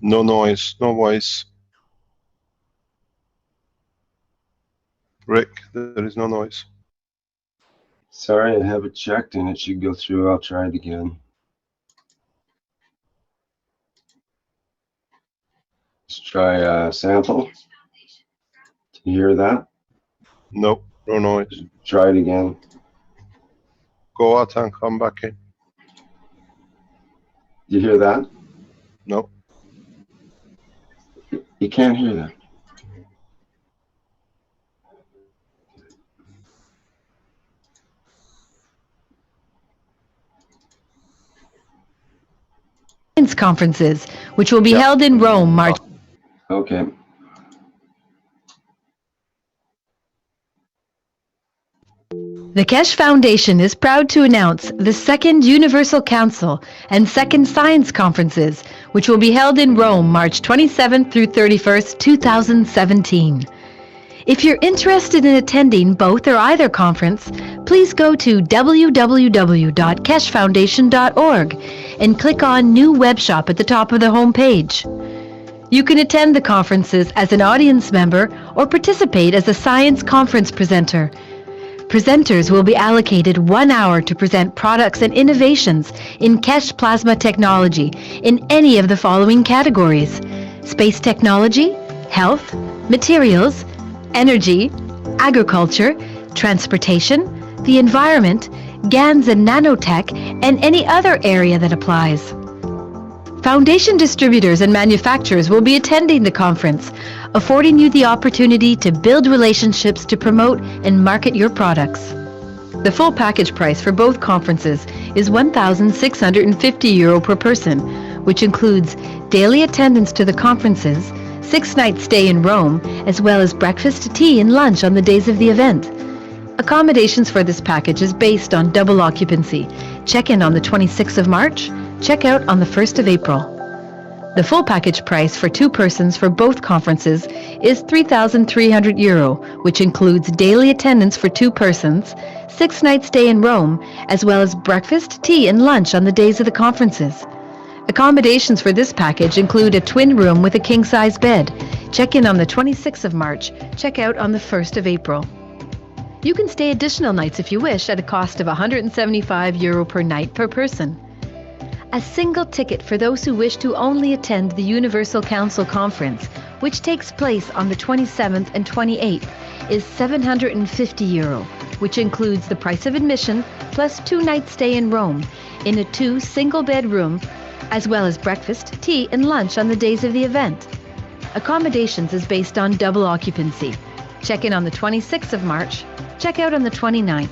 No noise, no voice. Rick, there is no noise. Sorry, I have it checked and it should go through. I'll try it again. Let's try a sample. Can you hear that? No, no noise. Try it again. Go out and come back in. You hear that? No. You can't hear that. Conferences, which will be held in Rome, March. Okay. The Keshe Foundation is proud to announce the Second Universal Council and Second Science Conferences, which will be held in Rome, March 27th through 31st, 2017. If you're interested in attending both or either conference, please go to www.keshefoundation.org and click on New Web Shop at the top of the home page. You can attend the conferences as an audience member or participate as a science conference presenter. Presenters will be allocated 1 hour to present products and innovations in Keshe plasma technology in any of the following categories: space technology, health, materials, energy, agriculture, transportation, the environment, GANs and nanotech, and any other area that applies. Foundation distributors and manufacturers will be attending the conference, affording you the opportunity to build relationships to promote and market your products. The full package price for both conferences is €1,650 per person, which includes daily attendance to the conferences, 6-night stay in Rome, as well as breakfast, tea, and lunch on the days of the event. Accommodations for this package is based on double occupancy. Check-in on the 26th of March, check-out on the 1st of April. The full package price for 2 persons for both conferences is €3,300, which includes daily attendance for 2 persons, 6-night stay in Rome, as well as breakfast, tea, and lunch on the days of the conferences. Accommodations for this package include a twin room with a king-size bed. Check-in on the 26th of March, check-out on the 1st of April. You can stay additional nights if you wish at a cost of €175 per night per person. A single ticket for those who wish to only attend the Universal Council Conference, which takes place on the 27th and 28th, is €750, which includes the price of admission plus 2-night stay in Rome in a 2 single-bed room, as well as breakfast, tea, and lunch on the days of the event. Accommodations is based on double occupancy. Check-in on the 26th of March, check-out on the 29th.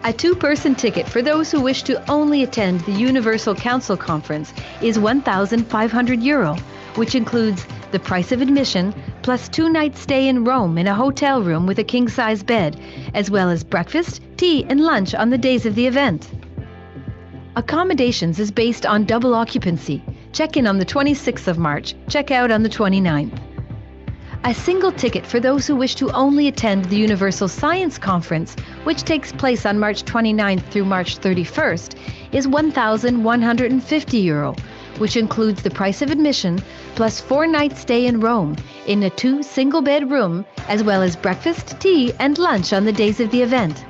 A 2-person ticket for those who wish to only attend the Universal Council Conference is €1,500, which includes the price of admission plus 2-night stay in Rome in a hotel room with a king-size bed, as well as breakfast, tea, and lunch on the days of the event. Accommodations is based on double occupancy. Check-in on the 26th of March, check-out on the 29th. A single ticket for those who wish to only attend the Universal Science Conference, which takes place on March 29th through March 31st, is €1,150, which includes the price of admission plus 4-night stay in Rome in a 2 single-bed room, as well as breakfast, tea, and lunch on the days of the event.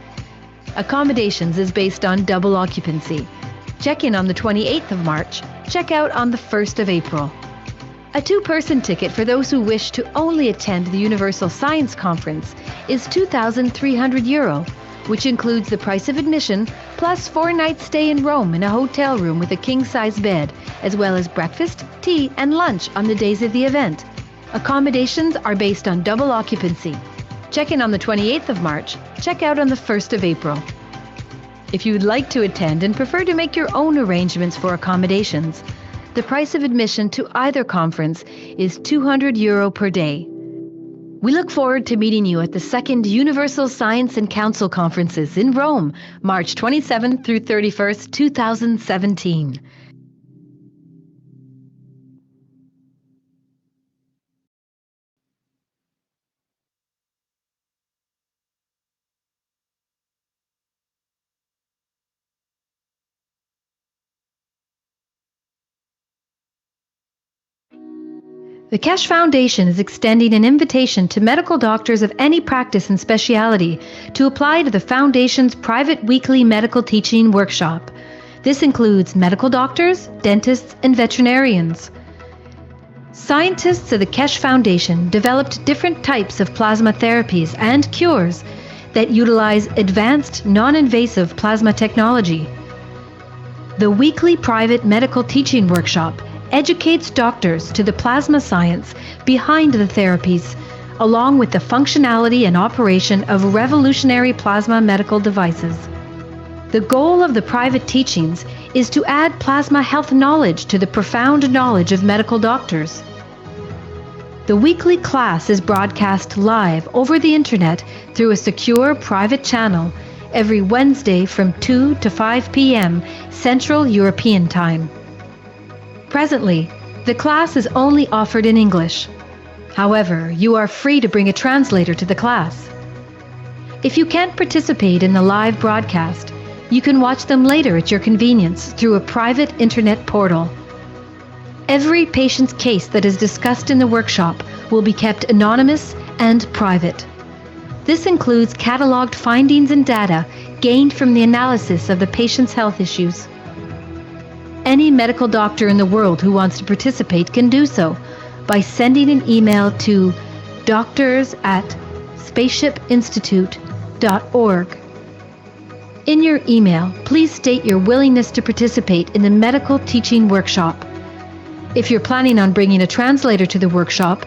Accommodations is based on double occupancy. Check-in on the 28th of March, check-out on the 1st of April. A 2-person ticket for those who wish to only attend the Universal Science Conference is €2,300, which includes the price of admission plus 4-night stay in Rome in a hotel room with a king-size bed, as well as breakfast, tea, and lunch on the days of the event. Accommodations are based on double occupancy. Check-in on the 28th of March, check-out on the 1st of April. If you would like to attend and prefer to make your own arrangements for accommodations, the price of admission to either conference is €200 per day. We look forward to meeting you at the Second Universal Science and Council Conferences in Rome, March 27th through 31st, 2017. The Kesh Foundation is extending an invitation to medical doctors of any practice and specialty to apply to the Foundation's private weekly medical teaching workshop. This includes medical doctors, dentists, and veterinarians. Scientists of the Kesh Foundation developed different types of plasma therapies and cures that utilize advanced, non-invasive plasma technology. The weekly private medical teaching workshop educates doctors to the plasma science behind the therapies, along with the functionality and operation of revolutionary plasma medical devices. The goal of the private teachings is to add plasma health knowledge to the profound knowledge of medical doctors. The weekly class is broadcast live over the internet through a secure private channel every Wednesday from 2 to 5 p.m. Central European Time. Presently, the class is only offered in English. However, you are free to bring a translator to the class. If you can't participate in the live broadcast, you can watch them later at your convenience through a private internet portal. Every patient's case that is discussed in the workshop will be kept anonymous and private. This includes cataloged findings and data gained from the analysis of the patient's health issues. Any medical doctor in the world who wants to participate can do so by sending an email to doctors@spaceshipinstitute.org. In your email, please state your willingness to participate in the medical teaching workshop. If you're planning on bringing a translator to the workshop,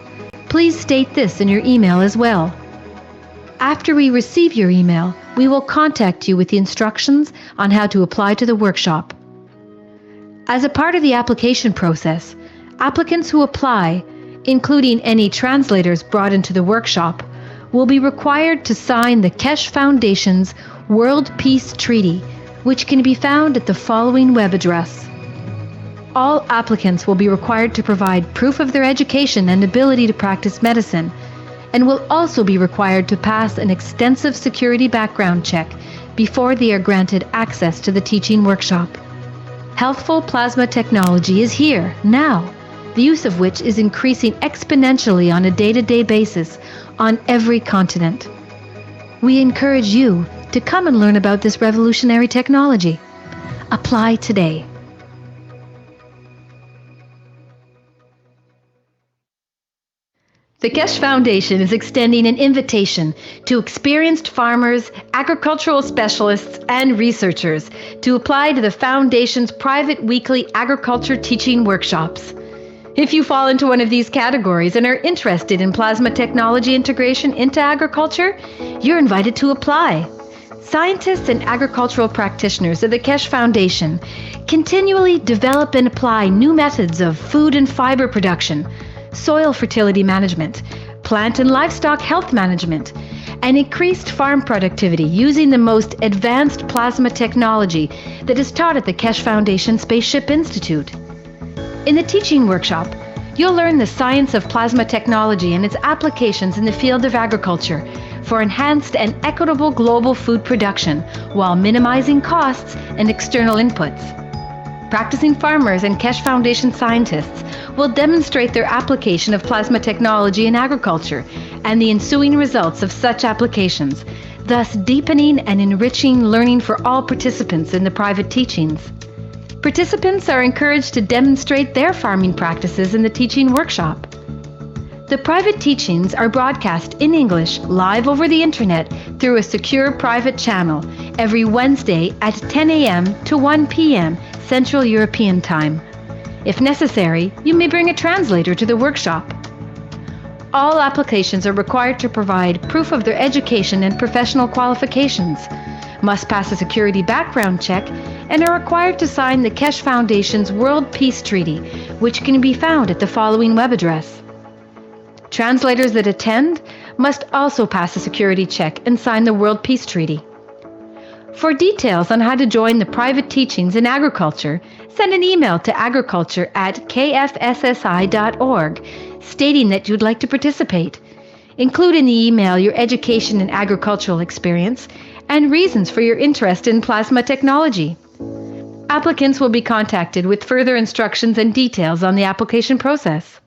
please state this in your email as well. After we receive your email, we will contact you with the instructions on how to apply to the workshop. As a part of the application process, applicants who apply, including any translators brought into the workshop, will be required to sign the Kesh Foundation's World Peace Treaty, which can be found at the following web address. All applicants will be required to provide proof of their education and ability to practice medicine, and will also be required to pass an extensive security background check before they are granted access to the teaching workshop. Healthful plasma technology is here, now, the use of which is increasing exponentially on a day-to-day basis on every continent. We encourage you to come and learn about this revolutionary technology. Apply today. The Kesh Foundation is extending an invitation to experienced farmers, agricultural specialists, and researchers to apply to the Foundation's private weekly agriculture teaching workshops. If you fall into one of these categories and are interested in plasma technology integration into agriculture, you're invited to apply. Scientists and agricultural practitioners of the Kesh Foundation continually develop and apply new methods of food and fiber production, soil fertility management, plant and livestock health management, and increased farm productivity using the most advanced plasma technology that is taught at the Kesh Foundation Spaceship Institute. In the teaching workshop, you'll learn the science of plasma technology and its applications in the field of agriculture for enhanced and equitable global food production while minimizing costs and external inputs. Practicing farmers and Kesh Foundation scientists will demonstrate their application of plasma technology in agriculture and the ensuing results of such applications, thus deepening and enriching learning for all participants in the private teachings. Participants are encouraged to demonstrate their farming practices in the teaching workshop. The private teachings are broadcast in English live over the internet through a secure private channel every Wednesday at 10 a.m. to 1 p.m. Central European Time. If necessary, you may bring a translator to the workshop. All applications are required to provide proof of their education and professional qualifications, must pass a security background check, and are required to sign the Kesh Foundation's World Peace Treaty, which can be found at the following web address. Translators that attend must also pass a security check and sign the World Peace Treaty. For details on how to join the private teachings in agriculture, send an email to agriculture@kfssi.org stating that you'd like to participate. Include in the email your education and agricultural experience and reasons for your interest in plasma technology. Applicants will be contacted with further instructions and details on the application process.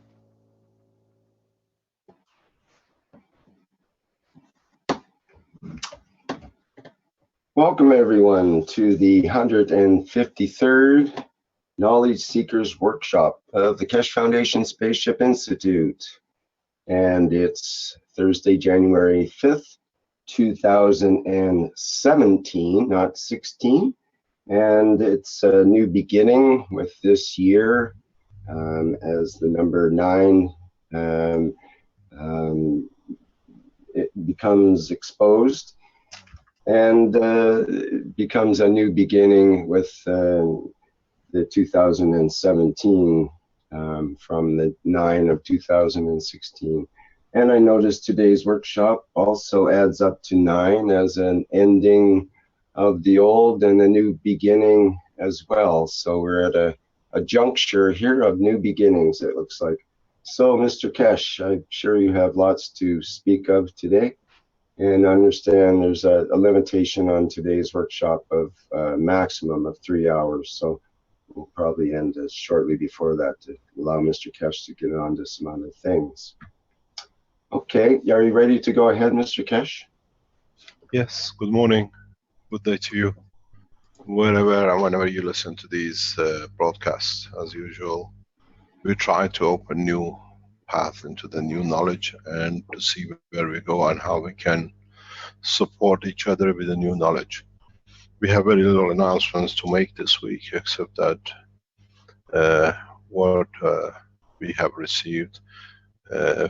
Welcome everyone to the 153rd Knowledge Seekers Workshop of the Keshe Foundation Spaceship Institute. And it's Thursday, January 5th, 2017, not 16. And it's a new beginning with this year as the number 9 it becomes exposed. And it becomes a new beginning with the 2017 from the 9 of 2016. And I noticed today's workshop also adds up to 9 as an ending of the old and a new beginning as well. So we're at a juncture here of new beginnings, it looks like. So Mr. Keshe, I'm sure you have lots to speak of today. And I understand there's a limitation on today's workshop of a maximum of 3 hours. So we'll probably end shortly before that to allow Mr. Keshe to get on to some other things. Okay, are you ready to go ahead, Mr. Keshe? Yes, good morning. Good day to you. Wherever and whenever you listen to these broadcasts, as usual, we try to open new path into the new knowledge and to see where we go and how we can support each other with the new knowledge. We have very little announcements to make this week, except that what we have received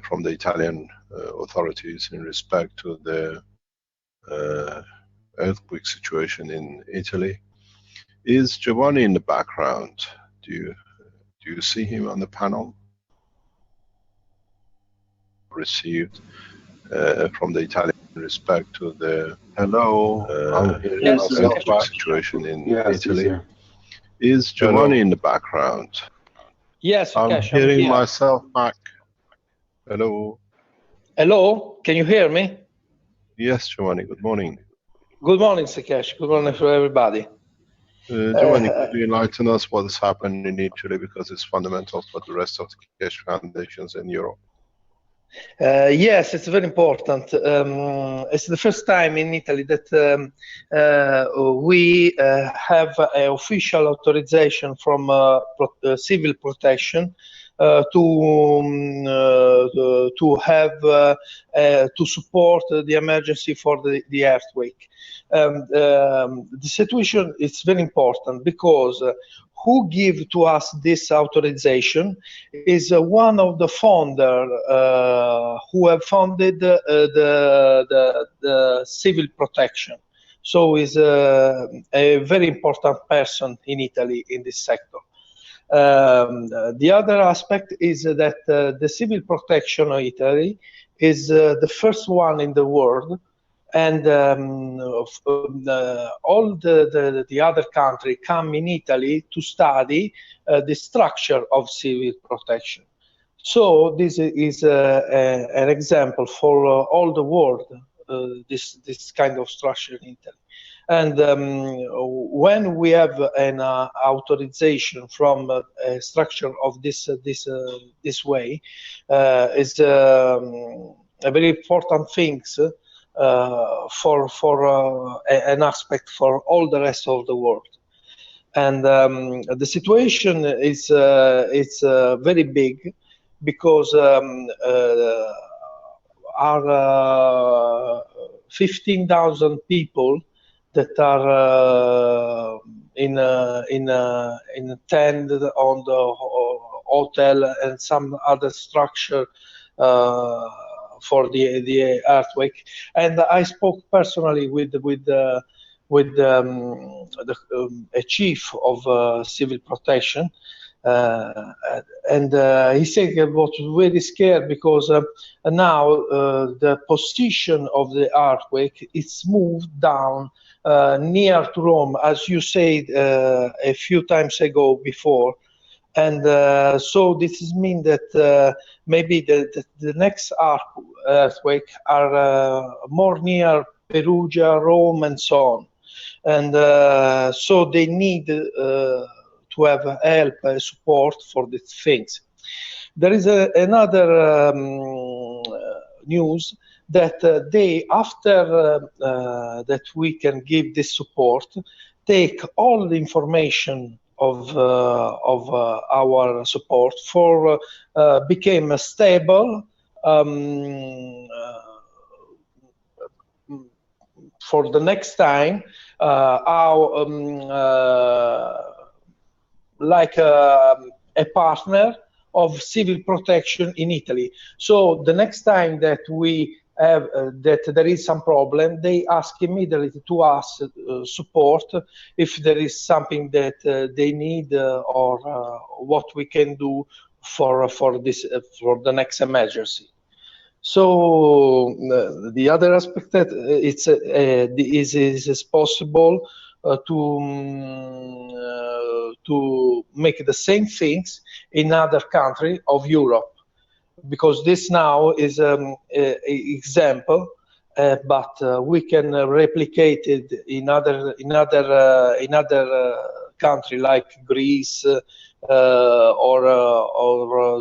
from the Italian authorities in respect to the earthquake situation in Italy. Is Giovanni in the background? Do you see him on the panel? Received from the Italian in respect to the situation in Italy. Is Giovanni in the background? Yes, I'm Keshe, hearing myself back. Hello. Hello, can you hear me? Yes, Giovanni. Good morning. Good morning, Keshe. Good morning for everybody. Giovanni, could you enlighten us what has happened in Italy, because it's fundamental for the rest of the Keshe Foundations in Europe? Yes, it's very important. It's the first time in Italy that we have an official authorization from civil protection to support the emergency for the earthquake. The situation is very important because who give to us this authorization is one of the founder who have founded the civil protection. So is a very important person in Italy in this sector. The other aspect is that the civil protection of Italy is the first one in the world, and all the other countries come in Italy to study the structure of civil protection. So this is an example for all the world, this kind of structure in Italy. And when we have an authorization from a structure of this way, is a very important things for an aspect for all the rest of the world. And the situation is it's very big because our 15,000 people that are in tent on the hotel and some other structure for the earthquake. And I spoke personally with a chief of civil protection, and he said he was very scared because now the position of the earthquake is moved down near to Rome, as you said a few times ago before. And so this means that maybe the next earthquake are more near Perugia, Rome, and so on. And so they need to have help, support for these things. There is another news that they, after that we can give this support, take all the information of our support for became stable for the next time, like a partner of civil protection in Italy. So the next time that we have that there is some problem, they ask immediately to us support if there is something that they need or what we can do for this for the next emergency. So the other aspect that it's is possible to make the same things in other countries of Europe, because this now is an example, but we can replicate it in other country like Greece or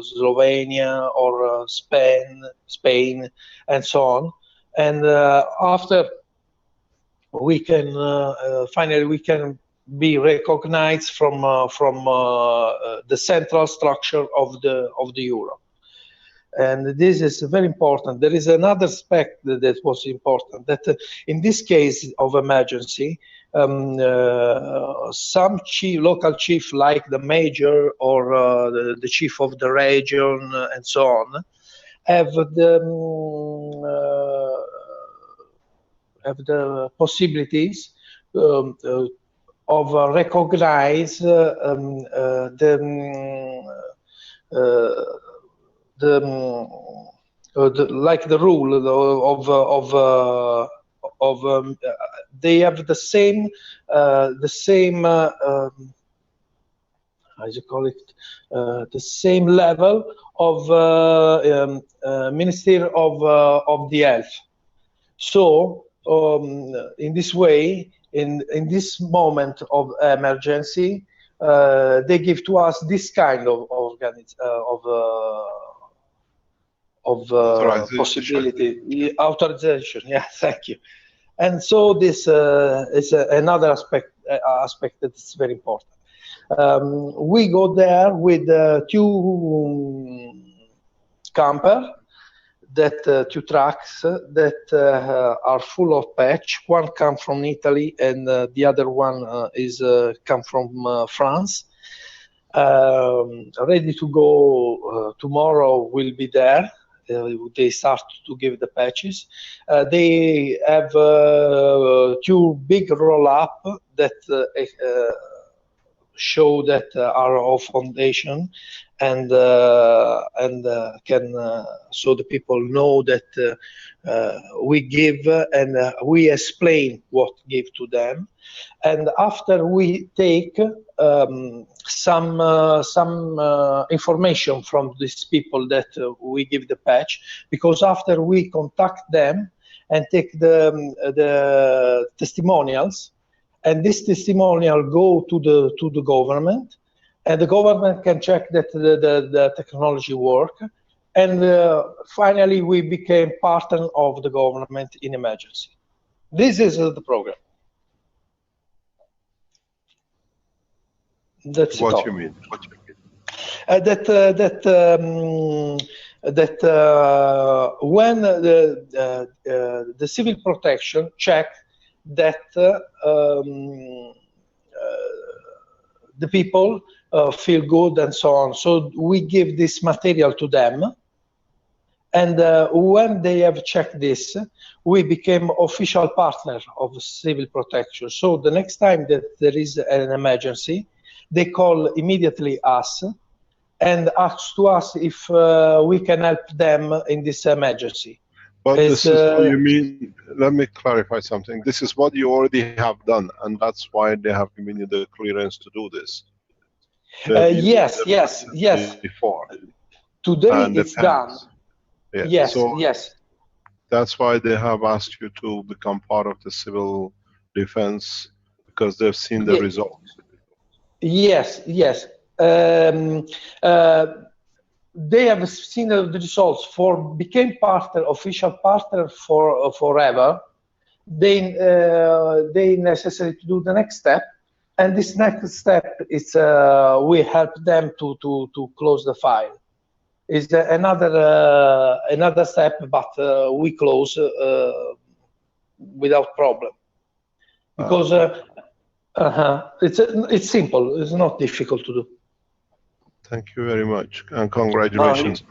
Slovenia or Spain, and so on. And after we can finally we can be recognized from the central structure of the Europe. And this is very important. There is another aspect that was important, that in this case of emergency, some local chief, like the major or the chief of the region and so on, have the possibilities of recognize like the rule of they have the same how you call it, the same level of Ministry of the Health. So in this way, in this moment of emergency, they give to us this kind of possibility, authorization. Yeah, thank you. And so this is another aspect that's very important. We go there with two camper, two trucks that are full of patch. One comes from Italy, and the other one is come from France. Ready to go tomorrow. Will be there. They start to give the patches. They have two big roll-up that show that are of foundation, and can so the people know that we give and we explain what give to them. And after we take some information from these people that we give the patch, because after we contact them and take the testimonials, and this testimonial go to the government, and the government can check that the technology work, and finally we became partner of the government in emergency. This is the program. That's what you mean. That when the civil protection check that the people feel good and so on, so we give this material to them, and when they have checked this, we became official partner of civil protection. So the next time that there is an emergency, they call immediately us and ask to us if we can help them in this emergency. But this is what you mean. Let me clarify something. This is what you already have done, and that's why they have given you the clearance to do this. Yes. Before. Today it's done. Yeah. Yes, so yes. That's why they have asked you to become part of the civil defense, because they've seen the results. Yes. they have seen the results, became official partner for forever. They necessary to do the next step, and this next step is we help them to close the file. Is another step, but we close without problem, because it's simple. It's not difficult to do. Thank you very much, and congratulations.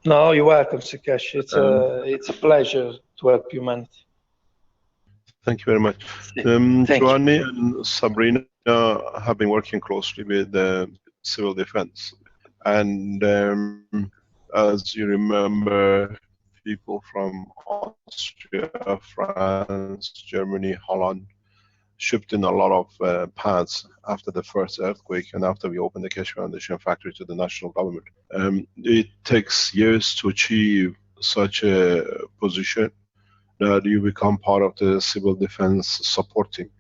No, you're welcome, Sukesh. It's a pleasure to help humanity. Thank you very much. Giovanni and Sabrina have been working closely with civil defense, and as you remember, people from Austria, France, Germany, Holland shipped in a lot of pads after the first earthquake and after we opened the Keshe Foundation factory to the national government. It takes years to achieve such a position that you become part of the civil defense support team.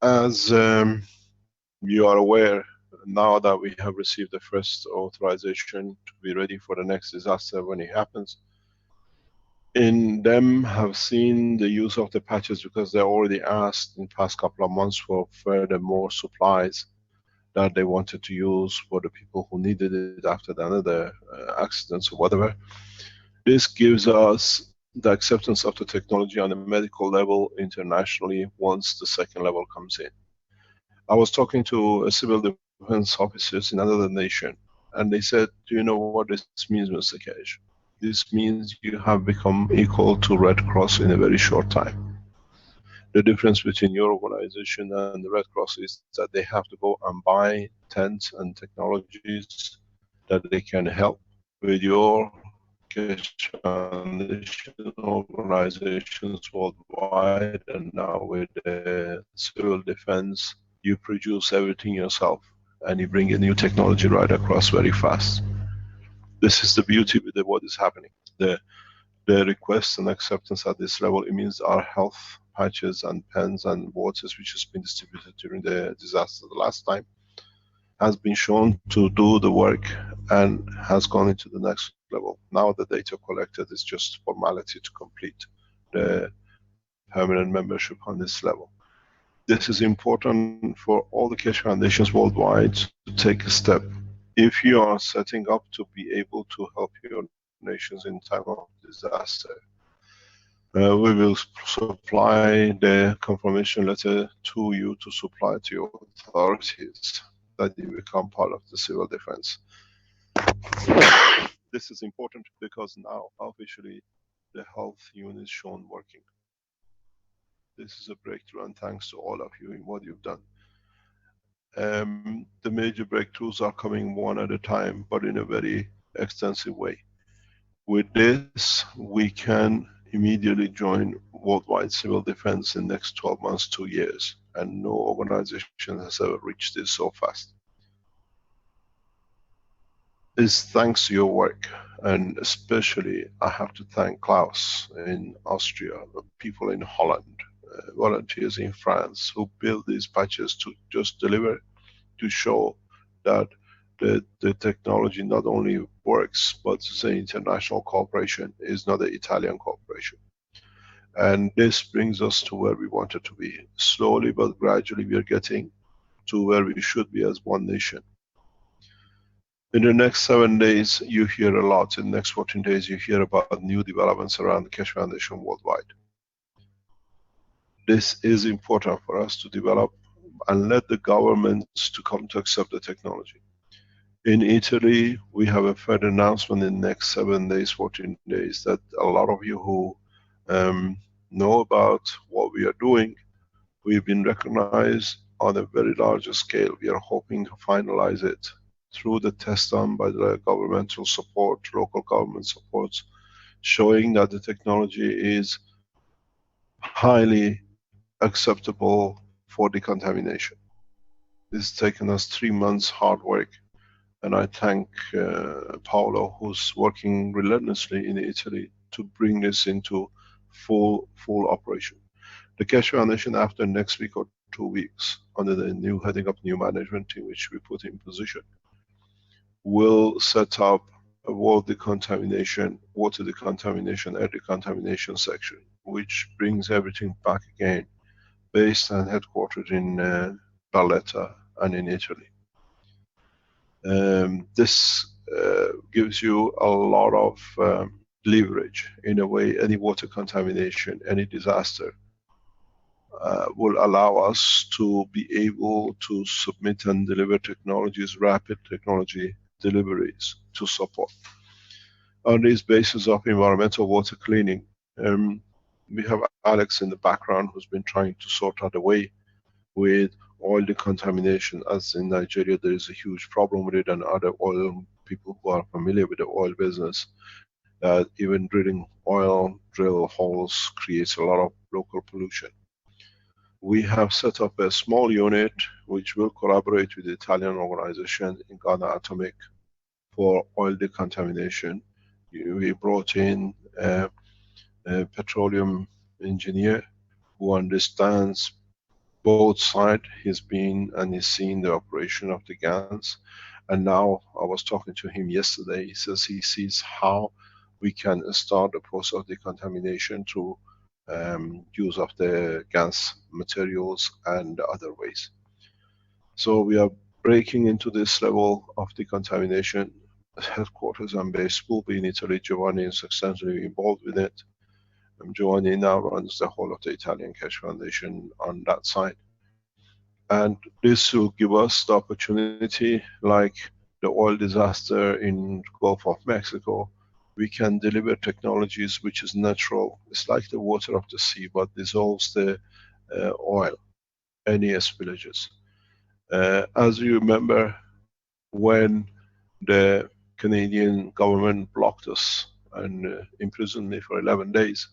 As you are aware, now that we have received the first authorization to be ready for the next disaster when it happens, in them have seen the use of the patches because they already asked in the past couple of months for further more supplies that they wanted to use for the people who needed it after another accidents or whatever. This gives us the acceptance of the technology on a medical level internationally once the second level comes in. I was talking to a civil defense officers in another nation, and they said, do you know what this means, Mr. Keshe? This means you have become equal to Red Cross in a very short time. The difference between your organization and the Red Cross is that they have to go and buy tents and technologies that they can help. With your Keshe Foundation organizations worldwide, and now with the civil defense, you produce everything yourself and you bring a new technology right across very fast. This is the beauty with what is happening. The request and acceptance at this level, it means our health patches and pens and waters which has been distributed during the disaster the last time has been shown to do the work and has gone into the next level. Now the data collected is just formality to complete the permanent membership on this level. This is important for all the Keshe Foundations worldwide to take a step. If you are setting up to be able to help your nations in time of disaster, we will supply the confirmation letter to you to supply to your authorities that you become part of the civil defense. This is important because now officially the health unit is shown working. This is a breakthrough, and thanks to all of you in what you've done. The major breakthroughs are coming one at a time, but in a very extensive way. With this, we can immediately join worldwide civil defense in the next 12 months, 2 years, and no organization has ever reached this so fast. It's thanks to your work, and especially I have to thank Klaus in Austria, people in Holland, volunteers in France who build these patches to just deliver, to show that the technology not only works, but it's an international cooperation, is not an Italian cooperation. And this brings us to where we wanted to be. Slowly but gradually we are getting to where we should be as one nation. In the next 7 days you hear a lot, in the next 14 days you hear about new developments around the Keshe Foundation worldwide. This is important for us to develop and let the governments to come to accept the technology. In Italy, we have a further announcement in the next 7 days, 14 days, that a lot of you who know about what we are doing, we've been recognized on a very large scale. We are hoping to finalize it through the test done by the governmental support, local government supports, showing that the technology is highly acceptable for decontamination. It's taken us 3 months hard work, and I thank Paolo, who's working relentlessly in Italy to bring this into full operation. The Keshe Foundation, after next week or 2 weeks, under the new heading up new management team which we put in position, will set up a water decontamination, air decontamination section, which brings everything back again, based and headquartered in Valletta and in Italy. This gives you a lot of leverage. In a way, any water contamination, any disaster will allow us to be able to submit and deliver technologies, rapid technology deliveries to support. On this basis of environmental water cleaning, we have Alex in the background who's been trying to sort out a way with oil decontamination. As in Nigeria there is a huge problem with it, and other oil people who are familiar with the oil business, even drilling oil drill holes creates a lot of local pollution. We have set up a small unit which will collaborate with the Italian organization in Ghana Atomic for oil decontamination. We brought in a petroleum engineer who understands both sides. He's been and he's seen the operation of the GANs, and now I was talking to him yesterday. He says he sees how we can start the process of decontamination through use of the GANs materials and other ways. So we are breaking into this level of decontamination. Headquarters and base will be in Italy. Giovanni is extensively involved with it. Giovanni now runs the whole of the Italian Keshe Foundation on that side. And this will give us the opportunity, like the oil disaster in Gulf of Mexico, we can deliver technologies which is natural. It's like the water of the sea, but dissolves the oil, any spillages. As you remember, when the Canadian government blocked us and imprisoned me for 11 days,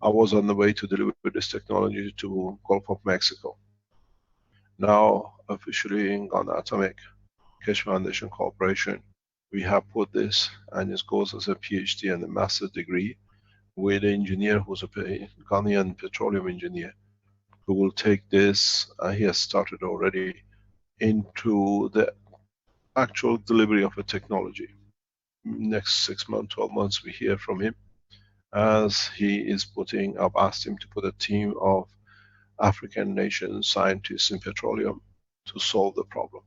I was on the way to deliver this technology to Gulf of Mexico. Now, officially in Ghana Atomic Keshe Foundation Corporation, we have put this, and it goes as a PhD and a master's degree with an engineer who's a Ghanaian petroleum engineer, who will take this, he has started already, into the actual delivery of a technology. Next 6 months, 12 months, we hear from him, as he is putting, I've asked him to put a team of African nation scientists in petroleum to solve the problem.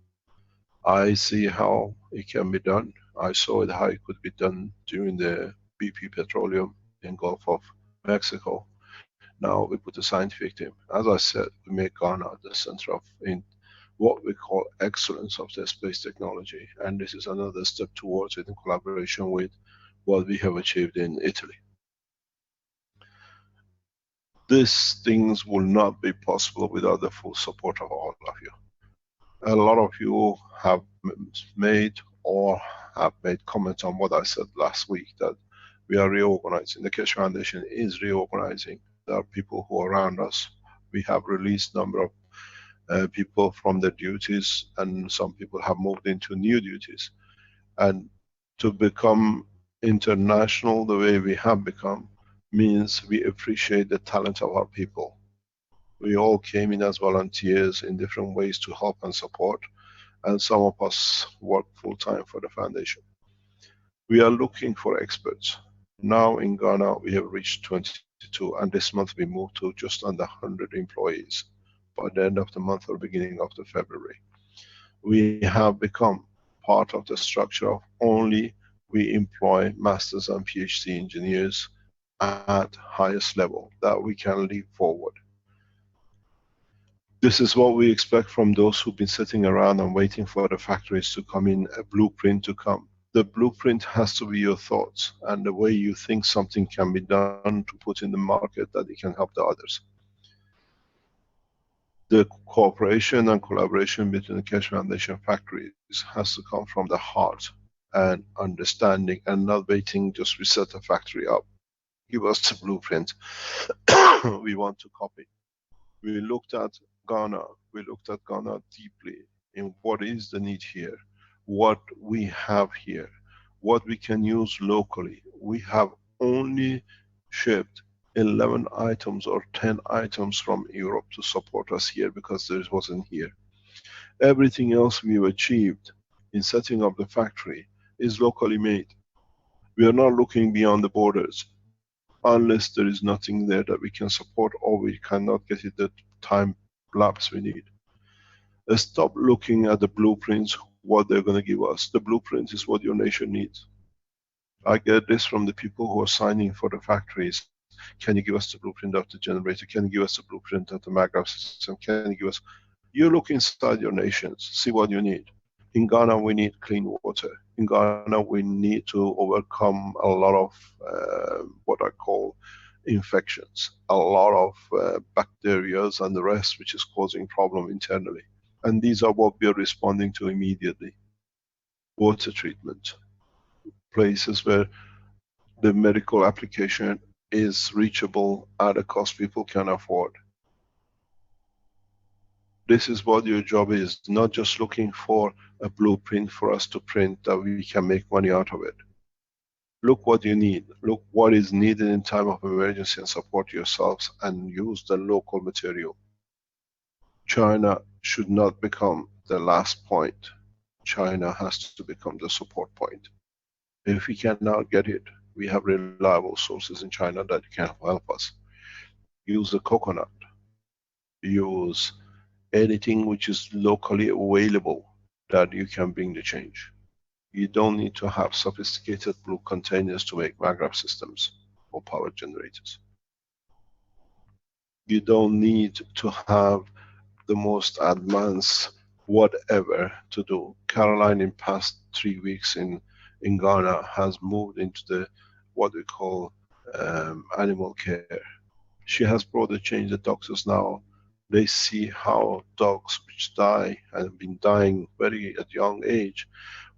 I see how it can be done. I saw it how it could be done during the BP Petroleum in Gulf of Mexico. Now we put a scientific team. As I said, we make Ghana the center of in what we call excellence of the space technology, and this is another step towards it in collaboration with what we have achieved in Italy. These things will not be possible without the full support of all of you. A lot of you have made or have made comments on what I said last week, that we are reorganizing. The Keshe Foundation is reorganizing. There are people who are around us. We have released a number of people from their duties, and some people have moved into new duties. And to become international the way we have become means we appreciate the talent of our people. We all came in as volunteers in different ways to help and support, and some of us work full-time for the foundation. We are looking for experts. Now in Ghana we have reached 22, and this month we moved to just under 100 employees by the end of the month or beginning of the February. We have become part of the structure of only we employ masters and PhD engineers at highest level that we can lead forward. This is what we expect from those who've been sitting around and waiting for the factories to come in, a blueprint to come. The blueprint has to be your thoughts and the way you think something can be done to put in the market that it can help the others. The cooperation and collaboration between the Keshe Foundation factories has to come from the heart and understanding, and not waiting just we set a factory up. Give us the blueprint. We want to copy. We looked at Ghana deeply in what is the need here, what we have here, what we can use locally. We have only shipped 11 items or 10 items from Europe to support us here because there wasn't here. Everything else we've achieved in setting up the factory is locally made. We are not looking beyond the borders unless there is nothing there that we can support or we cannot get it the time lapse we need. Stop looking at the blueprints, what they're going to give us. The blueprint is what your nation needs. I get this from the people who are signing for the factories. Can you give us the blueprint of the generator? Can you give us the blueprint of the MAGRAV system? Can you give us... You look inside your nations, see what you need. In Ghana, we need clean water. In Ghana, we need to overcome a lot of what I call infections, a lot of bacteria and the rest, which is causing problem internally. And these are what we are responding to immediately. Water treatment, places where the medical application is reachable at a cost people can afford. This is what your job is, not just looking for a blueprint for us to print that we can make money out of it. Look what you need, look what is needed in time of emergency and support yourselves and use the local material. China should not become the last point. China has to become the support point. If we cannot get it, we have reliable sources in China that can help us. Use the coconut. Use anything which is locally available that you can bring the change. You don't need to have sophisticated blue containers to make MAGRAV systems or power generators. You don't need to have the most advanced whatever to do. Caroline in past 3 weeks in Ghana has moved into the what we call animal care. She has brought a change. The doctors now, they see how dogs which die and have been dying very at young age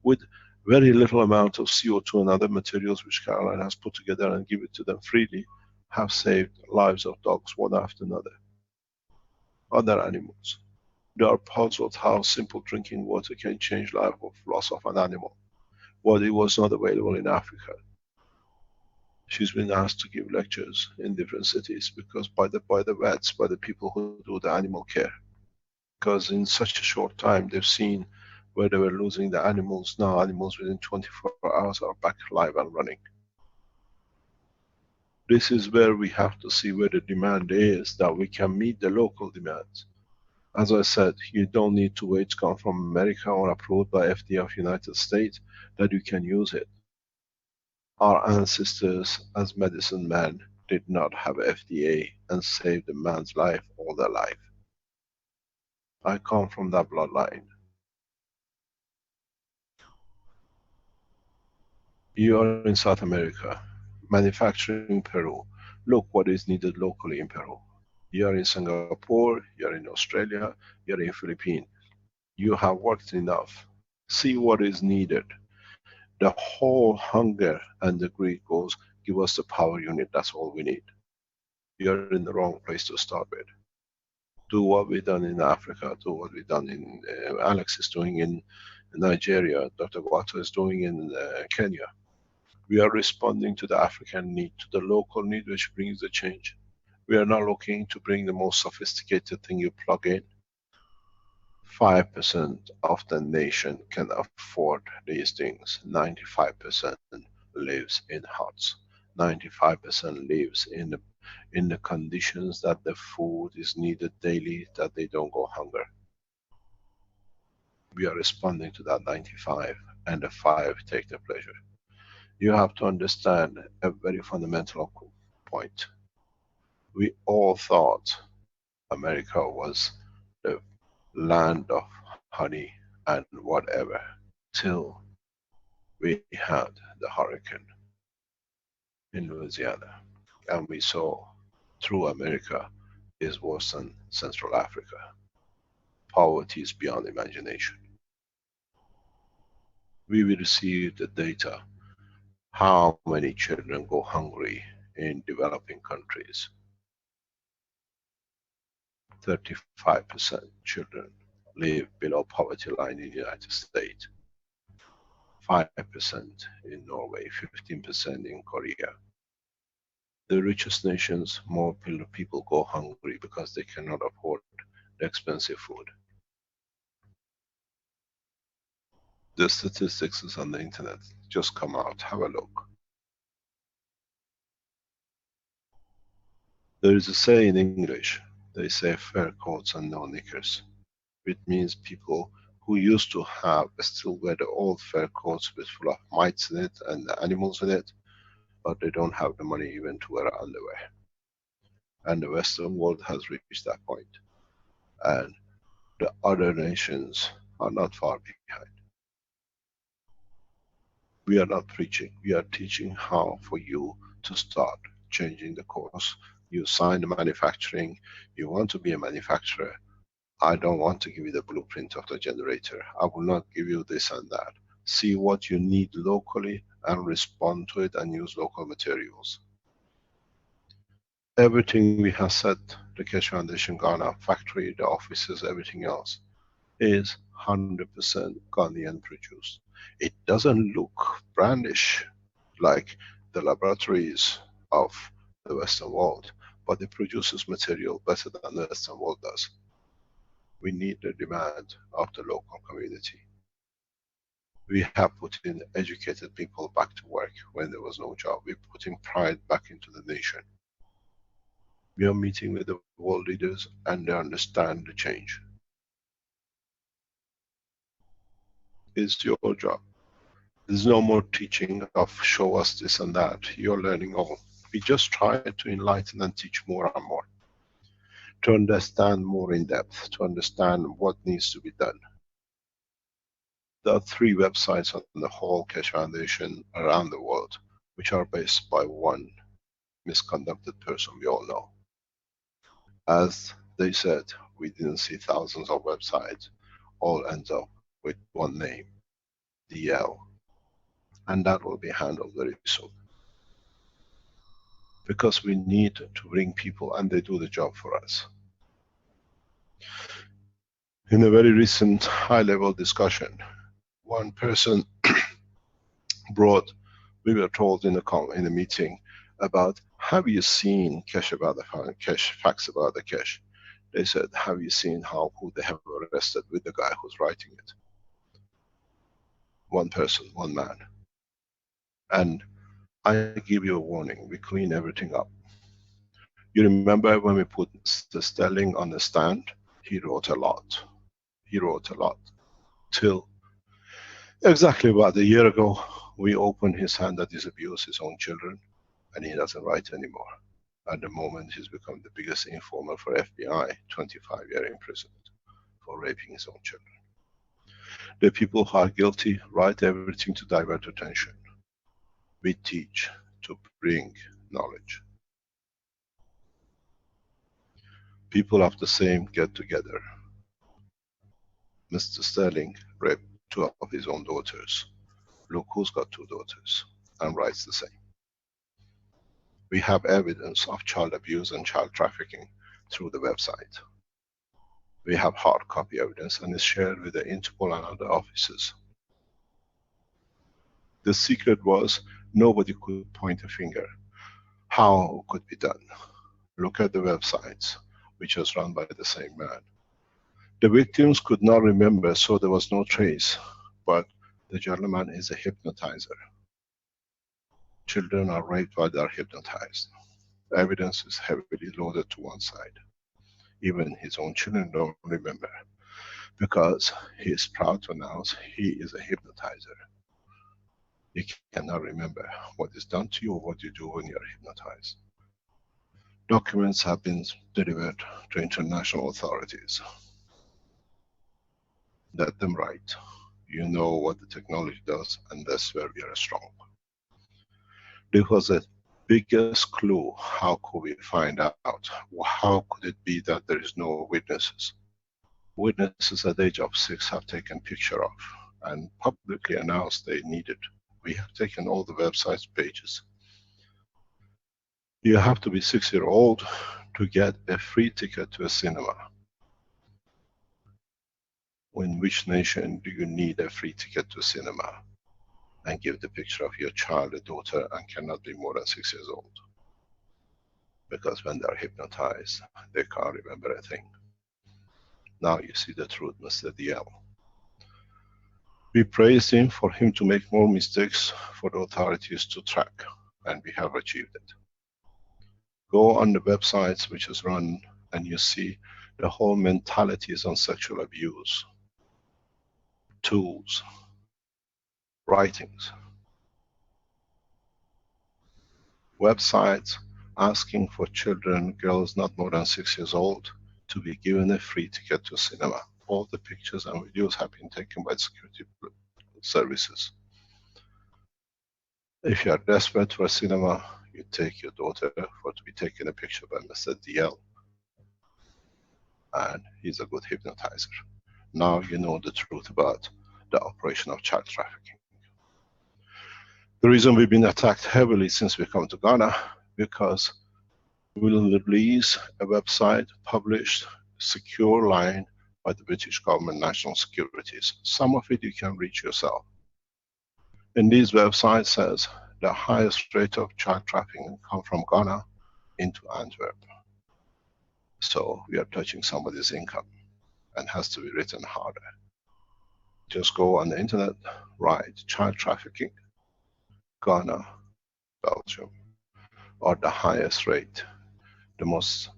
with very little amount of CO2 and other materials which Caroline has put together and give it to them freely, have saved lives of dogs one after another. Other animals. They are puzzled how simple drinking water can change life of loss of an animal. Well, it was not available in Africa. She's been asked to give lectures in different cities because by the vets, by the people who do the animal care. Because in such a short time they've seen where they were losing the animals. Now animals within 24 hours are back live and running. This is where we have to see where the demand is, that we can meet the local demands. As I said, you don't need to wait to come from America or approved by FDA of United States that you can use it. Our ancestors as medicine men did not have FDA and saved a man's life all their life. I come from that bloodline. You are in South America, manufacturing Peru. Look what is needed locally in Peru. You are in Singapore, you are in Australia, you are in Philippines. You have worked enough. See what is needed. The whole hunger and the greed goes, give us the power unit, that's all we need. You're in the wrong place to start with. Do what we've done in Africa, do what we've done in, Alex is doing in Nigeria, Dr. Wato is doing in Kenya. We are responding to the African need, to the local need which brings the change. We are not looking to bring the most sophisticated thing you plug in. 5% of the nation can afford these things. 95% lives in huts. 95% lives in the conditions that the food is needed daily, that they don't go hunger. We are responding to that 95, and the 5 take the pleasure. You have to understand a very fundamental point. We all thought America was the land of honey and whatever, till we had the hurricane in Louisiana, and we saw through America is worse than Central Africa. Poverty is beyond imagination. We will receive the data, how many children go hungry in developing countries. 35% children live below poverty line in the United States. 5% in Norway, 15% in Korea. The richest nations, more people go hungry because they cannot afford the expensive food. The statistics is on the internet. Just come out, have a look. There is a say in English, they say fur coats and no knickers. It means people who used to have still wear the old fur coats with full of mites in it and animals in it, but they don't have the money even to wear underwear. And the Western world has reached that point. And the other nations are not far behind. We are not preaching, we are teaching how for you to start changing the course. You sign the manufacturing, you want to be a manufacturer. I don't want to give you the blueprint of the generator. I will not give you this and that. See what you need locally and respond to it and use local materials. Everything we have said, the Keshe Foundation Ghana factory, the offices, everything else, is 100% Ghanaian produced. It doesn't look brandish like the laboratories of the Western world, but it produces material better than the Western world does. We need the demand of the local community. We have put in educated people back to work when there was no job. We're putting pride back into the nation. We are meeting with the world leaders and they understand the change. It's your job. There's no more teaching of show us this and that. You're learning all. We just try to enlighten and teach more and more. To understand more in depth, to understand what needs to be done. There are 3 websites on the whole Keshe Foundation around the world, which are based by one misconducted person we all know. As they said, we didn't see thousands of websites, all ends up with one name, DL. And that will be handled very soon. Because we need to bring people and they do the job for us. In a very recent high-level discussion, one person brought, we were told in a meeting about, have you seen Keshe about the Keshe, facts about the Keshe? They said, have you seen who they have arrested with the guy who's writing it? One person, one man. And I give you a warning, we clean everything up. You remember when we put the Sterling on the stand? He wrote a lot. He wrote a lot. Till exactly about a year ago, we opened his hand that he's abused his own children, and he doesn't write anymore. At the moment, he's become the biggest informer for FBI, 25-year imprisonment for raping his own children. The people who are guilty write everything to divert attention. We teach to bring knowledge. People of the same get together. Mr. Sterling raped 2 of his own daughters. Look who's got 2 daughters and writes the same. We have evidence of child abuse and child trafficking through the website. We have hard copy evidence and it's shared with the Interpol and other offices. The secret was nobody could point a finger. How could be done? Look at the websites, which was run by the same man. The victims could not remember, so there was no trace, but the gentleman is a hypnotizer. Children are raped while they are hypnotized. The evidence is heavily loaded to one side. Even his own children don't remember, because he is proud to announce he is a hypnotizer. You cannot remember what is done to you or what you do when you are hypnotized. Documents have been delivered to international authorities. Let them write. You know what the technology does, and that's where we are strong. This was the biggest clue. How could we find out? How could it be that there is no witnesses? Witnesses at the age of 6 have taken picture of and publicly announced they needed. We have taken all the website's pages. You have to be 6-year-old to get a free ticket to a cinema. In which nation do you need a free ticket to a cinema and give the picture of your child, a daughter, and cannot be more than 6 years old? Because when they're hypnotized, they can't remember a thing. Now you see the truth, Mr. DL. We praised him for him to make more mistakes for the authorities to track, and we have achieved it. Go on the websites which is run and you see the whole mentalities on sexual abuse, tools, writings, websites asking for children, girls not more than 6 years old, to be given a free ticket to cinema. All the pictures and videos have been taken by security services. If you are desperate for a cinema, you take your daughter for to be taken a picture by Mr. DL, and he's a good hypnotizer. Now you know the truth about the operation of child trafficking. The reason we've been attacked heavily since we come to Ghana, because we'll release a website published, secure line by the British government national securities. Some of it you can reach yourself. And these websites says the highest rate of child trafficking come from Ghana into Antwerp. So we are touching somebody's income and has to be written harder. Just go on the internet, write child trafficking, Ghana, Belgium, or the highest rate, the most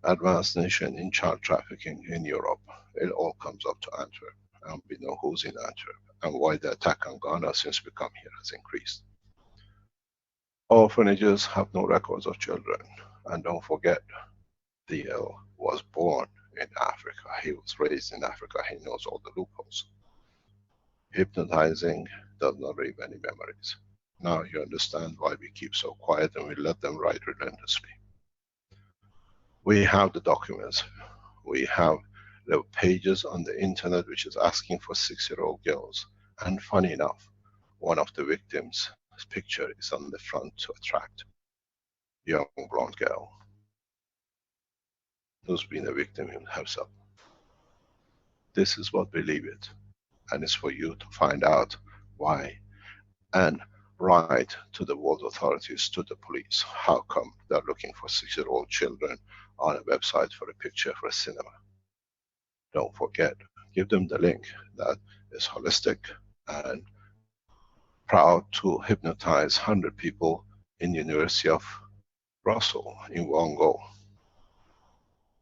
advanced nation in child trafficking in Europe. It all comes up to Antwerp, and we know who's in Antwerp and why the attack on Ghana since we come here has increased. Orphanages have no records of children, and don't forget, DL was born in Africa. He was raised in Africa. He knows all the loopholes. Hypnotizing does not leave any memories. Now you understand why we keep so quiet and we let them write relentlessly. We have the documents. We have the pages on the internet which is asking for 6-year-old girls. And funny enough, one of the victims' picture is on the front to attract a young blonde girl who's been a victim herself. This is what we leave it. And it's for you to find out why. And write to the world authorities, to the police. How come they're looking for 6-year-old children on a website for a picture for a cinema? Don't forget, give them the link that is holistic and proud to hypnotize 100 people in the University of Brussels in one go.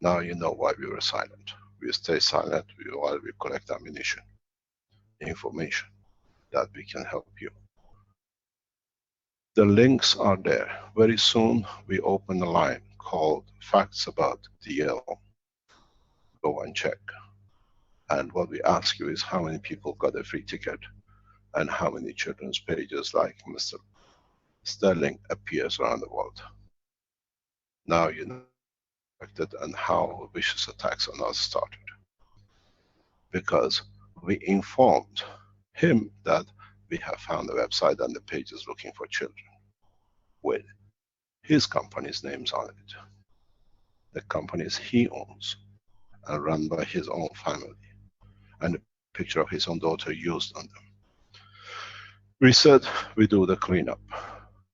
Now you know why we were silent. We stay silent while we collect ammunition, information that we can help you. The links are there. Very soon we open a line called Facts About DL. Go and check. And what we ask you is how many people got a free ticket and how many children's pages like Mr. Sterling appears around the world. Now you know and how vicious attacks on us started. Because we informed him that we have found a website and the page is looking for children with his company's names on it. The companies he owns and run by his own family, and a picture of his own daughter used on them. We said we do the cleanup.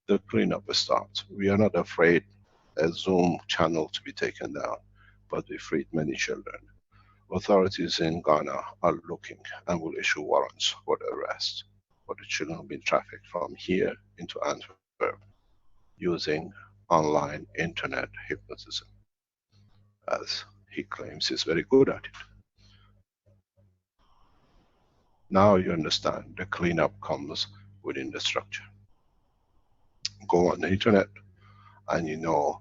The cleanup starts. We are not afraid a Zoom channel to be taken down, but we freed many children. Authorities in Ghana are looking and will issue warrants for the arrest for the children who have been trafficked from here into Antwerp using online internet hypnotism, as he claims he's very good at it. Now you understand the cleanup comes within the structure. Go on the internet and you know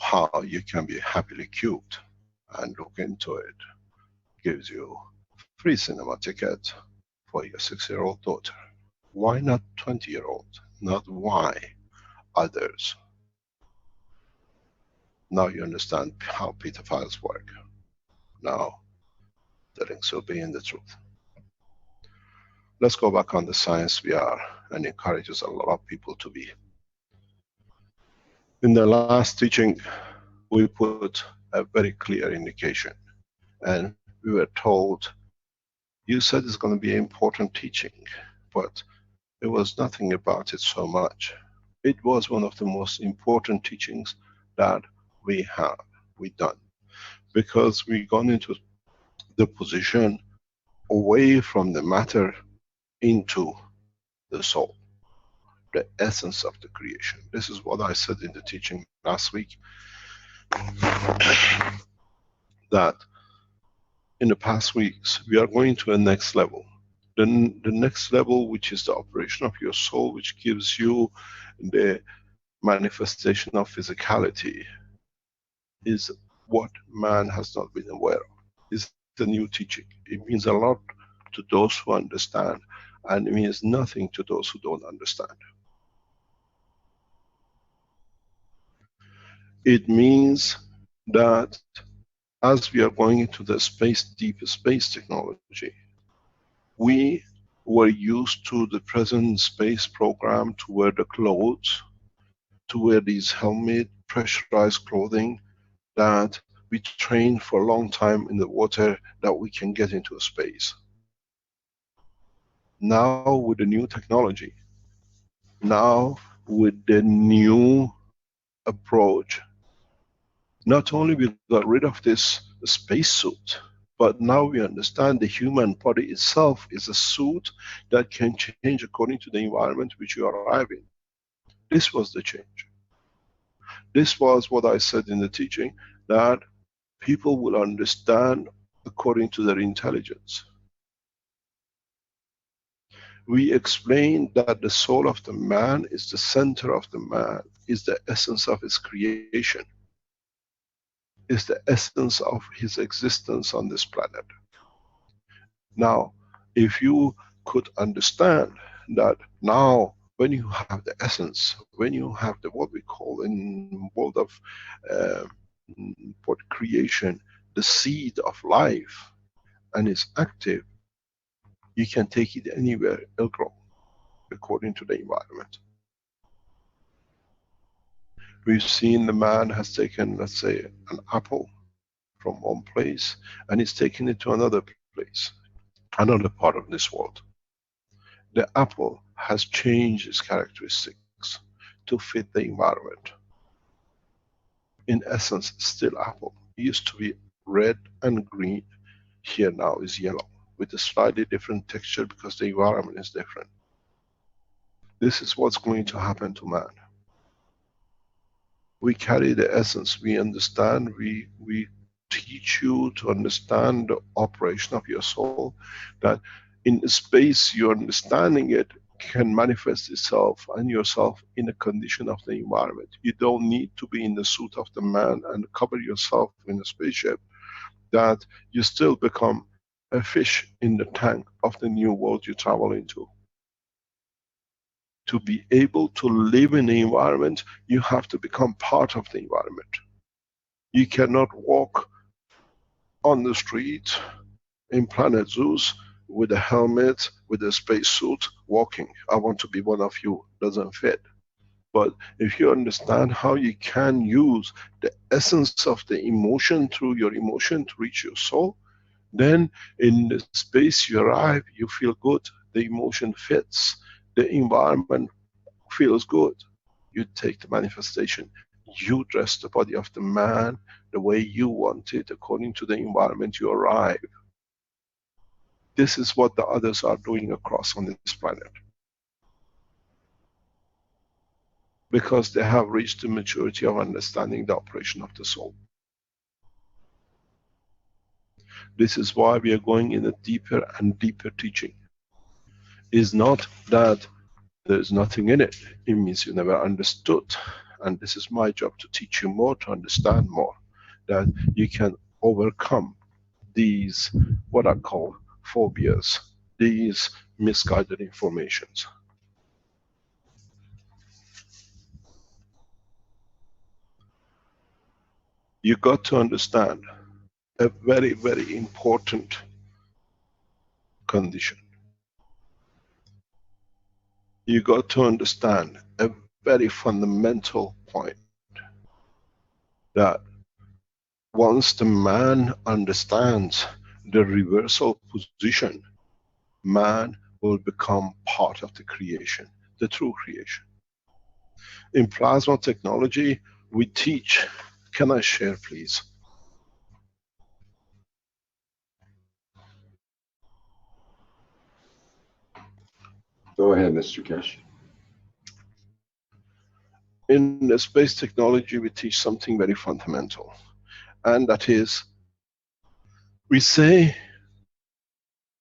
how you can be happily cubed, and look into it. Gives you free cinema ticket for your 6-year-old daughter. Why not 20-year-old? Not why others. Now you understand how pedophiles work. Now the links will be in the truth. Let's go back on the science we are, and encourages a lot of people to be. In the last teaching, we put a very clear indication, and we were told, you said it's going to be an important teaching, but there was nothing about it so much. It was one of the most important teachings that we done, because we gone into the position away from the matter into the soul, the essence of the creation. This is what I said in the teaching last week, that in the past weeks we are going to a next level. The next level, which is the operation of your soul, which gives you the manifestation of physicality, is what man has not been aware of. It's the new teaching. It means a lot to those who understand, and it means nothing to those who don't understand. It means that as we are going into the space, deep space technology, we were used to the present space program to wear the clothes, to wear these helmet, pressurized clothing, that we trained for a long time in the water, that we can get into space. Now with the new technology, now with the new approach, not only we got rid of this spacesuit, but now we understand the human body itself is a suit that can change according to the environment which you arrive in. This was the change. This was what I said in the teaching, that people will understand according to their intelligence. We explained that the soul of the man is the center of the man, is the essence of his creation, is the essence of his existence on this planet. Now, if you could understand that now, when you have the essence, when you have the, what we call in world of creation, the seed of life, and is active, you can take it anywhere, it'll grow according to the environment. We've seen the man has taken, let's say, an apple from one place and he's taken it to another place, another part of this world. The apple has changed its characteristics to fit the environment. In essence, still apple. It used to be red and green, here now is yellow, with a slightly different texture because the environment is different. This is what's going to happen to man. We carry the essence, we understand, we teach you to understand the operation of your soul, that in space your understanding it can manifest itself and yourself in a condition of the environment. You don't need to be in the suit of the man and cover yourself in a spaceship, that you still become a fish in the tank of the new world you travel into. To be able to live in the environment, you have to become part of the environment. You cannot walk on the street in Planet Zeus with a helmet, with a spacesuit, walking. I want to be one of you, doesn't fit. But if you understand how you can use the essence of the emotion through your emotion to reach your soul, then in the space you arrive, you feel good, the emotion fits, the environment feels good. You take the manifestation, you dress the body of the man the way you want it, according to the environment you arrive. This is what the others are doing across on this planet. Because they have reached the maturity of understanding the operation of the soul. This is why we are going in a deeper and deeper teaching. It's not that there's nothing in it. It means you never understood. And this is my job, to teach you more, to understand more. That you can overcome these, what I call phobias, these misguided informations. You got to understand a very, very important condition. You got to understand a very fundamental point, that once the man understands the reversal position, man will become part of the creation, the true creation. In plasma technology, we teach, can I share please? Go ahead, Mr. Keshe. In the space technology, we teach something very fundamental, and that is, we say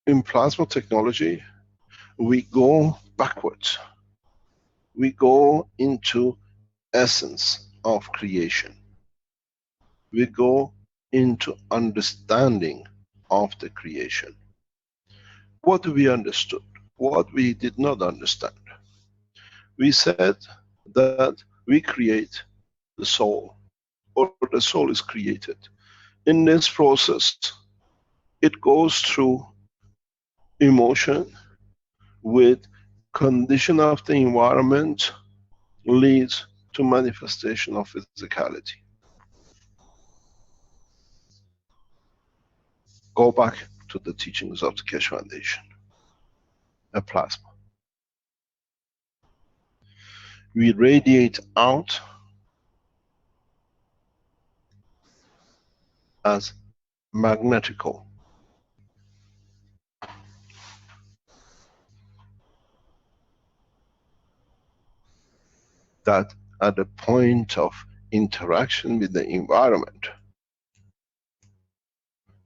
in plasma technology, we go backwards. We go into essence of creation. We go into understanding of the creation. What we understood, what we did not understand. We said that we create the soul, or the soul is created. In this process, it goes through emotion with condition of the environment leads to manifestation of physicality. Go back to the teachings of the Keshe Foundation. A plasma. We radiate out as magnetical. That at the point of interaction with the environment,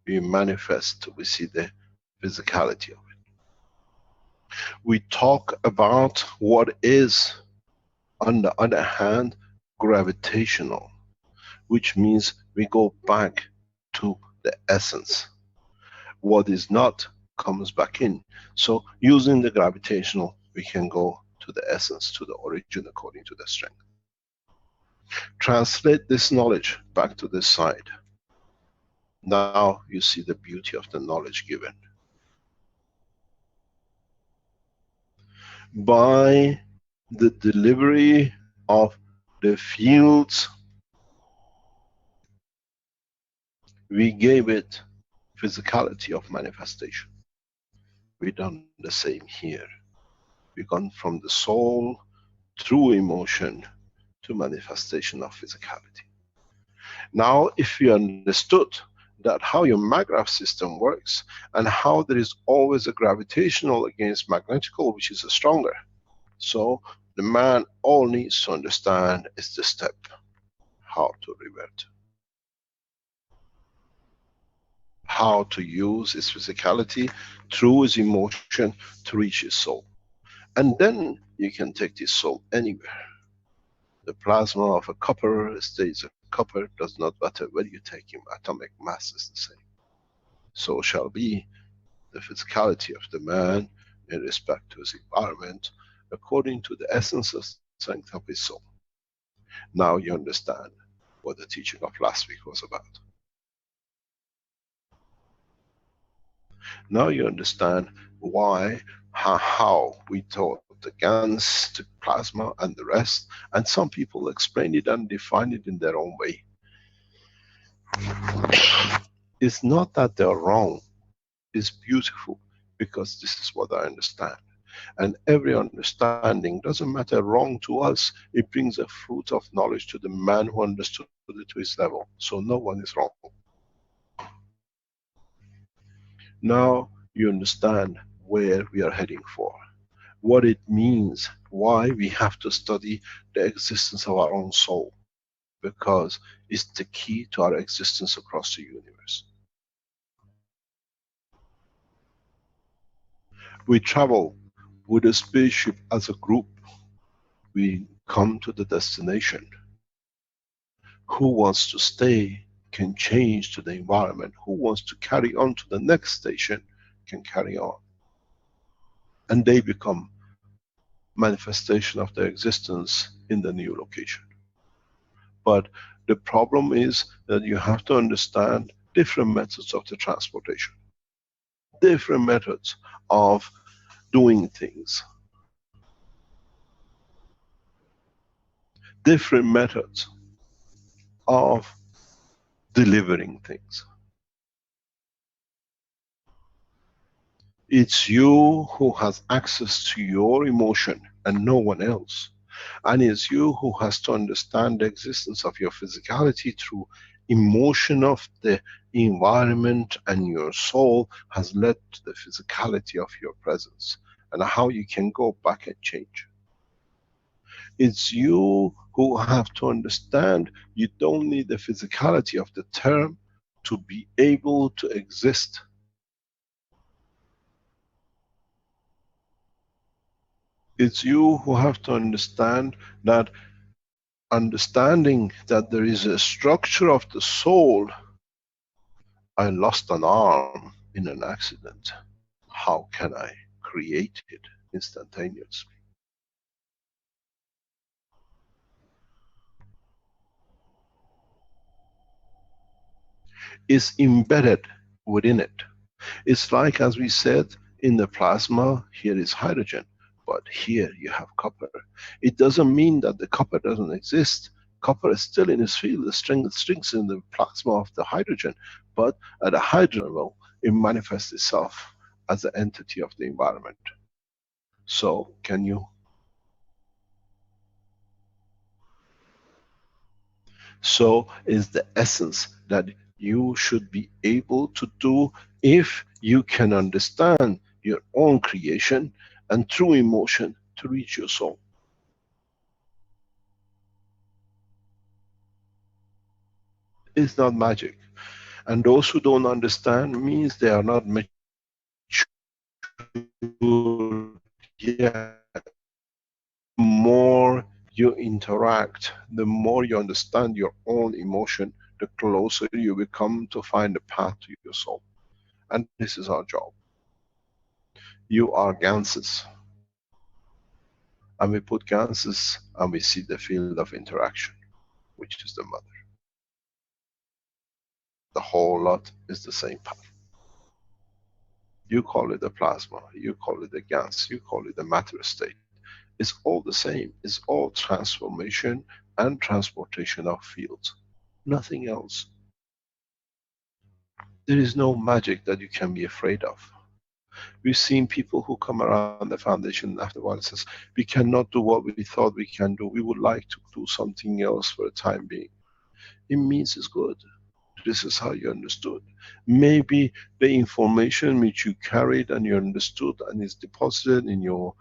we manifest, we see the physicality of it. We talk about what is, on the other hand, gravitational, which means we go back to the essence. What is not comes back in. So using the gravitational, we can go to the essence, to the origin according to the strength. Translate this knowledge back to this side. Now you see the beauty of the knowledge given. By the delivery of the fields, we gave it physicality of manifestation. We've done the same here. We've gone from the soul through emotion to manifestation of physicality. Now, if you understood that how your MAGRAPH system works and how there is always a gravitational against magnetical, which is a stronger. So the man all needs to understand is the step, how to revert. How to use his physicality through his emotion to reach his soul. And then you can take this soul anywhere. The plasma of a copper stays a copper, does not matter where you take him, atomic mass is the same. So shall be the physicality of the man in respect to his environment, according to the essence of strength of his soul. Now you understand what the teaching of last week was about. Now you understand why, how we taught the GANs, the plasma and the rest, and some people explain it and define it in their own way. It's not that they're wrong, it's beautiful, because this is what I understand. And every understanding, doesn't matter wrong to us, it brings a fruit of knowledge to the man who understood it to his level. So no one is wrong. Now you understand where we are heading for, what it means, why we have to study the existence of our own soul, because it's the key to our existence across the universe. We travel with a spaceship as a group. We come to the destination. Who wants to stay can change to the environment. Who wants to carry on to the next station can carry on. And they become manifestation of their existence in the new location. But the problem is that you have to understand different methods of the transportation. Different methods of doing things. Different methods of delivering things. It's you who has access to your emotion and no one else. And it's you who has to understand the existence of your physicality through emotion of the environment, and your soul has led to the physicality of your presence. and how you can go back and change. It's you who have to understand you don't need the physicality of the term to be able to exist. It's you who have to understand that understanding that there is a structure of the soul. I lost an arm in an accident. How can I create it instantaneously? It's embedded within it. It's like, as we said, in the plasma, here is hydrogen, but here you have copper. It doesn't mean that the copper doesn't exist. Copper is still in its field, the strings in the plasma of the hydrogen, but at a hydrogen level, it manifests itself as an entity of the environment. So, can you? So is the essence that you should be able to do if you can understand your own creation and through emotion to reach your soul. It's not magic. And those who don't understand means they are not mature yet. The more you interact, the more you understand your own emotion, the closer you become to find the path to your soul. And this is our job. You are Ganses. And we put Ganses and we see the field of interaction, which is the mother. The whole lot is the same path. You call it the plasma, you call it the Gans, you call it the matter state. It's all the same. It's all transformation and transportation of fields. Nothing else. There is no magic that you can be afraid of. We've seen people who come around the foundation after a while and says, we cannot do what we thought we can do. We would like to do something else for the time being. It means it's good. This is how you understood. Maybe the information which you carried and you understood and is deposited in your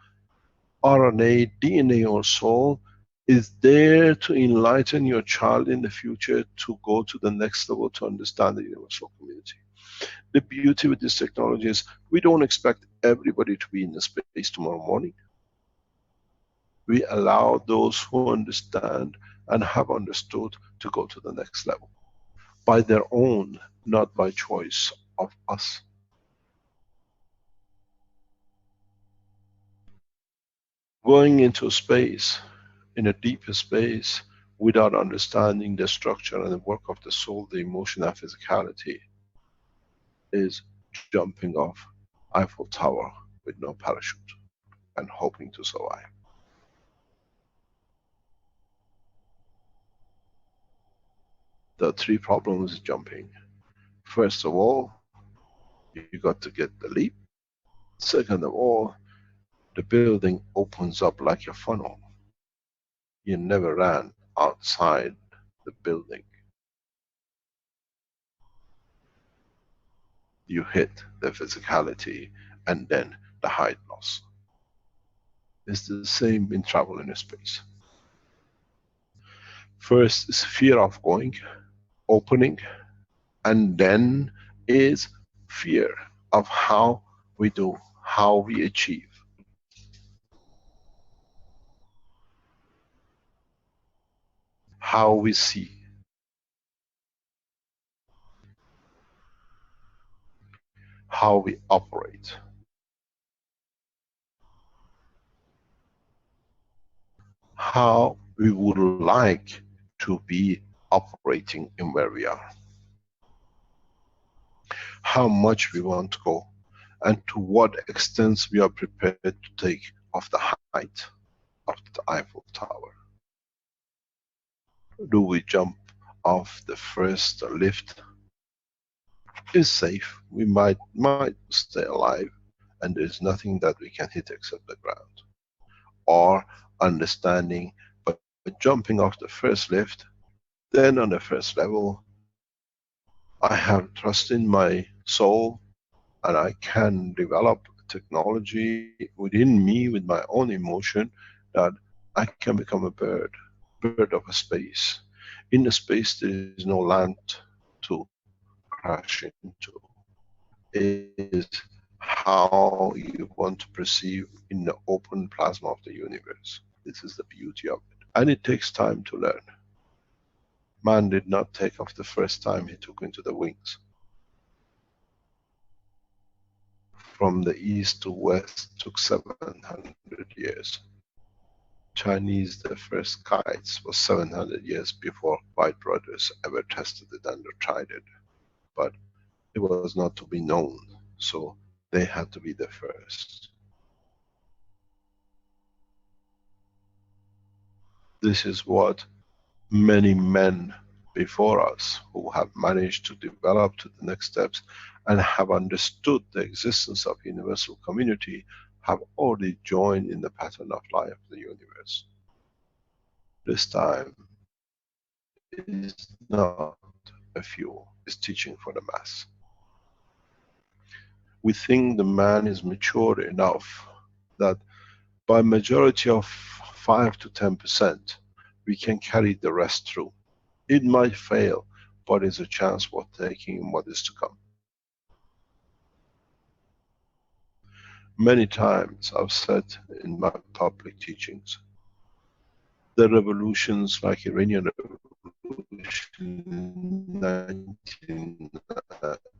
RNA, DNA or soul is there to enlighten your child in the future to go to the next level to understand the universal community. The beauty with this technology is we don't expect everybody to be in the space tomorrow morning. We allow those who understand and have understood to go to the next level. By their own, not by choice of us. Going into space, in a deeper space, without understanding the structure and the work of the soul, the emotion and physicality, is jumping off Eiffel Tower with no parachute and hoping to survive. There are three problems with jumping. First of all, you got to get the leap. Second of all, the building opens up like a funnel. You never ran outside the building. You hit the physicality and then the height loss. It's the same in travel in space. First is fear of going, opening, and then is fear of how we do, how we achieve. How we see. How we operate. How we would like to be operating in where we are. How much we want to go and to what extent we are prepared to take off the height of the Eiffel Tower. Do we jump off the first lift? It's safe. We might stay alive and there's nothing that we can hit except the ground. Or understanding, but jumping off the first lift, then on the first level, I have trust in my soul and I can develop technology within me, with my own emotion, that I can become a bird of a space. In the space there is no land to crash into. It is how you want to perceive in the open plasma of the universe. This is the beauty of it. And it takes time to learn. Man did not take off the first time he took into the wings. From the east to west took 700 years. Chinese, the first kites was 700 years before Wright brothers ever tested it and tried it. But it was not to be known, so they had to be the first. This is what many men before us who have managed to develop to the next steps and have understood the existence of universal community have already joined in the pattern of life of the universe. This time is not a few, it's teaching for the mass. We think the man is mature enough that by majority of 5 to 10% we can carry the rest through. It might fail, but it's a chance worth taking in what is to come. Many times I've said in my public teachings, the revolutions like Iranian revolution in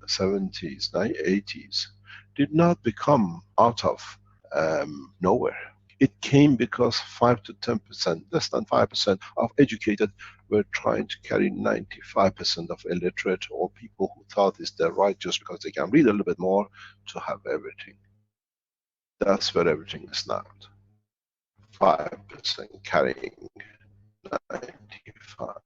1970s, 1980s, did not become out of nowhere. It came because 5 to 10%, less than 5% of educated were trying to carry 95% of illiterate or people who thought it's their right just because they can read a little bit more to have everything. That's where everything is snapped. 5% carrying 95.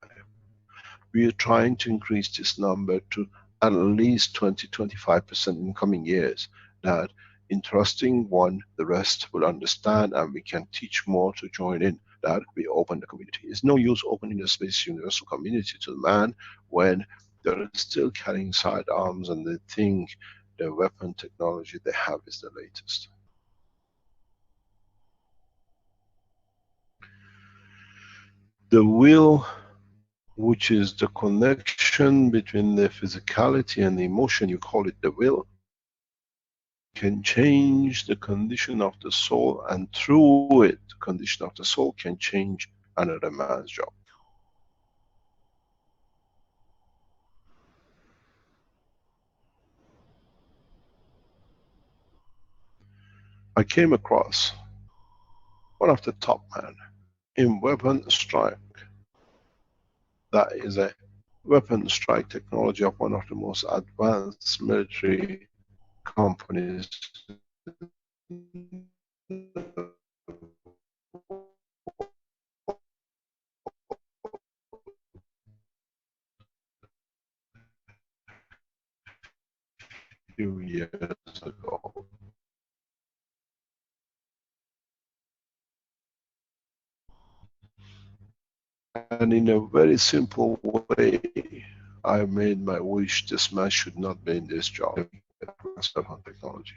We are trying to increase this number to at least 20-25% in coming years. That in trusting one, the rest will understand and we can teach more to join in. That we open the community. It's no use opening the space universal community to the man when they're still carrying sidearms and they think the weapon technology they have is the latest. The will, which is the connection between the physicality and the emotion, you call it the will, can change the condition of the soul, and through it, the condition of the soul can change another man's job. I came across one of the top men in weapon strike. That is a weapon strike technology of one of the most advanced military companies. Few years ago. And in a very simple way, I made my wish: this man should not be in this job. Technology.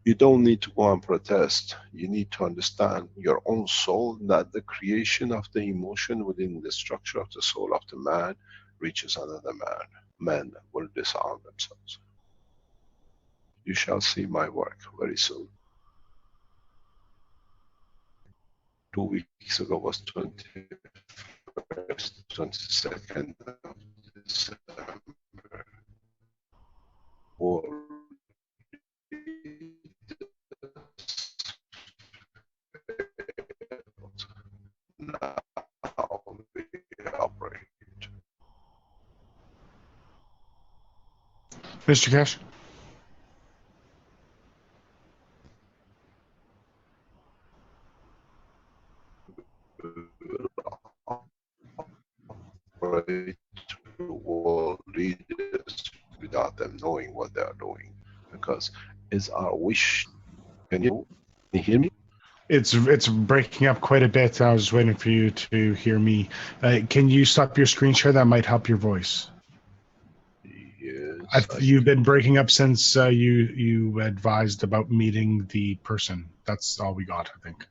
You don't need to go and protest. You need to understand your own soul, that the creation of the emotion within the structure of the soul of the man reaches another man. Men will disarm themselves. You shall see my work very soon. 2 weeks ago was 21st, 22nd of December. Now we operate. Mr. Keshe? Operate to world leaders without them knowing what they are doing, because it's our wish. Can you hear me? It's breaking up quite a bit. I was waiting for you to hear me. Can you stop your screen share? That might help your voice. Yes. You've been breaking up since you advised about meeting the person. That's all we got, I think.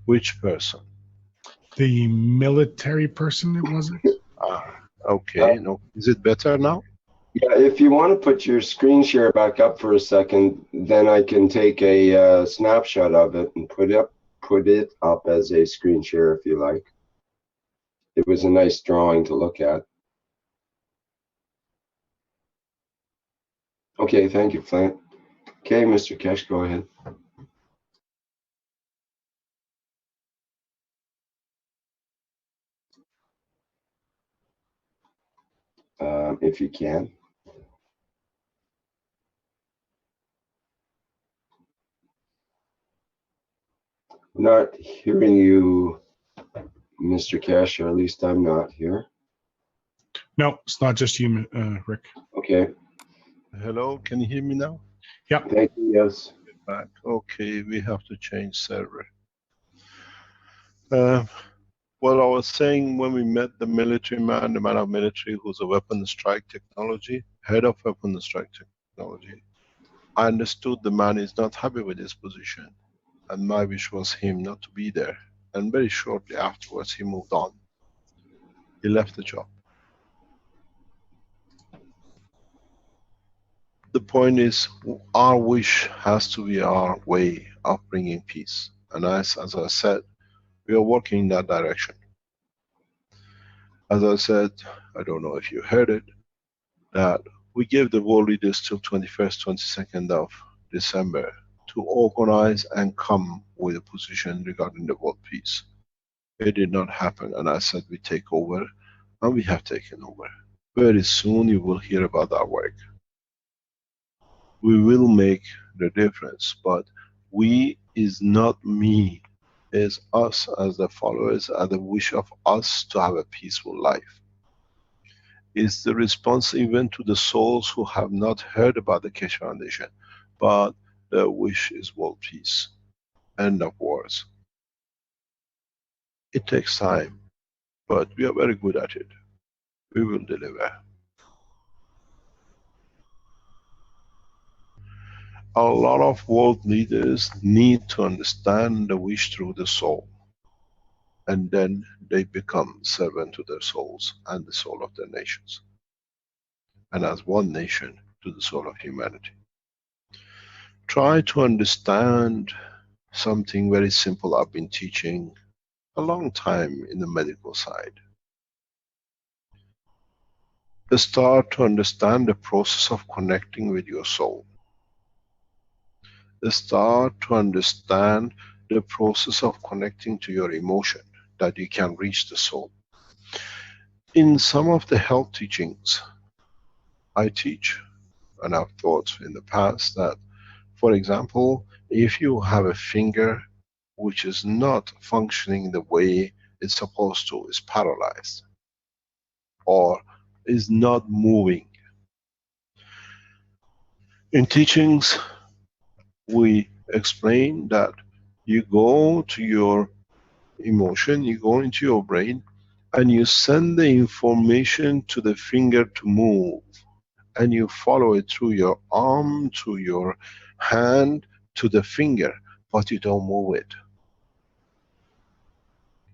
Which person? The military person, it wasn't? Okay. No, is it better now? Yeah, if you want to put your screen share back up for a second, then I can take a snapshot of it and put it up as a screen share if you like. It was a nice drawing to look at. Okay, thank you, Flint. Okay, Mr. Kesh, go ahead. If you can. I'm not hearing you, Mr. Kesh, or at least I'm not here. No, it's not just you, Rick. Okay, Hello, can you hear me now? Yep. thank you, yes. Back. Okay, we have to change server. Well, I was saying when we met the military man, the man of military who's a weapon strike technology, head of weapon strike technology, I understood the man is not happy with his position. And my wish was him not to be there. And very shortly afterwards, he moved on. He left the job. The point is, our wish has to be our way of bringing peace. And as I said, we are working in that direction. As I said, I don't know if you heard it, that we gave the world leaders till 21st, 22nd of December to organize and come with a position regarding the world peace. It did not happen, and I said we take over, and we have taken over. Very soon you will hear about our work. We will make the difference, but we is not me, is us as the followers, and the wish of us to have a peaceful life. It's the response even to the souls who have not heard about the Keshe Foundation, but the wish is world peace, end of wars. It takes time, but we are very good at it. We will deliver. A lot of world leaders need to understand the wish through the soul, and then they become servant to their souls and the soul of their nations, and as one nation to the soul of humanity. Try to understand something very simple I've been teaching a long time in the medical side. Start to understand the process of connecting with your soul. Start to understand the process of connecting to your emotion, that you can reach the soul. In some of the health teachings I teach, and I've taught in the past that, for example, if you have a finger which is not functioning the way it's supposed to, is paralyzed, or is not moving. In teachings, we explain that you go to your emotion, you go into your brain, and you send the information to the finger to move, and you follow it through your arm, to your hand, to the finger, but you don't move it.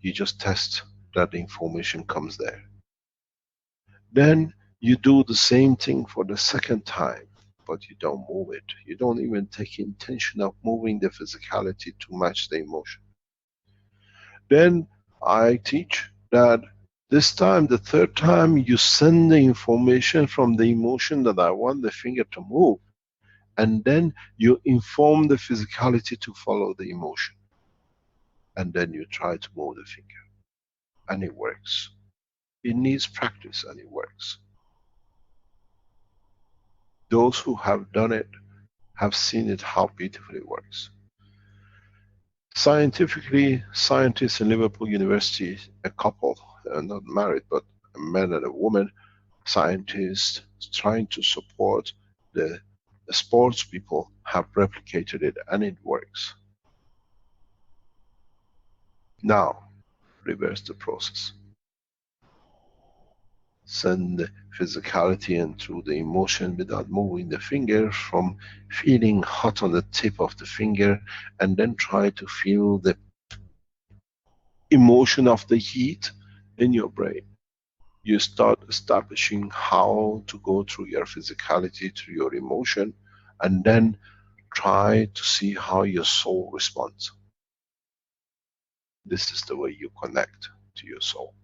You just test that the information comes there. Then you do the same thing for the second time, but you don't move it. You don't even take intention of moving the physicality to match the emotion. Then I teach that this time, the third time, you send the information from the emotion that I want the finger to move, and then you inform the physicality to follow the emotion. And then you try to move the finger. And it works. It needs practice, and it works. Those who have done it have seen it, how beautifully it works. Scientifically, scientists in Liverpool University, a couple, not married, but a man and a woman, scientists trying to support the sports people, have replicated it, and it works. Now, reverse the process. send the physicality and through the emotion without moving the finger, from feeling hot on the tip of the finger, and then try to feel the emotion of the heat in your brain. You start establishing how to go through your physicality, through your emotion, and then try to see how your soul responds. This is the way you connect to your soul.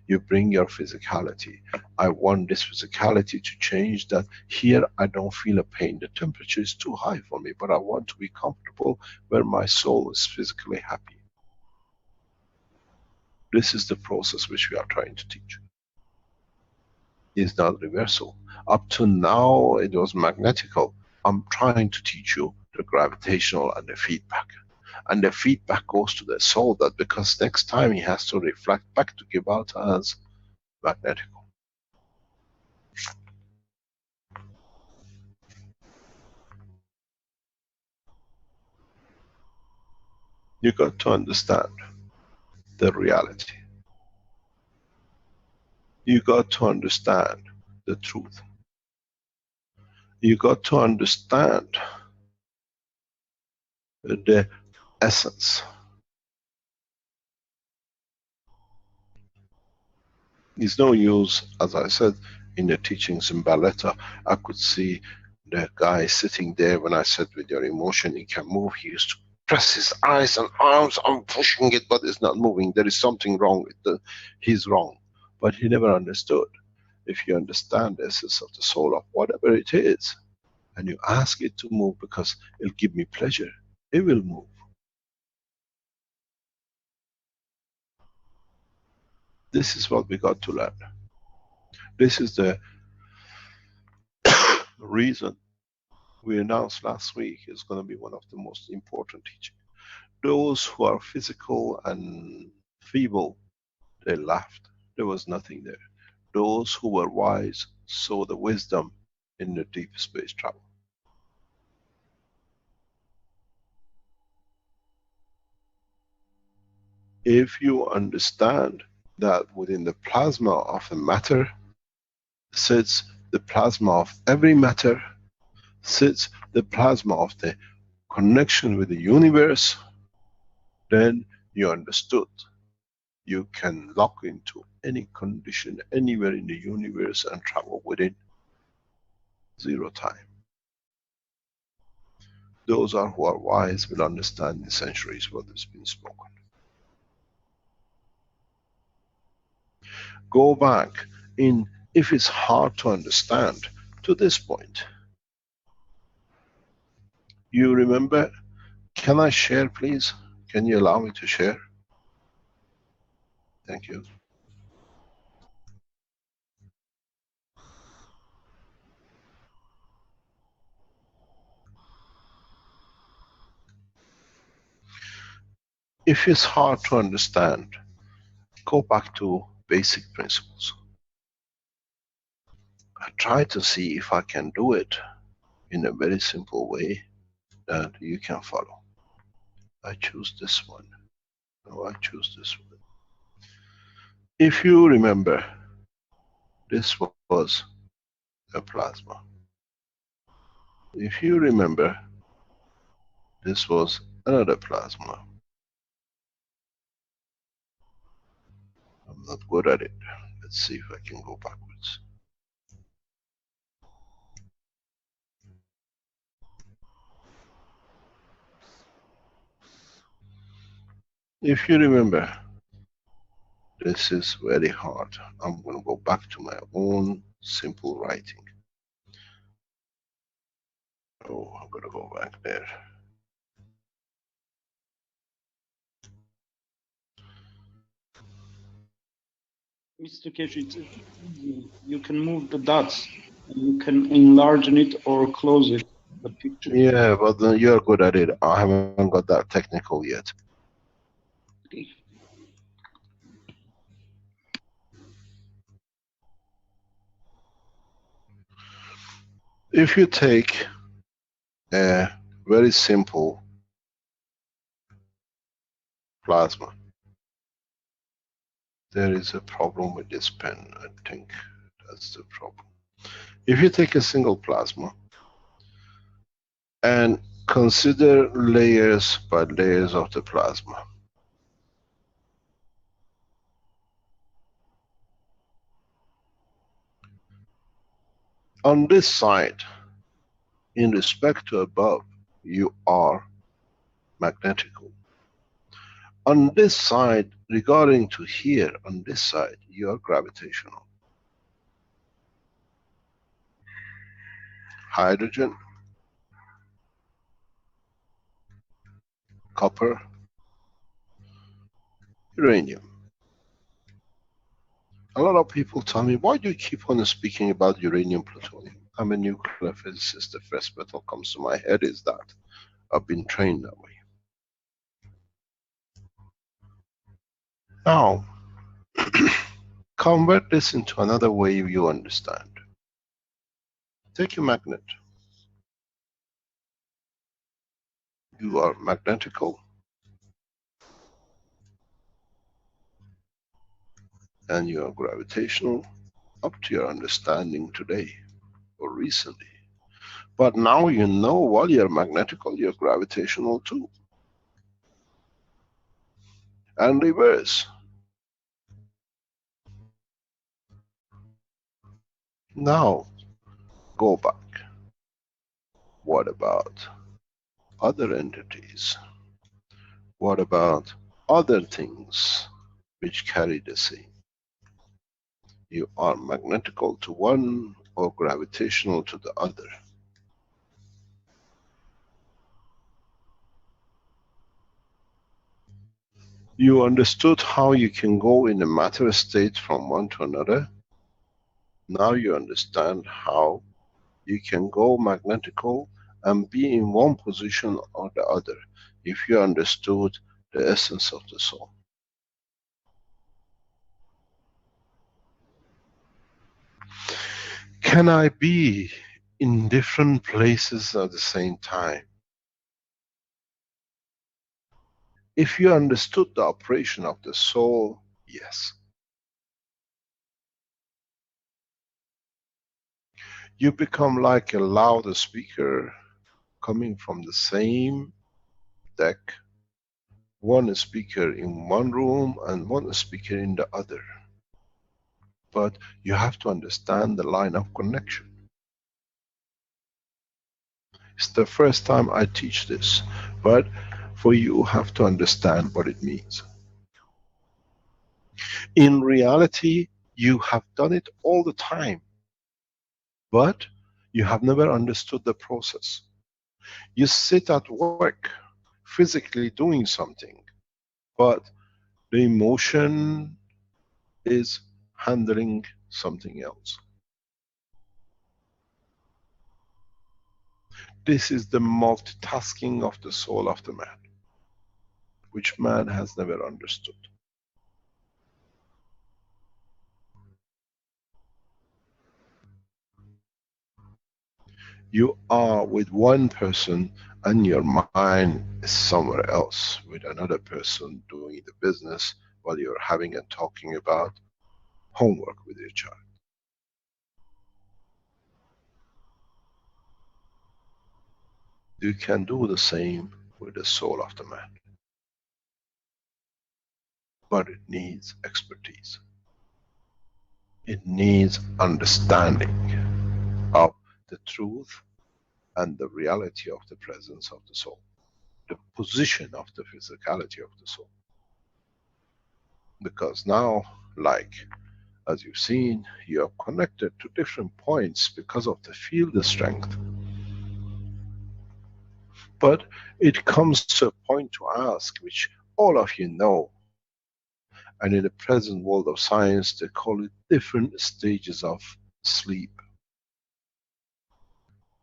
You bring your physicality. I want this physicality to change, that here I don't feel a pain. The temperature is too high for me, but I want to be comfortable where my soul is physically happy. This is the process which we are trying to teach. It's not reversal. Up to now it was magnetical. I'm trying to teach you the gravitational and the feedback. And the feedback goes to the soul, that because next time he has to reflect back to give out as magnetical. You got to understand the reality. You got to understand the truth. You got to understand the essence. It's no use, as I said in the teachings in Barletta, I could see the guy sitting there when I said with your emotion he can move. He used to press his eyes and arms, I'm pushing it, but it's not moving. There is something wrong with the, he's wrong. But he never understood. If you understand the essence of the soul of whatever it is, and you ask it to move because it'll give me pleasure, it will move. This is what we got to learn. This is the reason we announced last week is going to be one of the most important teachings. Those who are physical and feeble, they laughed. There was nothing there. Those who were wise saw the wisdom in the deep space travel. If you understand that within the plasma of a matter sits the plasma of every matter, sits the plasma of the connection with the universe, then you understood. You can lock into any condition anywhere in the universe and travel within 0 time. Those are who are wise will understand in centuries what has been spoken. Go back in, if it's hard to understand, to this point. You remember, can I share please? Can you allow me to share? Thank you. If it's hard to understand, go back to basic principles. I try to see if I can do it in a very simple way that you can follow. I choose this one. No, I choose this one. If you remember, this was a plasma. If you remember, this was another plasma. I'm not good at it. Let's see if I can go backwards. If you remember, this is very hard. I'm going to go back to my own simple writing. Oh, I'm going to go back there. Mr. Keshe, it's easy. You can move the dots and you can enlarge it or close it, the picture. Yeah, but you're good at it. I haven't got that technical yet. Okay. If you take a very simple plasma, there is a problem with this pen. I think that's the problem. If you take a single plasma and consider layers by layers of the plasma, on this side, in respect to above, you are magnetical. On this side, regarding to here, on this side, you are gravitational. Hydrogen, copper, uranium. A lot of people tell me, why do you keep on speaking about uranium, plutonium? I'm a nuclear physicist. The first metal comes to my head is that. I've been trained that way. Now, convert this into another way you understand. Take a magnet. You are magnetical, and you are gravitational up to your understanding today or recently. But now you know while you're magnetical, you're gravitational too. And reverse. Now, go back. What about other entities? What about other things which carry the same? You are magnetical to one or gravitational to the other. You understood how you can go in a matter state from one to another. Now you understand how you can go magnetical and be in one position or the other, if you understood the essence of the soul. Can I be in different places at the same time? If you understood the operation of the soul, yes. You become like a loudspeaker coming from the same deck, one speaker in one room and one speaker in the other. But you have to understand the line of connection. It's the first time I teach this, but for you have to understand what it means. In reality, you have done it all the time, but you have never understood the process. You sit at work, physically doing something, but the emotion is handling something else. This is the multitasking of the soul of the man, which man has never understood. You are with one person and your mind is somewhere else with another person doing the business while you're having and talking about homework with your child. You can do the same with the soul of the man. But it needs expertise. It needs understanding of the truth and the reality of the presence of the soul. The position of the physicality of the soul. Because now, like, as you've seen, you are connected to different points because of the field strength. But it comes to a point to ask, which all of you know, and in the present world of science, they call it different stages of sleep.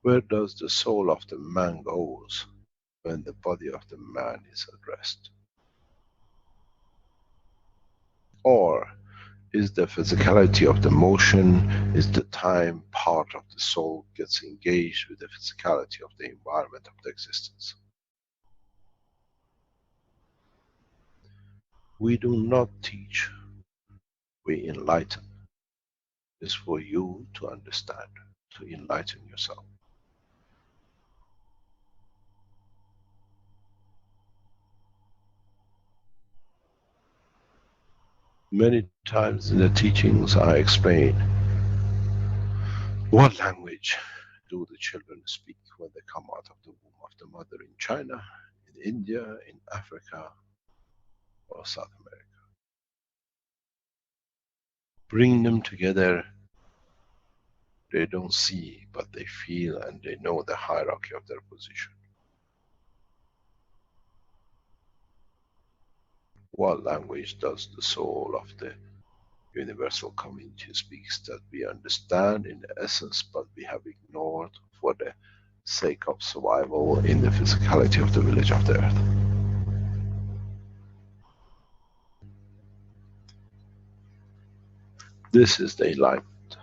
Where does the soul of the man goes when the body of the man is at rest? Or is the physicality of the motion, is the time part of the soul gets engaged with the physicality of the environment of the existence? We do not teach We enlighten. It's for you to understand, to enlighten yourself. Many times in the teachings I explain what language do the children speak when they come out of the womb of the mother in China, in India, in Africa, or South America. Bring them together, they don't see, but they feel and they know the hierarchy of their position. What language does the soul of the universal community speaks that we understand in the essence, but we have ignored for the sake of survival in the physicality of the village of the earth? This is the enlightenment.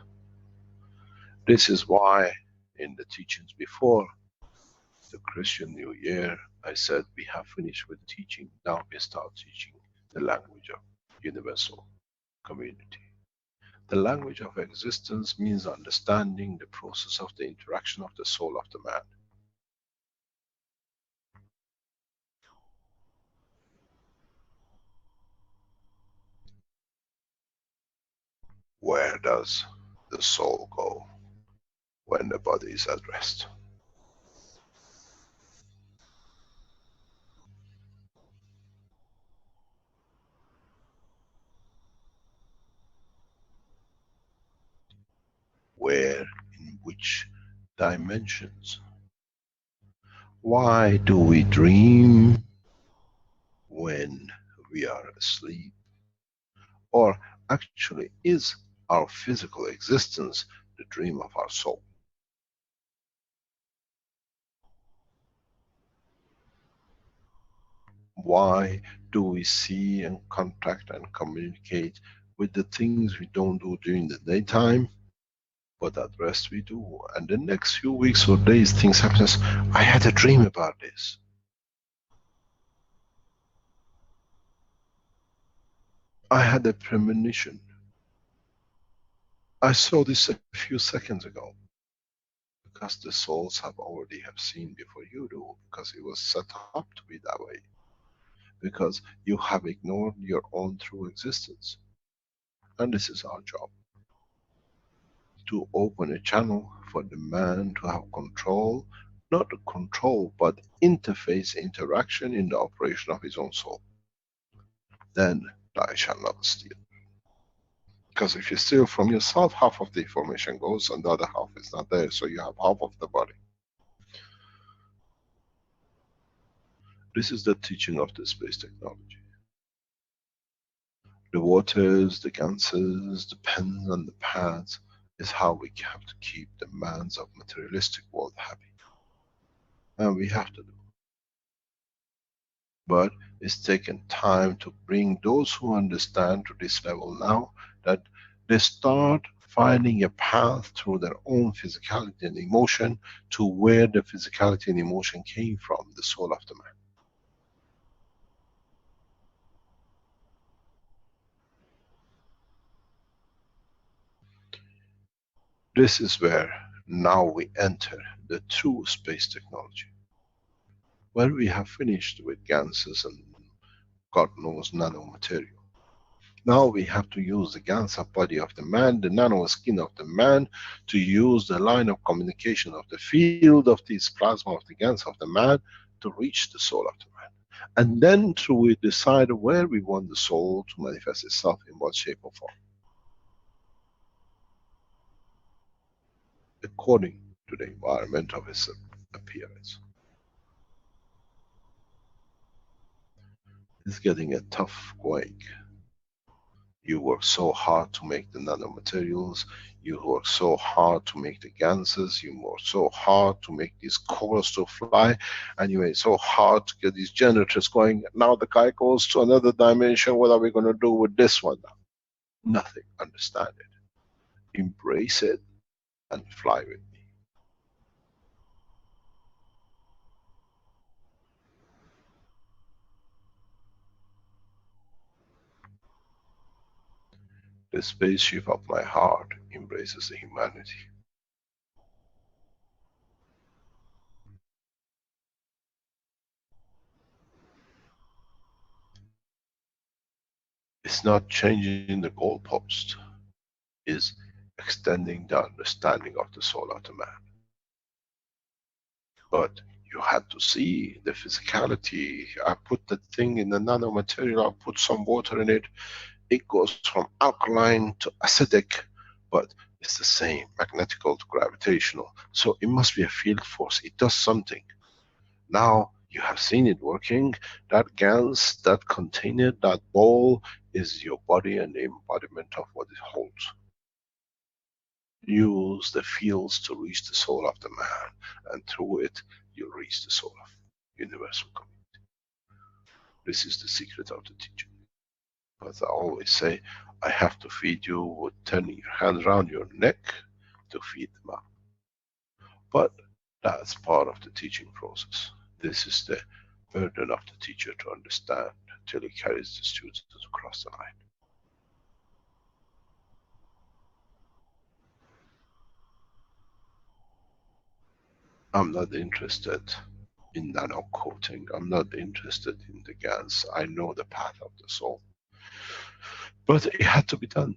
This is why in the teachings before the Christian New Year, I said we have finished with teaching, now we start teaching the language of universal community. The language of existence means understanding the process of the interaction of the soul of the man. Where does the soul go when the body is at rest? Where, in which dimensions? Why do we dream when we are asleep? Or actually, is our physical existence the dream of our soul? Why do we see and contact and communicate with the things we don't do during the daytime, but at rest we do? And the next few weeks or days things happen. I had a dream about this. I had a premonition. I saw this a few seconds ago. Because the souls have already have seen before you do, because it was set up to be that way. Because you have ignored your own true existence. And this is our job. To open a channel for the man to have control, not control, but interface, interaction in the operation of his own soul. Then I shall not steal. Because if you steal from yourself, half of the information goes and the other half is not there, so you have half of the body. This is the teaching of the space technology. The waters, the ganses, the pens and the pads is how we have to keep the mans of materialistic world happy. And we have to do. But it's taken time to bring those who understand to this level now, that they start finding a path through their own physicality and emotion to where the physicality and emotion came from, the soul of the man. This is where now we enter the true space technology. Where we have finished with ganses and God knows nanomaterial. Now we have to use the Gansa body of the man, the nano skin of the man, to use the line of communication of the field of this plasma of the Gansa of the man to reach the soul of the man. And then through we decide where we want the soul to manifest itself, in what shape or form, according to the environment of its appearance. It's getting a tough going. You work so hard to make the nanomaterials, you work so hard to make the ganses, you work so hard to make these cores to fly, and you work so hard to get these generators going. Now the guy goes to another dimension, what are we going to do with this one now? Nothing, understand it. Embrace it and fly with me. The spaceship of my heart embraces the humanity. It's not changing the goalpost, it's extending the understanding of the soul of the man. But you had to see the physicality. I put the thing in the nanomaterial, I put some water in it, it goes from alkaline to acidic, but it's the same, magnetical to gravitational. So it must be a field force, it does something. Now you have seen it working. That GANS, that container, that ball is your body and the embodiment of what it holds. Use the fields to reach the soul of the man, and through it you'll reach the soul of universal community. This is the secret of the teaching. As I always say, I have to feed you with turning your hand around your neck to feed them up. But that's part of the teaching process. This is the burden of the teacher to understand till he carries the students across the line. I'm not interested in nano coating. I'm not interested in the GANs. I know the path of the soul. But it had to be done.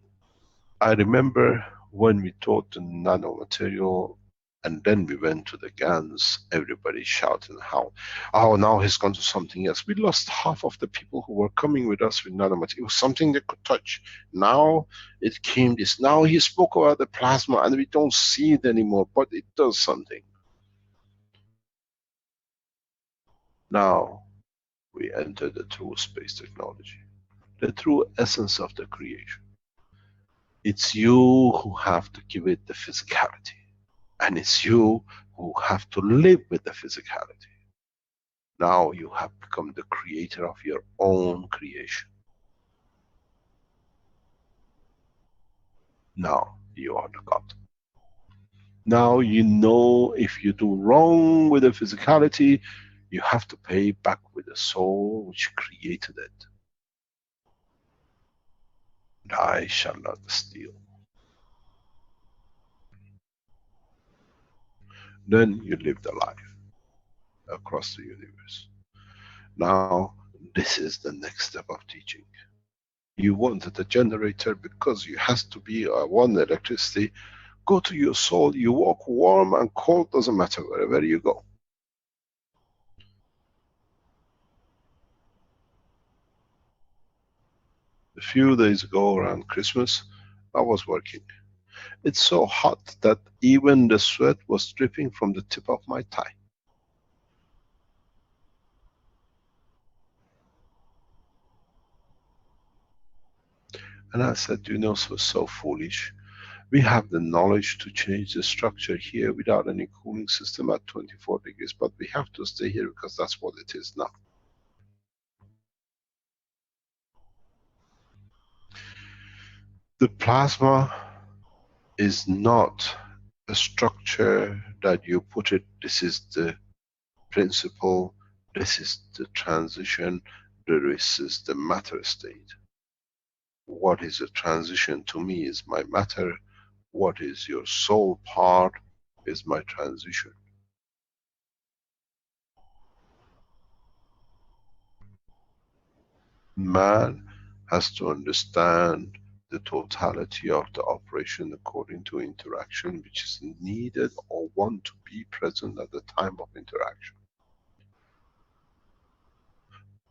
I remember when we taught the nanomaterial and then we went to the GANs, everybody shouting how, oh, now he's gone to something else. We lost half of the people who were coming with us with nanomaterial. It was something they could touch. Now it came this, now he spoke about the plasma and we don't see it anymore, but it does something. Now we enter the true space technology, the true essence of the creation. It's you who have to give it the physicality, and it's you who have to live with the physicality. Now you have become the creator of your own creation. Now you are the God. Now you know if you do wrong with the physicality, you have to pay back with the soul which created it. And I shall not steal. Then you live the life across the universe. Now this is the next step of teaching. You wanted a generator because you has to be one electricity. Go to your soul, you walk warm and cold, doesn't matter wherever you go. A few days ago around Christmas, I was working. It's so hot that even the sweat was dripping from the tip of my tie. And I said, you know, so foolish. We have the knowledge to change the structure here without any cooling system at 24 degrees, but we have to stay here because that's what it is now. The plasma is not a structure that you put it, this is the principle, this is the transition, this is the matter state. What is a transition to me is my matter, what is your soul part is my transition. Man has to understand the totality of the operation according to interaction which is needed or want to be present at the time of interaction.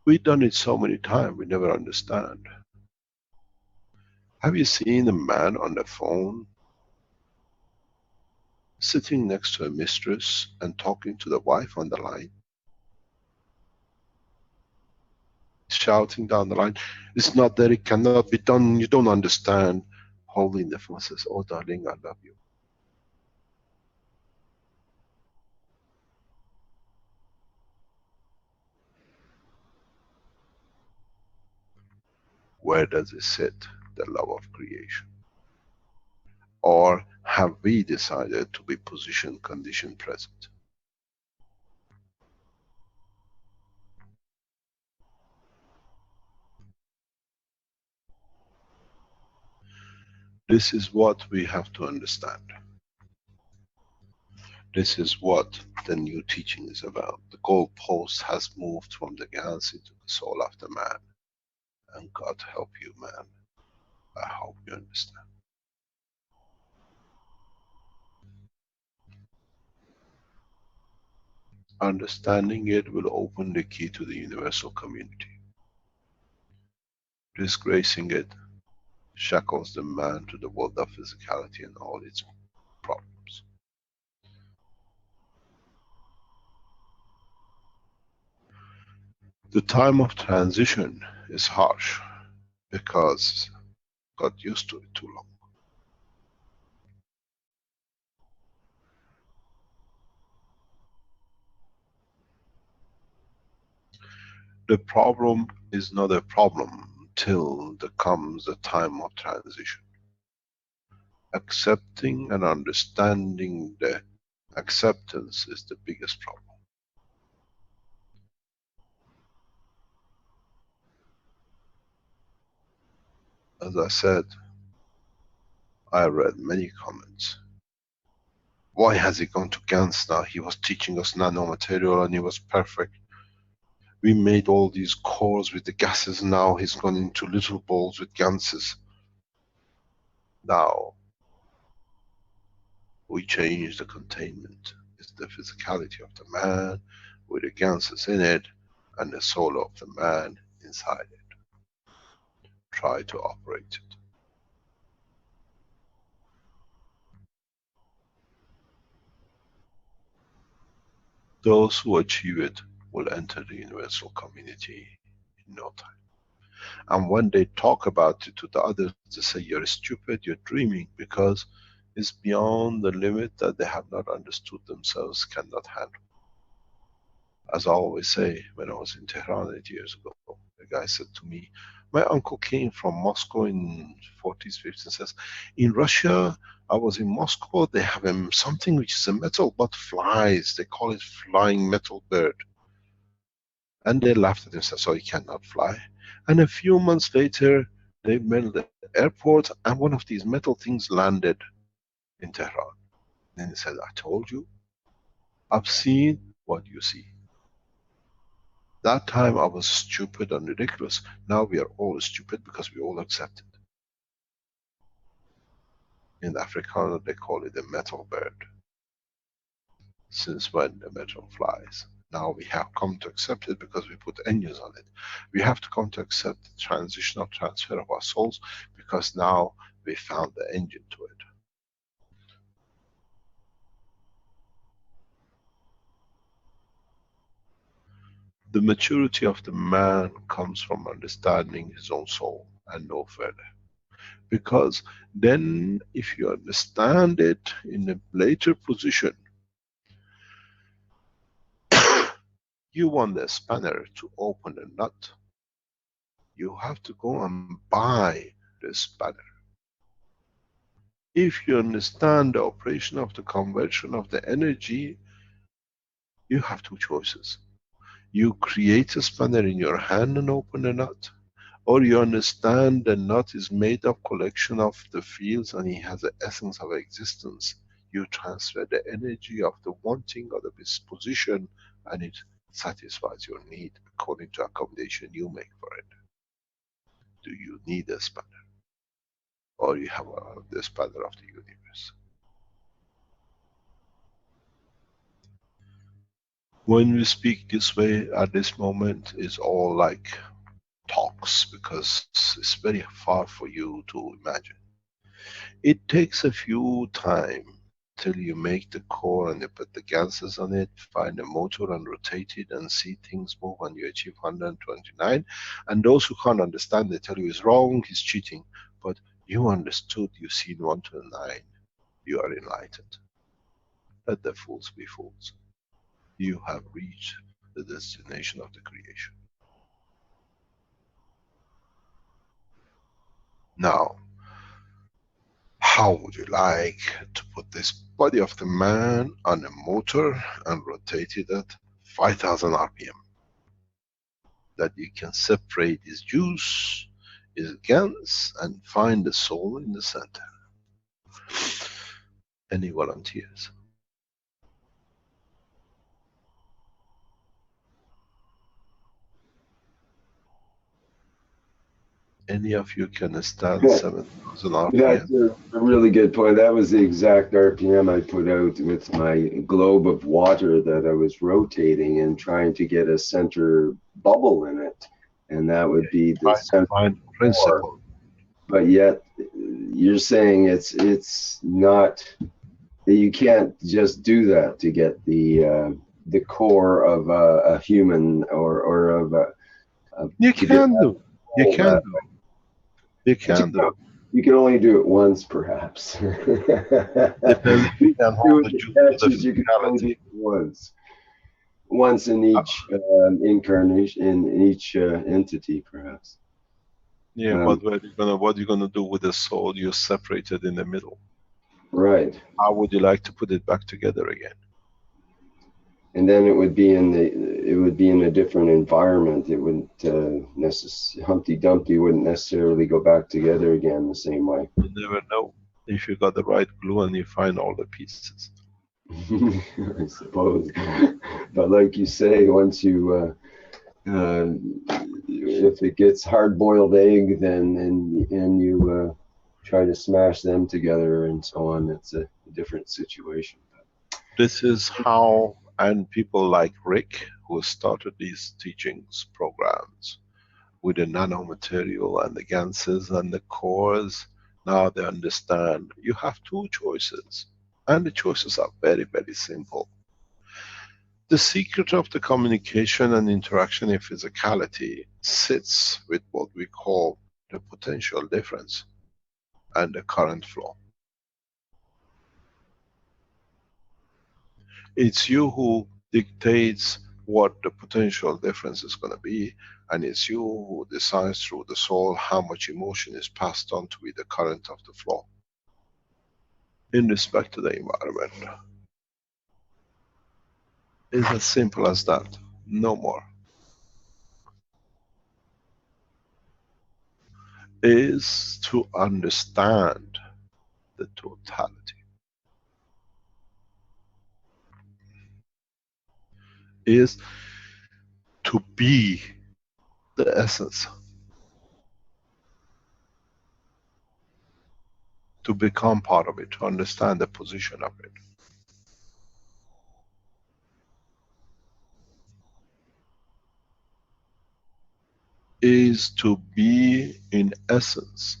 We've done it so many times, we never understand. Have you seen a man on the phone sitting next to a mistress and talking to the wife on the line? Shouting down the line, it's not that it cannot be done, you don't understand. Holding the phone says, oh darling, I love you. Where does it sit, the love of creation? Or have we decided to be position, condition, present? This is what we have to understand. This is what the new teaching is about. The goalpost has moved from the gans into the soul of the man. And God help you, man. I hope you understand. Understanding it will open the key to the universal community. Disgracing it shackles the man to the world of physicality and all its problems. The time of transition is harsh because got used to it too long. The problem is not a problem till there comes the time of transition. Accepting and understanding the acceptance is the biggest problem. As I said, I read many comments. Why has he gone to GANs now? He was teaching us nanomaterial and he was perfect. We made all these cores with the gases, now he's gone into little balls with ganses. Now, we change the containment. It's the physicality of the man with the ganses in it and the soul of the man inside it. Try to operate it. Those who achieve it will enter the universal community in no time. And when they talk about it to the others, they say, you're stupid, you're dreaming, because it's beyond the limit that they have not understood themselves, cannot handle. As I always say, when I was in Tehran 8 years ago, the guy said to me, my uncle came from Moscow in 40s, 50s, and says, in Russia, I was in Moscow, they have something which is a metal but flies, they call it flying metal bird. And they laughed at him and said, so he cannot fly. And a few months later, they went to the airport and one of these metal things landed in Tehran. Then he said, I told you, I've seen what you see. That time I was stupid and ridiculous. Now we are all stupid because we all accept it. In Afrikaans they call it a metal bird. Since when the metal flies? Now we have come to accept it because we put engines on it. We have to come to accept the transitional transfer of our souls because now we found the engine to it. The maturity of the man comes from understanding his own soul and no further. Because then if you understand it in a later position, you want the spanner to open a nut, you have to go and buy the spanner. If you understand the operation of the conversion of the energy, you have two choices. You create a spanner in your hand and open a nut, or you understand the nut is made of collection of the fields and it has the essence of existence. You transfer the energy of the wanting or the disposition and it satisfies your need according to accommodation you make for it. Do you need a spanner? Or you have the spanner of the universe? When we speak this way at this moment, it's all like talks because it's very far for you to imagine. It takes a few time till you make the core and you put the ganses on it, find a motor and rotate it and see things move and you achieve 129. And those who can't understand, they tell you it's wrong, he's cheating. But you understood, you've seen 129, you are enlightened. Let the fools be fools. You have reached the destination of the creation. Now, how would you like to put this body of the man on a motor and rotate it at 5000 RPM? That you can separate his juice, his gans, and find the soul in the center. Any volunteers? Any of you can stand 7,000 That's RPM? a really good point. That was the exact RPM I put out with my globe of water that I was rotating and trying to get a center bubble in it. And that would be the Try to center find principle. but yet you're saying it's not, you can't just do that to get the core of a human or of a You to get can do. You all can that. do. You can do. You can only do it once, perhaps. Depends if you can Do hold it the in juice to the batches, you can only do physicality. it once in each incarnation, in each entity, perhaps. Yeah, but what are you gonna do with the soul you separated in the middle? Right. How would you like to put it back together again? And then it would be in a different environment. It wouldn't Humpty Dumpty wouldn't necessarily go back together again the same way. You never know if you got the right glue and you find all the pieces. I suppose. But like you say, once you if it gets hard-boiled egg, then and you try to smash them together and so on, it's a different situation. This is how, and people like Rick, who started these teachings programs with the nanomaterial and the ganses and the cores, now they understand you have two choices. And the choices are very, very simple. The secret of the communication and interaction in physicality sits with what we call the potential difference and the current flow. It's you who dictates what the potential difference is going to be, and it's you who decides through the soul how much emotion is passed on to be the current of the flow in respect to the environment. It's as simple as that, no more. Is to understand the totality. Is to be the essence. To become part of it, to understand the position of it. Is to be in essence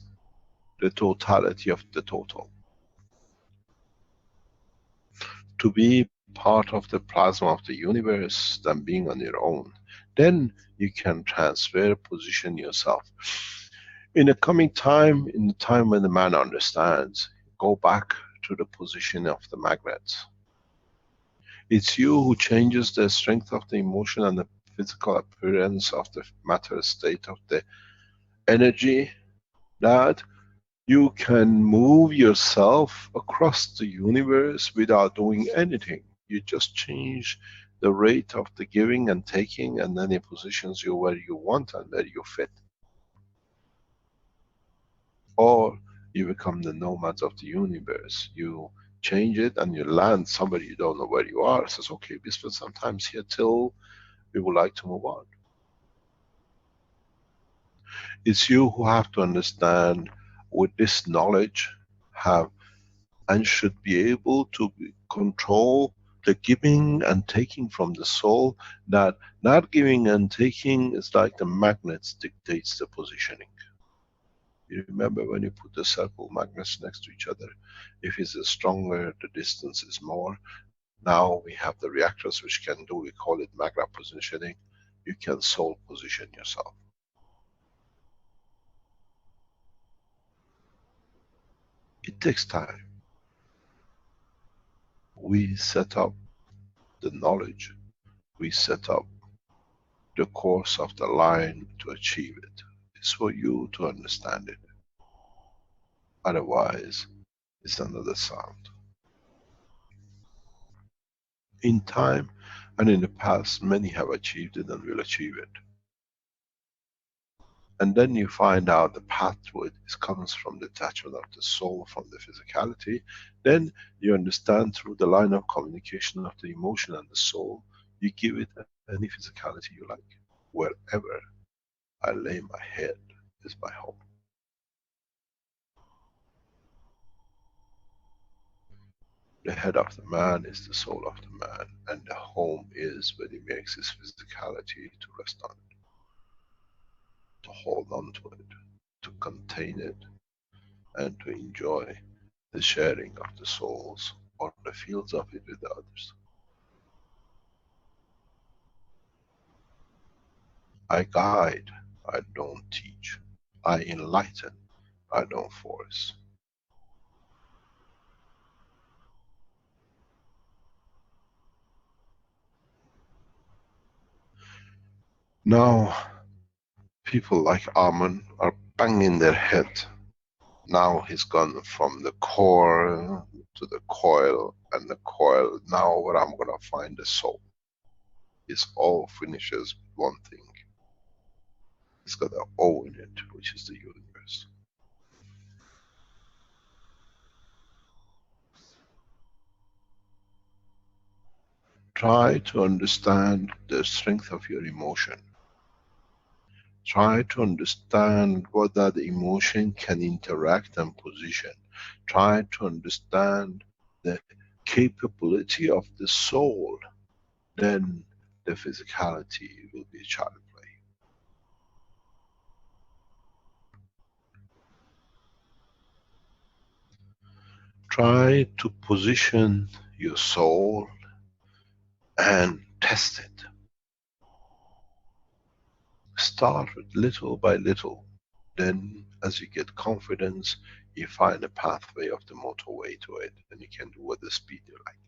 the totality of the total. To be part of the plasma of the universe than being on your own. Then you can transfer, position yourself. In the coming time, in the time when the man understands, go back to the position of the magnets. It's you who changes the strength of the emotion and the physical appearance of the matter state of the energy, that you can move yourself across the universe without doing anything. You just change the rate of the giving and taking, and then it positions you where you want and where you fit. Or you become the nomads of the universe. You change it and you land somewhere you don't know where you are. It says, okay, we spend some time here till we would like to move on. It's you who have to understand, with this knowledge, have and should be able to control the giving and taking from the soul. That not giving and taking is like the magnets dictates the positioning. You remember when you put the circle magnets next to each other, if it's stronger, the distance is more. Now we have the reactors which can do, we call it magnet positioning. You can soul position yourself. It takes time. We set up the knowledge, we set up the course of the line to achieve it. It's for you to understand it. Otherwise, it's another sound. In time and in the past, many have achieved it and will achieve it. and then you find out the path to it comes from the attachment of the soul, from the physicality, then you understand through the line of communication of the emotion and the soul, you give it any physicality you like. Wherever I lay my head is my home. The head of the man is the soul of the man, and the home is where he makes his physicality to rest on it, to hold on to it, to contain it, and to enjoy the sharing of the souls or the fields of it with others. I guide, I don't teach. I enlighten, I don't force. Now, people like Arman are banging their head. Now he's gone from the core to the coil, and the coil, now where I'm gonna find the soul. It all finishes with one thing. It's got an O in it, which is the universe. Try to understand the strength of your emotion. Try to understand what that emotion can interact and position. Try to understand the capability of the soul. Then the physicality will be child play. Try to position your soul and test it. Start with little by little. Then as you get confidence, you find a pathway of the motorway to it, and you can do at the speed you like.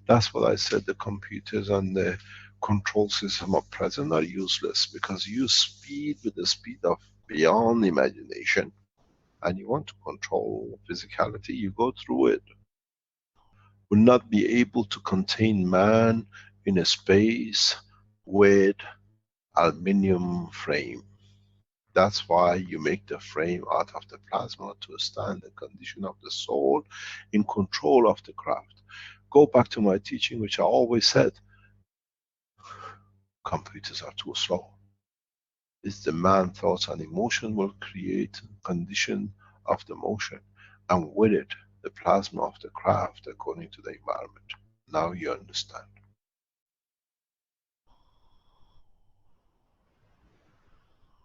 That's what I said, the computers and the control system of present are useless, because you speed with the speed of beyond imagination, and you want to control physicality, you go through it. Will not be able to contain man in a space with aluminium frame. That's why you make the frame out of the plasma, to stand the condition of the soul in control of the craft. Go back to my teaching, which I always said, computers are too slow. It's the man thoughts and emotion will create condition of the motion, and with it, the plasma of the craft according to the environment. Now you understand.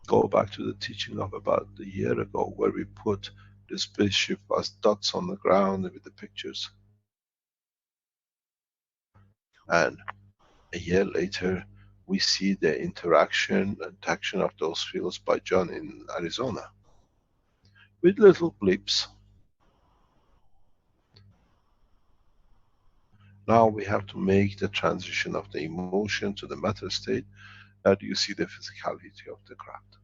Go back to the teaching of about a year ago, where we put the spaceship as dots on the ground with the pictures. And a year later, we see the interaction and action of those fields by John in Arizona, with little blips. Now we have to make the transition of the emotion to the matter state, that you see the physicality of the craft.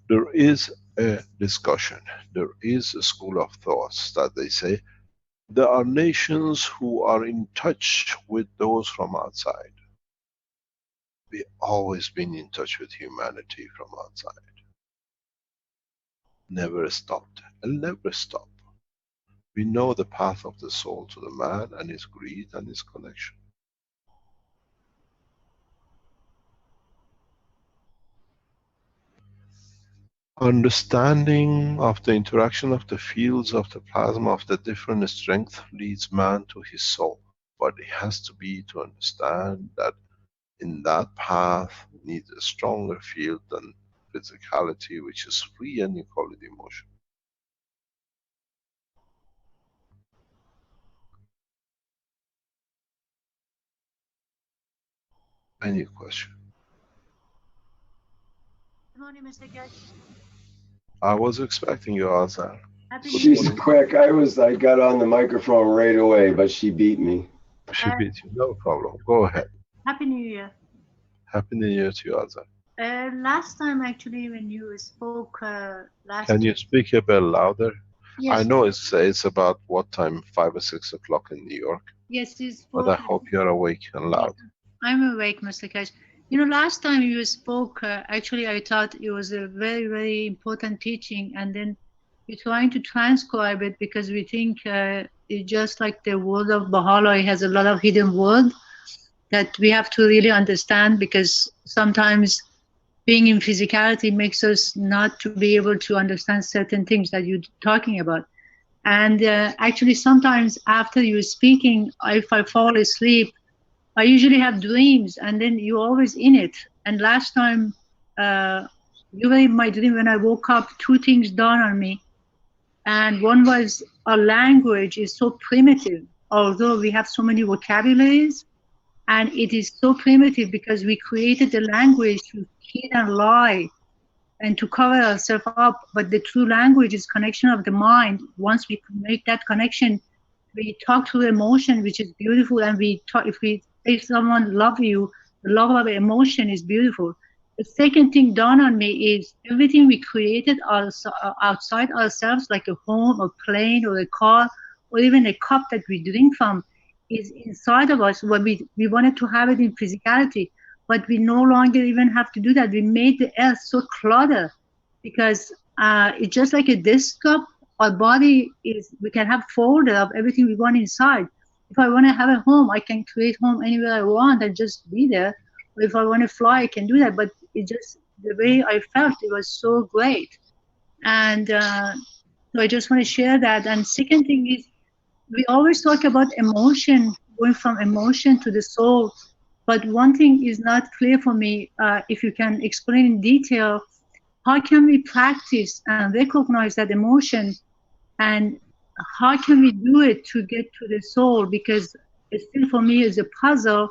There is a discussion, there is a school of thoughts that they say, there are nations who are in touch with those from outside. We've always been in touch with humanity from outside. Never stopped, and never stop. We know the path of the soul to the man, and his greed and his connection. Understanding of the interaction of the fields of the plasma of the different strength leads man to his soul. But it has to be to understand that in that path needs a stronger field than physicality, which is free, and you call it emotion. Any question? Good morning, Mr. Keshe. I was expecting your answer. Happy She's New Year. quick. I got on the microphone right away, but she beat me. She beat you, no problem. Go ahead. Happy New Year. Happy New Year to you, Azar. Last time, actually, when you spoke last Can you speak a bit louder? Yes. I know it's about what time, 5 or 6 o'clock in New York, Yes, it's but I hope you're awake and loud. I'm awake, Mr. Keshe. You know, last time you spoke, actually, I thought it was a very, very important teaching, and then we're trying to transcribe it because we think it's just like the word of Baha'u'llah. It has a lot of hidden word that we have to really understand, because sometimes being in physicality makes us not to be able to understand certain things that you're talking about. And actually, sometimes after you're speaking, if I fall asleep, I usually have dreams, and then you're always in it. And last time, you were in my dream when I woke up, two things dawned on me. And one was our language is so primitive, although we have so many vocabularies, and it is so primitive because we created the language to cheat and lie and to cover ourselves up. But the true language is connection of the mind. Once we make that connection, we talk through emotion, which is beautiful. And we talk, if someone love you, the love of emotion is beautiful. The second thing dawned on me is everything we created outside ourselves, like a home, a plane, or a car, or even a cup that we drink from, is inside of us. When we wanted to have it in physicality, but we no longer even have to do that. We made the earth so cluttered because it's just like a desktop. Our body is, we can have folder of everything we want inside. If I want to have a home, I can create home anywhere I want and just be there. Or if I want to fly, I can do that. But it just, the way I felt, it was so great. And so I just want to share that. And second thing is, we always talk about emotion, going from emotion to the soul. But one thing is not clear for me. If you can explain in detail, how can we practice and recognize that emotion, and how can we do it to get to the soul? Because it still for me is a puzzle.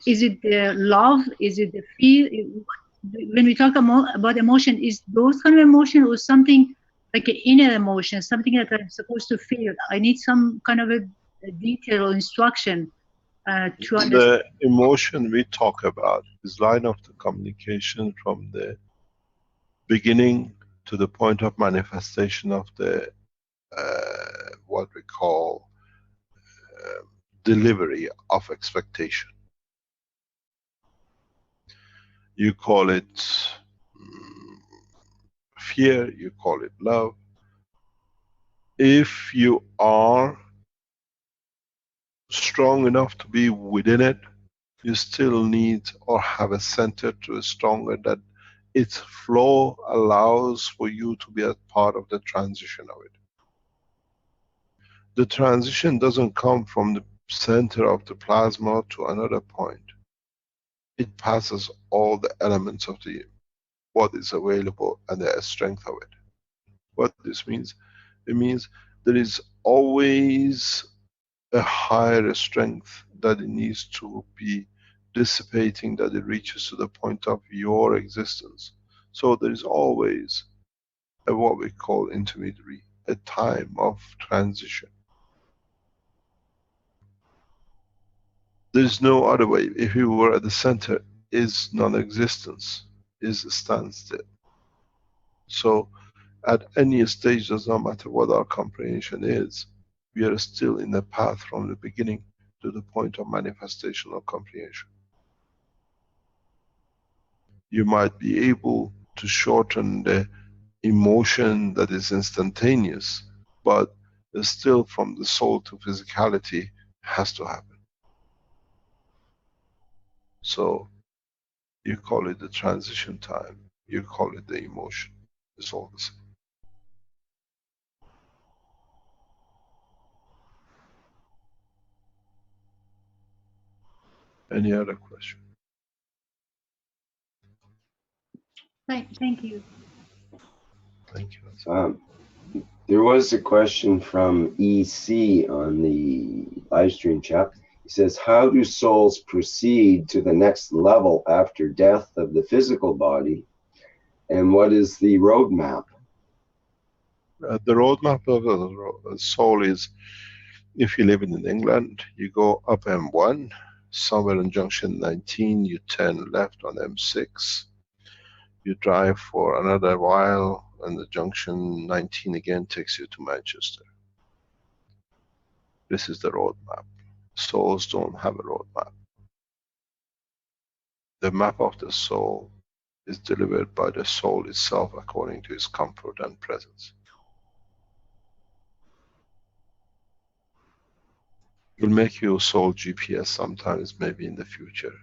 Is it the love? Is it the fear? When we talk about emotion, is those kind of emotion or something like an inner emotion, something that I'm supposed to feel? I need some kind of a detail or instruction to understand. The emotion we talk about is line of the communication from the beginning to the point of manifestation of the what we call delivery of expectation. You call it fear, you call it love. If you are strong enough to be within it, you still need or have a center to a stronger that its flow allows for you to be a part of the transition of it. The transition doesn't come from the center of the plasma to another point. It passes all the elements of the what is available and the strength of it. What this means? It means there is always a higher strength that it needs to be dissipating, that it reaches to the point of your existence. So there is always a what we call intermediary, a time of transition. There is no other way. If you were at the center, is non-existence, is a standstill. So at any stage, does not matter what our comprehension is, we are still in the path from the beginning to the point of manifestation of comprehension. You might be able to shorten the emotion that is instantaneous, but still from the soul to physicality has to happen. So you call it the transition time, you call it the emotion, it's all the same. Any other question? Thank you. Thank you. There was a question from EC on the live stream chat. He says, how do souls proceed to the next level after death of the physical body? And what is the roadmap? The roadmap of the soul is, if you live in England, you go up M1, somewhere in junction 19, you turn left on M6. You drive for another while, and the junction 19 again takes you to Manchester. This is the roadmap. Souls don't have a roadmap. The map of the soul is delivered by the soul itself according to its comfort and presence. Will make you soul GPS sometimes, maybe in the future.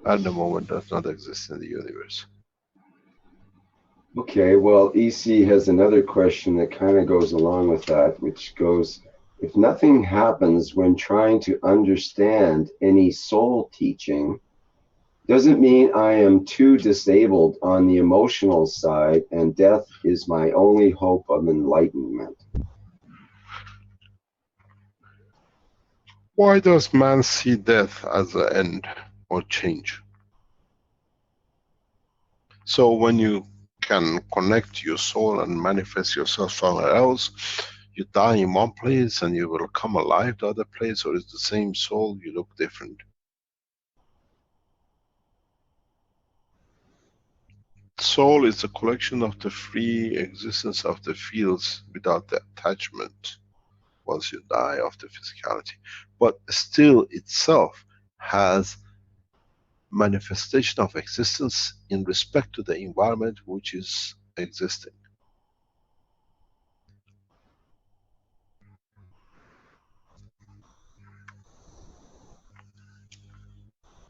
At the moment, does not exist in the universe. Okay, well, EC has another question that kind of goes along with that, which goes, if nothing happens when trying to understand any soul teaching, does it mean I am too disabled on the emotional side and death is my only hope of enlightenment? Why does man see death as an end or change? So when you can connect your soul and manifest yourself somewhere else, you die in one place and you will come alive the other place, or is the same soul, you look different? Soul is a collection of the free existence of the fields without the attachment once you die of the physicality. But still itself has manifestation of existence in respect to the environment which is existing.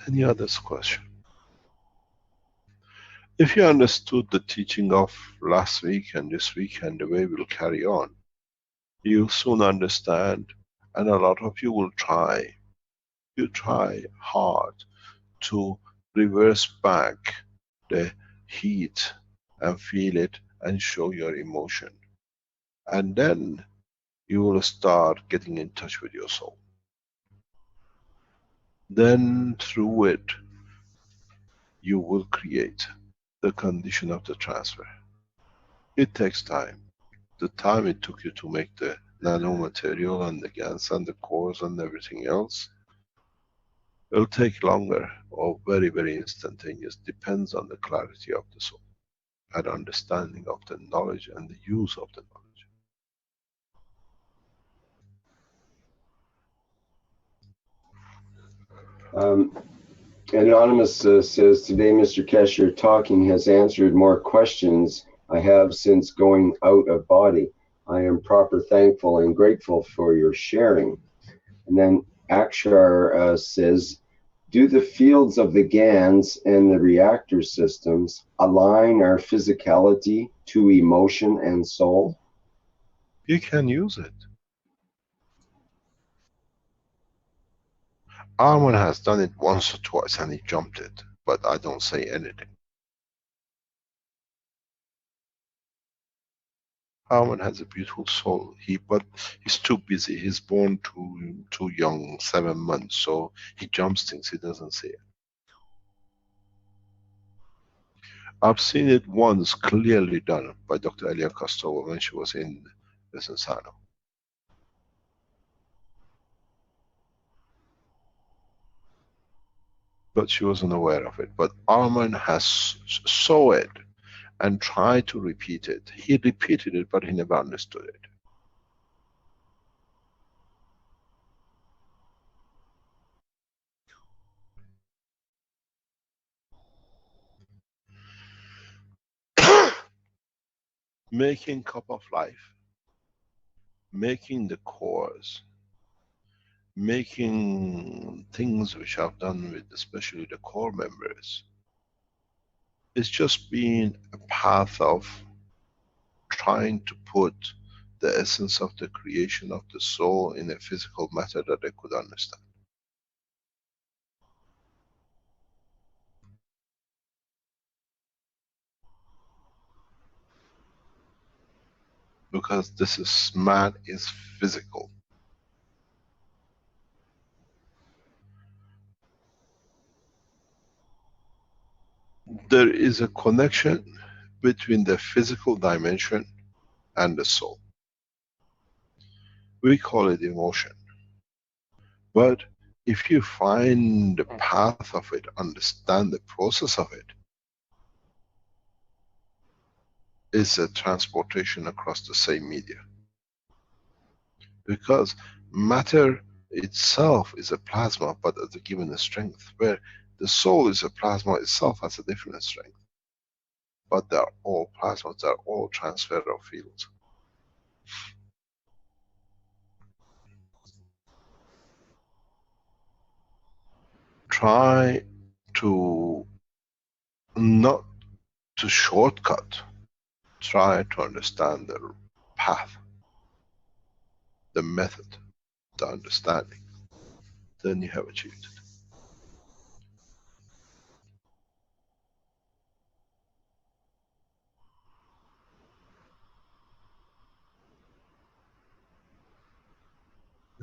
Any other question? If you understood the teaching of last week and this week and the way we'll carry on, you'll soon understand, and a lot of you will try. You try hard to reverse back the heat and feel it and show your emotion. And then you will start getting in touch with your soul. Then through it, you will create the condition of the transfer. It takes time. The time it took you to make the nanomaterial and the GANs and the cores and everything else, it'll take longer or very, very instantaneous. Depends on the clarity of the soul and understanding of the knowledge and the use of the knowledge. Anonymous says, today Mr. Keshe, your talking has answered more questions I have since going out of body. I am proper thankful and grateful for your sharing. And then Akshar says, do the fields of the GANs and the reactor systems align our physicality to emotion and soul? You can use it. Arman has done it once or twice and he jumped it, but I don't say anything. Arman has a beautiful soul, but he's too busy. He's born too young, 7 months, so he jumps things, he doesn't say it. I've seen it once clearly done by Dr. Elia Kostova when she was in Desensano. But she wasn't aware of it. But Arman has saw it and tried to repeat it. He repeated it, but he never understood it. Making cup of life, making the cores, making things which I've done with especially the core members, it's just been a path of trying to put the essence of the creation of the soul in a physical matter that they could understand. Because this is, man is physical. There is a connection between the physical dimension and the soul. We call it emotion. But if you find the path of it, understand the process of it, is a transportation across the same media. Because matter itself is a plasma, but at a given strength, where the soul is a plasma itself has a different strength. But they are all plasmas, they are all transfer of fields. Try to not to shortcut, try to understand the path, the method, the understanding. Then you have achieved it.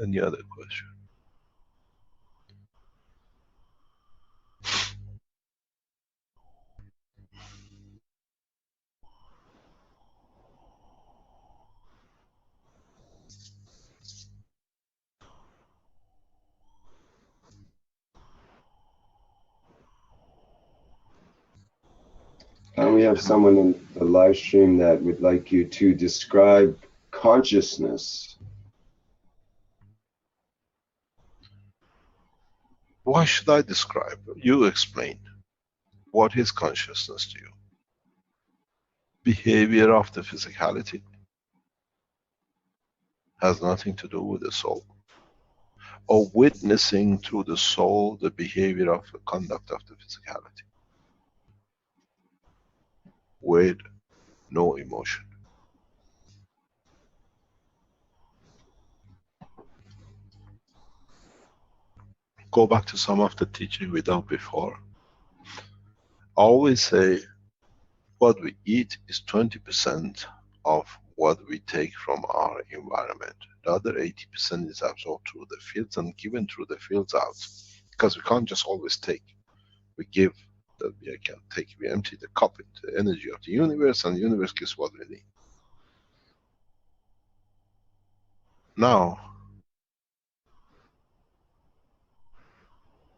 Any other question? We have someone in the live stream that would like you to describe consciousness. Why should I describe? You explain. What is consciousness to you? Behavior of the physicality has nothing to do with the soul. Or witnessing through the soul the behavior of the conduct of the physicality. With no emotion. Go back to some of the teaching we done before. I always say, what we eat is 20% of what we take from our environment. The other 80% is absorbed through the fields and given through the fields out. Because we can't just always take. We give, that we can take. We empty the cup into the energy of the universe, and the universe gives what we need. Now,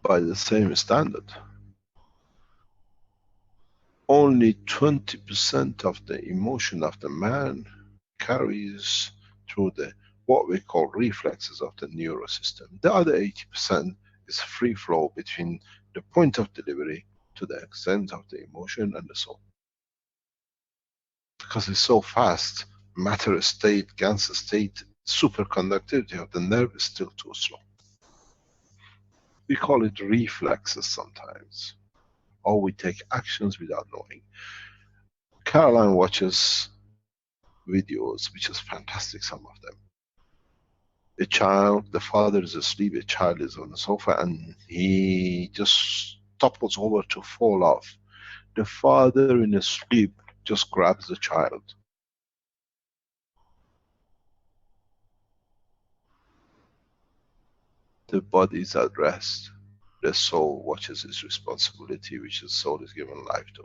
by the same standard, only 20% of the emotion of the man carries through the what we call reflexes of the neural system. The other 80% is free flow between the point of delivery to the extent of the emotion and the soul. Because it's so fast, matter state, Gans state, superconductivity of the nerve is still too slow. We call it reflexes sometimes. Or we take actions without knowing. Caroline watches videos, which is fantastic, some of them. A child, the father is asleep, a child is on the sofa, and he just topples over to fall off. The father in his sleep just grabs the child. The body is at rest. The soul watches its responsibility, which the soul is given life to.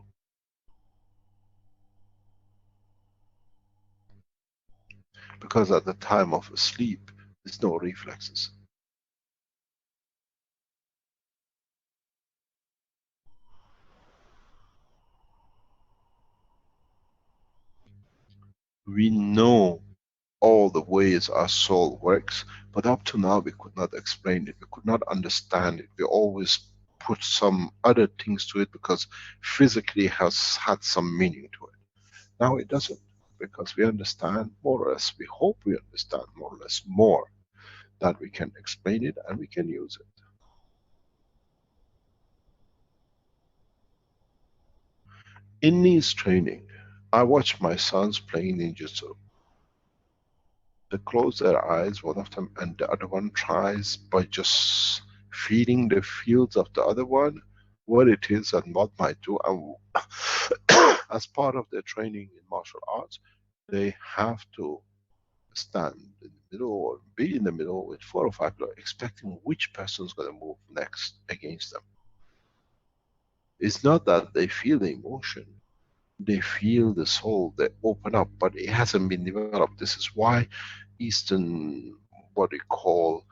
Because at the time of sleep, there's no reflexes. We know all the ways our soul works, but up to now we could not explain it, we could not understand it. We always put some other things to it because physically it has had some meaning to it. Now it doesn't, because we understand more or less, we hope we understand more or less more, that we can explain it and we can use it. In this training, I watch my sons playing ninjutsu. They close their eyes, one of them, and the other one tries by just feeding the fields of the other one, what it is and what might do. And as part of their training in martial arts, they have to stand in the middle or be in the middle with 4 or 5 people, expecting which person is going to move next against them. It's not that they feel the emotion, they feel the soul, they open up, but it hasn't been developed. This is why Eastern, what we call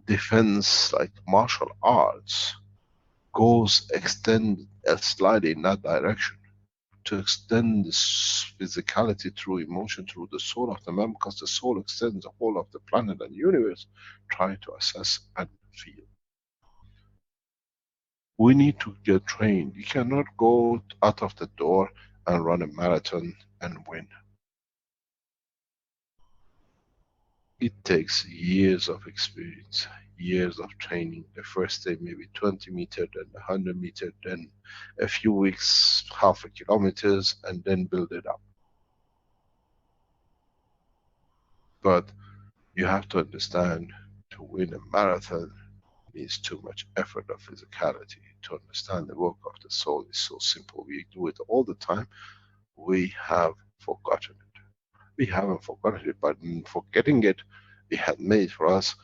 defense, like martial arts, extend slightly in that direction, to extend this physicality through emotion, through the soul of the man, because the soul extends the whole of the planet and universe. Try to assess and feel. We need to get trained. You cannot go out of the door and run a marathon and win. It takes years of experience, years of training. The first day maybe 20 meters, then 100 meters, then a few weeks, half a kilometers, and then build it up. But you have to understand, to win a marathon needs too much effort of physicality. To understand the work of the soul is so simple. We do it all the time. We have forgotten it. We haven't forgotten it, but in forgetting it, He had made for us.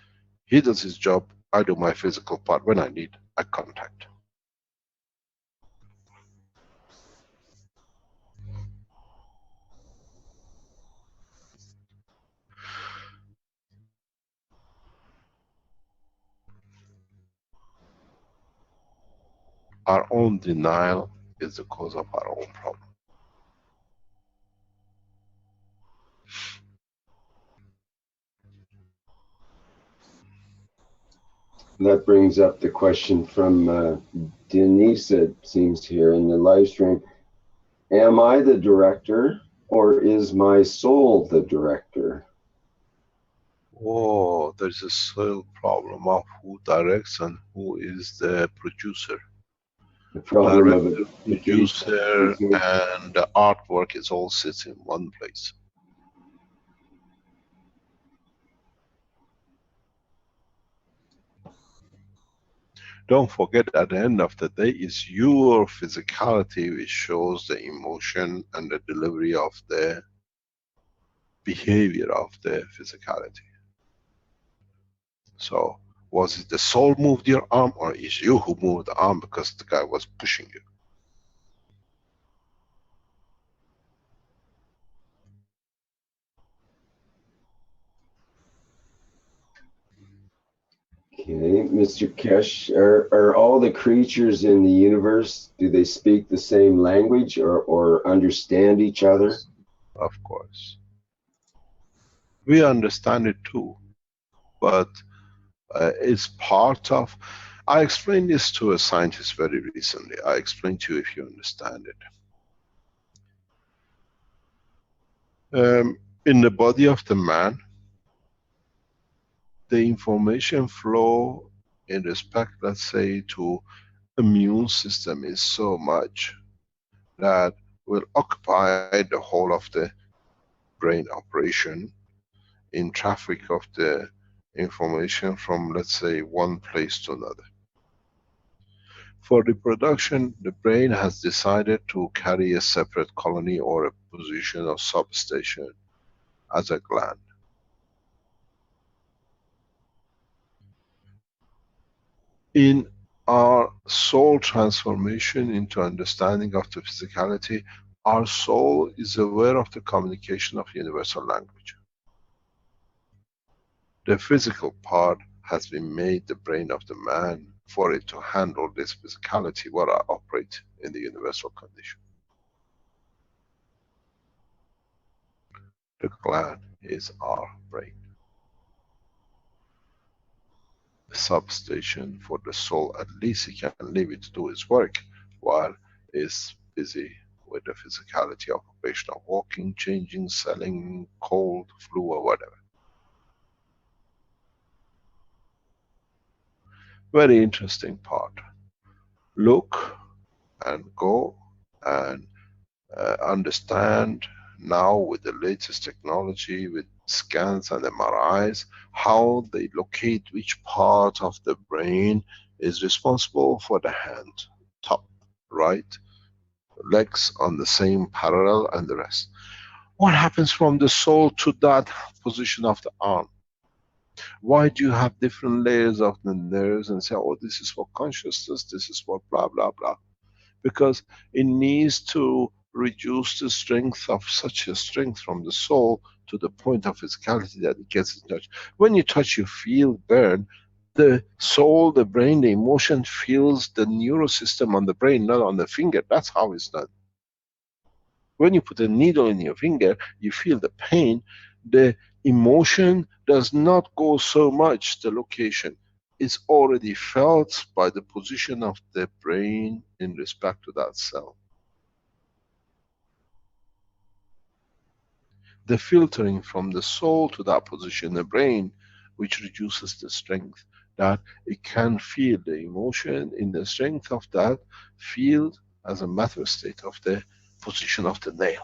He does his job, I do my physical part. When I need, I contact. Our own denial is the cause of our own problem. That brings up the question from Denise, it seems here in the live stream. Am I the director, or is my soul the director? Oh, there's a soul problem of who directs and who is the producer. The problem of Director, it. producer, and the artwork is all sits in one place. Don't forget, at the end of the day, it's your physicality which shows the emotion and the delivery of the behavior of the physicality. So, was it the soul moved your arm, or is you who moved the arm because the guy was pushing you? Okay, Mr. Keshe, are all the creatures in the universe, do they speak the same language or understand each other? Of course. We understand it too, but it's part of... I explained this to a scientist very recently. I explained to you if you understand it. In the body of the man, the information flow in respect, let's say, to immune system is so much that will occupy the whole of the brain operation in traffic of the information from, let's say, one place to another. For reproduction, the brain has decided to carry a separate colony or a position or substation as a gland. In our soul transformation into understanding of the physicality, our soul is aware of the communication of universal language. The physical part has been made the brain of the man for it to handle this physicality, what I operate in the universal condition. The gland is our brain. The substation for the soul, at least he can leave it to do his work while it's busy with the physicality occupation of walking, changing, selling, cold, flu or whatever. Very interesting part. Look and go and understand now with the latest technology, with scans and MRIs, how they locate which part of the brain is responsible for the hand, top, right, legs on the same parallel and the rest. What happens from the soul to that position of the arm? Why do you have different layers of the nerves and say, oh, this is for consciousness, this is for blah, blah, blah? Because it needs to reduce the strength of such a strength from the soul to the point of physicality that it gets in touch. When you touch, you feel burn. The soul, the brain, the emotion feels the neurosystem on the brain, not on the finger. That's how it's done. When you put a needle in your finger, you feel the pain. The emotion does not go so much the location. It's already felt by the position of the brain in respect to that cell. The filtering from the soul to that position in the brain, which reduces the strength, that it can feel the emotion in the strength of that field as a matter state of the position of the nail.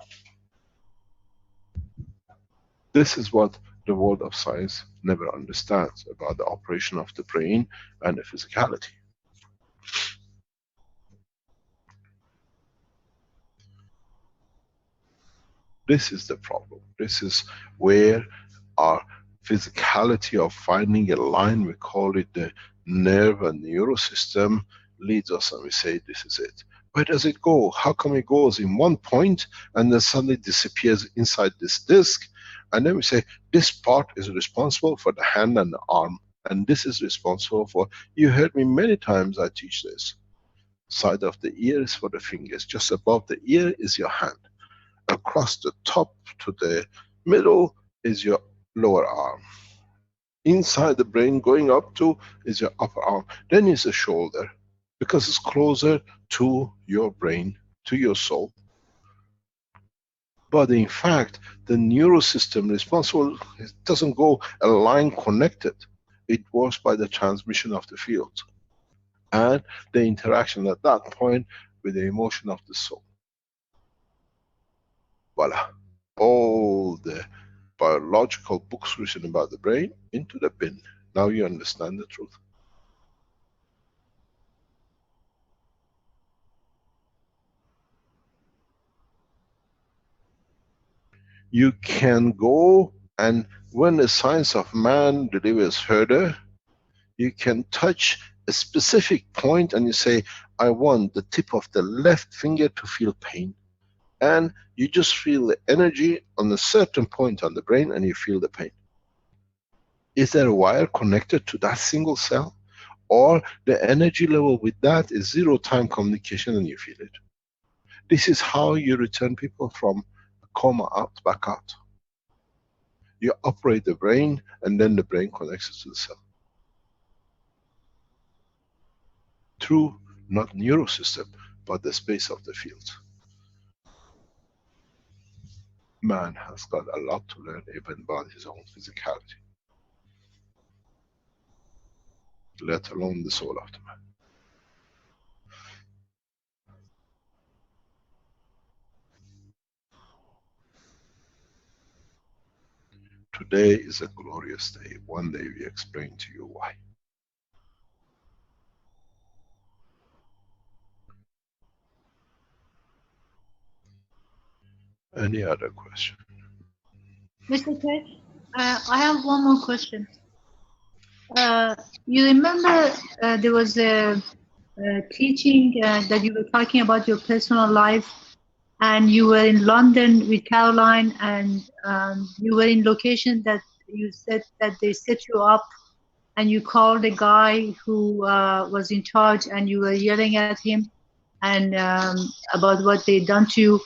This is what the world of science never understands about the operation of the brain and the physicality. This is the problem. This is where our physicality of finding a line, we call it the nerve and neural system, leads us, and we say this is it. Where does it go? How come it goes in one point and then suddenly disappears inside this disc? And then we say this part is responsible for the hand and the arm, and this is responsible for, you heard me many times I teach this. Side of the ear is for the fingers, just above the ear is your hand. Across the top to the middle is your lower arm. Inside the brain going up to is your upper arm. Then is the shoulder, because it's closer to your brain, to your soul. But in fact, the neural system responsible, it doesn't go a line connected. It works by the transmission of the field and the interaction at that point with the emotion of the soul. Voila. All the biological books written about the brain into the bin. Now you understand the truth. You can go, and when the science of man delivers further, you can touch a specific point and you say, I want the tip of the left finger to feel pain. And you just feel the energy on a certain point on the brain and you feel the pain. Is there a wire connected to that single cell? Or the energy level with that is zero time communication and you feel it. This is how you return people from coma out, back out. You operate the brain and then the brain connects to the cell. Through not neural system, but the space of the field. Man has got a lot to learn even about his own physicality. Let alone the soul of the man. Today is a glorious day. One day we explain to you why. Any other question? Mr. Keshe, I have one more question. You remember there was a teaching that you were talking about your personal life, and you were in London with Caroline, and you were in location that you said that they set you up, and you called a guy who was in charge, and you were yelling at him and about what they done to you.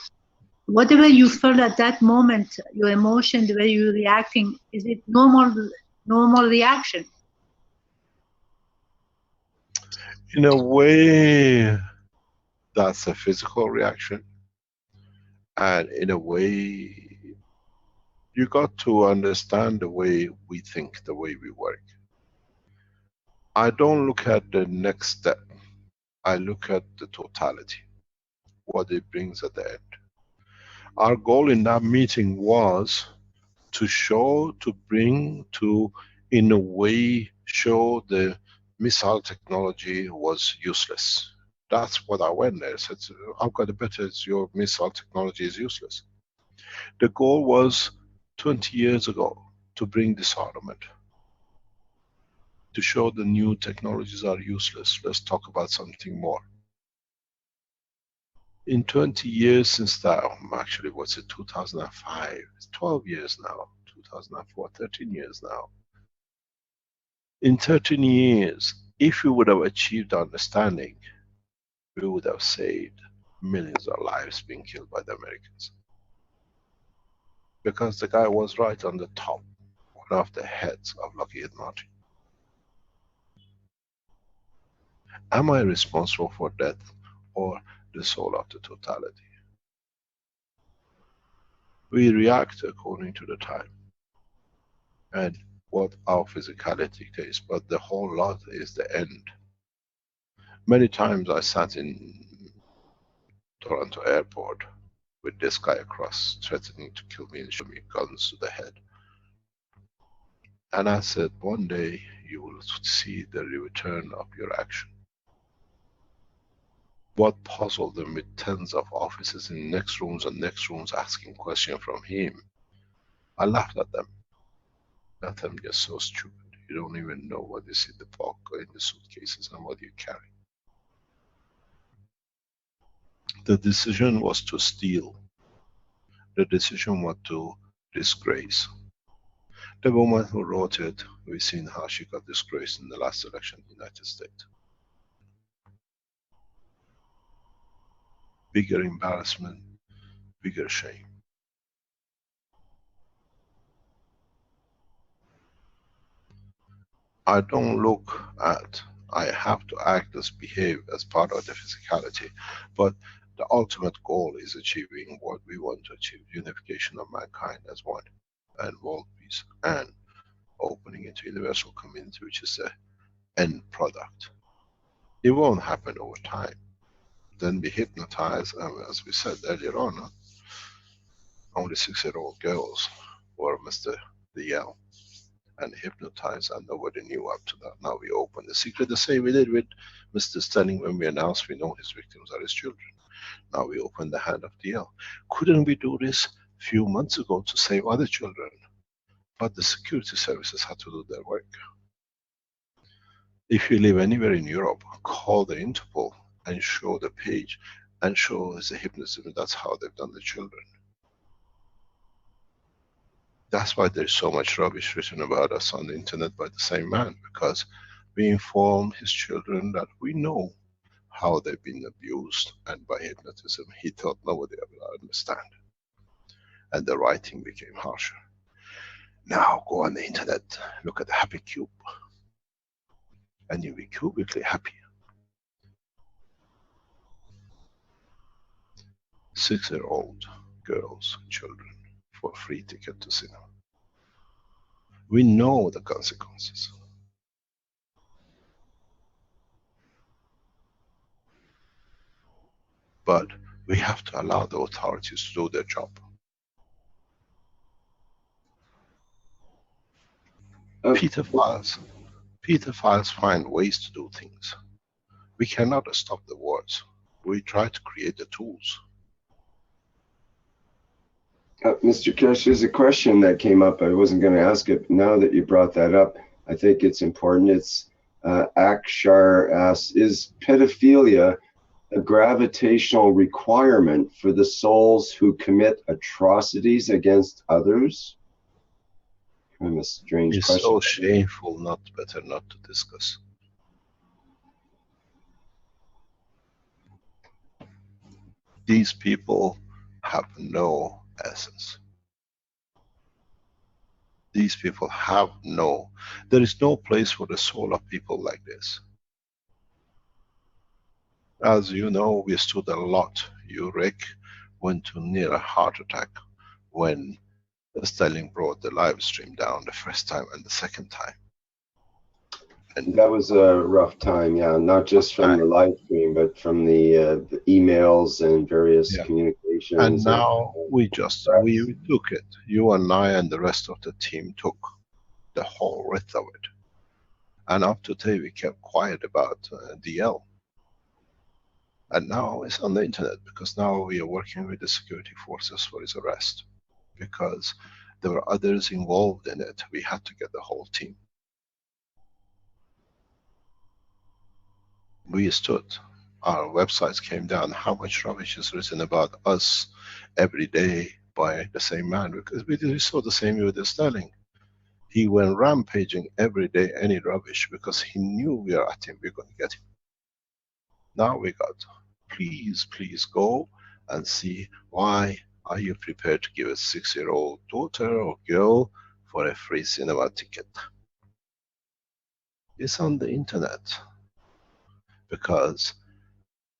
Whatever you felt at that moment, your emotion, the way you're reacting, is it normal reaction? In a way, that's a physical reaction. And in a way, you got to understand the way we think, the way we work. I don't look at the next step. I look at the totality, what it brings at the end. Our goal in that meeting was to show, to bring, to, in a way, show the missile technology was useless. That's what I went there. I said, I've got a better, your missile technology is useless. The goal was 20 years ago to bring disarmament, to show the new technologies are useless. Let's talk about something more. In 20 years since that, actually what's it, 2005, it's 12 years now, 2004, 13 years now. In 13 years, if we would have achieved understanding, we would have saved millions of lives being killed by the Americans. Because the guy was right on the top, one of the heads of Lockheed Martin. Am I responsible for death or the soul of the totality? We react according to the time and what our physicality dictates, but the whole lot is the end. Many times I sat in Toronto airport with this guy across threatening to kill me and shoot me guns to the head. And I said, one day you will see the return of your action. What puzzled them with tens of officers in next rooms and next rooms asking questions from him, I laughed at them. I thought I'm just so stupid. You don't even know what is in the box or in the suitcases and what you carry. The decision was to steal. The decision was to disgrace. The woman who wrote it, we've seen how she got disgraced in the last election in the United States. Bigger embarrassment, bigger shame. I don't look at, I have to act as, behave as part of the physicality, but the ultimate goal is achieving what we want to achieve, unification of mankind as one, and world peace, and opening into universal community, which is the end product. It won't happen over time. Then be hypnotized, and as we said earlier on, only 6-year-old girls were Mr. DL and hypnotized, and nobody knew up to that. Now we open the secret, the same we did with Mr. Sterling when we announced we know his victims are his children. Now we open the hand of DL. Couldn't we do this a few months ago to save other children? But the security services had to do their work. If you live anywhere in Europe, call the Interpol and show the page and show the hypnotism. That's how they've done the children. That's why there's so much rubbish written about us on the internet by the same man, because we inform his children that we know how they've been abused, and by hypnotism he thought nobody would understand. And the writing became harsher. Now go on the internet, look at the happy cube, and you'll be cubically happy. 6-year-old girls, children, for a free ticket to cinema. We know the consequences. But we have to allow the authorities to do their job. Peter Files find ways to do things. We cannot stop the wars. We try to create the tools. Mr. Keshe, there's a question that came up. I wasn't going to ask it, but now that you brought that up, I think it's important. It's Akshar asks, is pedophilia a gravitational requirement for the souls who commit atrocities against others? Kind of a strange it's question. So shameful, better not to discuss. These people have no essence. These people have no, there is no place for the soul of people like this. As you know, we stood a lot. You, Rick, went to near a heart attack when Sterling brought the live stream down the first time and the second time. And that was a rough time, yeah. Not just from the live stream, but from the emails and various communications. And now we took it. You and I and the rest of the team took the whole width of it. And up to today we kept quiet about DL. And now it's on the internet, because now we are working with the security forces for his arrest. Because there were others involved in it. We had to get the whole team. We stood. Our websites came down. How much rubbish is written about us every day by the same man? Because we saw the same with the Sterling. He went rampaging every day, any rubbish, because he knew we are at him, we're going to get him. Now we got please, please go and see why are you prepared to give a 6-year-old daughter or girl for a free cinema ticket. It's on the internet. Because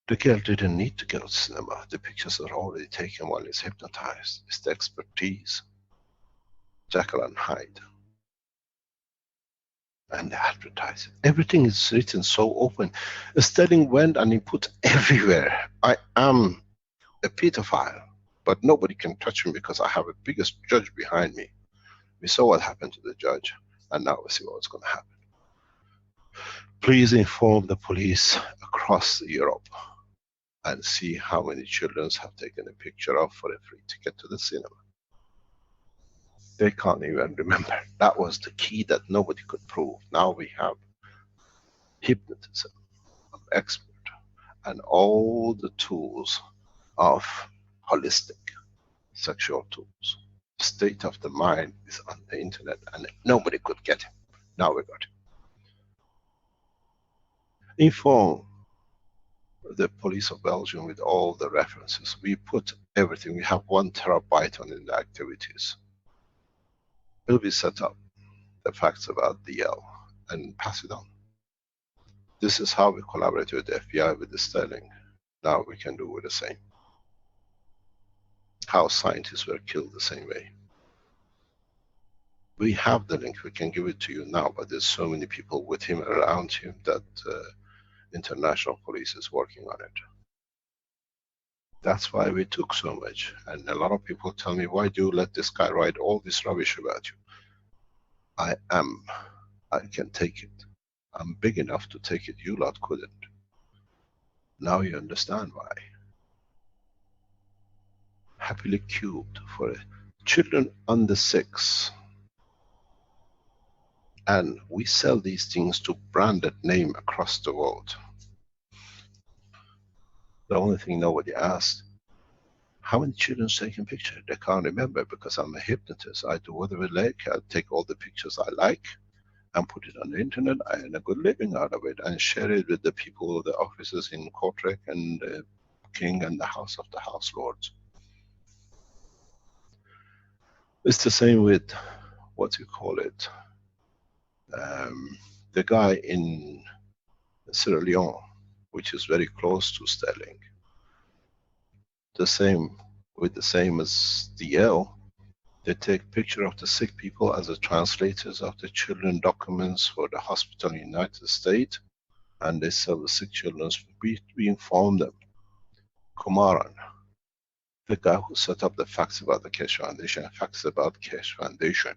the girl didn't need to go to cinema. The pictures are already taken while he's hypnotized. It's the expertise. Jekyll and Hyde. And they advertise it. Everything is written so open. Sterling went and he put everywhere. I am a pedophile, but nobody can touch me because I have a biggest judge behind me. We saw what happened to the judge, and now we see what's going to happen. Please inform the police across Europe and see how many children have taken a picture of for a free ticket to the cinema. They can't even remember. That was the key that nobody could prove. Now we have hypnotism of expert and all the tools of holistic sexual tools. State of the mind is on the internet and nobody could get it. Now we got it. Inform the police of Belgium with all the references. We put everything. We have 1 terabyte on the activities. It will be set up, the facts about DL, and pass it on. This is how we collaborate with the FBI, with the Sterling. Now we can do with the same. How scientists were killed the same way. We have the link, we can give it to you now, but there's so many people with him, around him, that international police is working on it. That's why we took so much. And a lot of people tell me, why do you let this guy write all this rubbish about you? I can take it. I'm big enough to take it, you lot couldn't. Now you understand why. Happily cubed for children under 6. And we sell these things to branded name across the world. The only thing nobody asked, how many children taking pictures? They can't remember because I'm a hypnotist. I do whatever I like. I take all the pictures I like and put it on the internet. I earn a good living out of it and share it with the people, the officers in Kortrijk and the King and the House of the House Lords. It's the same with, what you call it, the guy in Sierra Leone, which is very close to Sterling. The same, with the same as DL, they take picture of the sick people as the translators of the children documents for the hospital in the United States, and they sell the sick children. We inform them. Kumaran, the guy who set up the facts about the Keshe Foundation, facts about Keshe Foundation.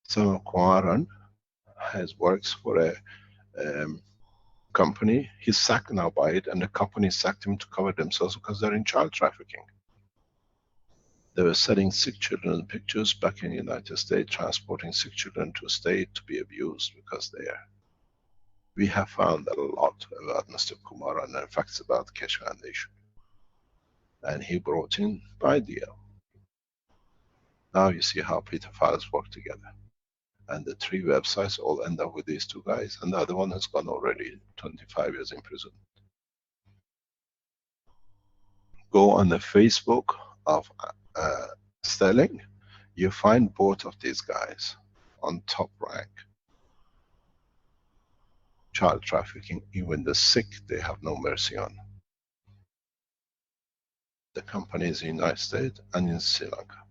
So Kumaran works for a company. He's sacked now by it, and the company sacked him to cover themselves because they're in child trafficking. They were selling sick children pictures back in the United States, transporting sick children to a state to be abused because they are. We have found a lot about Mr. Kumaran and facts about the Keshe Foundation. And he brought in by DL. Now you see how pedophiles work together. And the 3 websites all end up with these 2 guys, and the other one has gone already 25 years in prison. Go on the Facebook of Sterling, you find both of these guys on top rank. Child trafficking, even the sick, they have no mercy on. The company is in the United States and in Sri Lanka.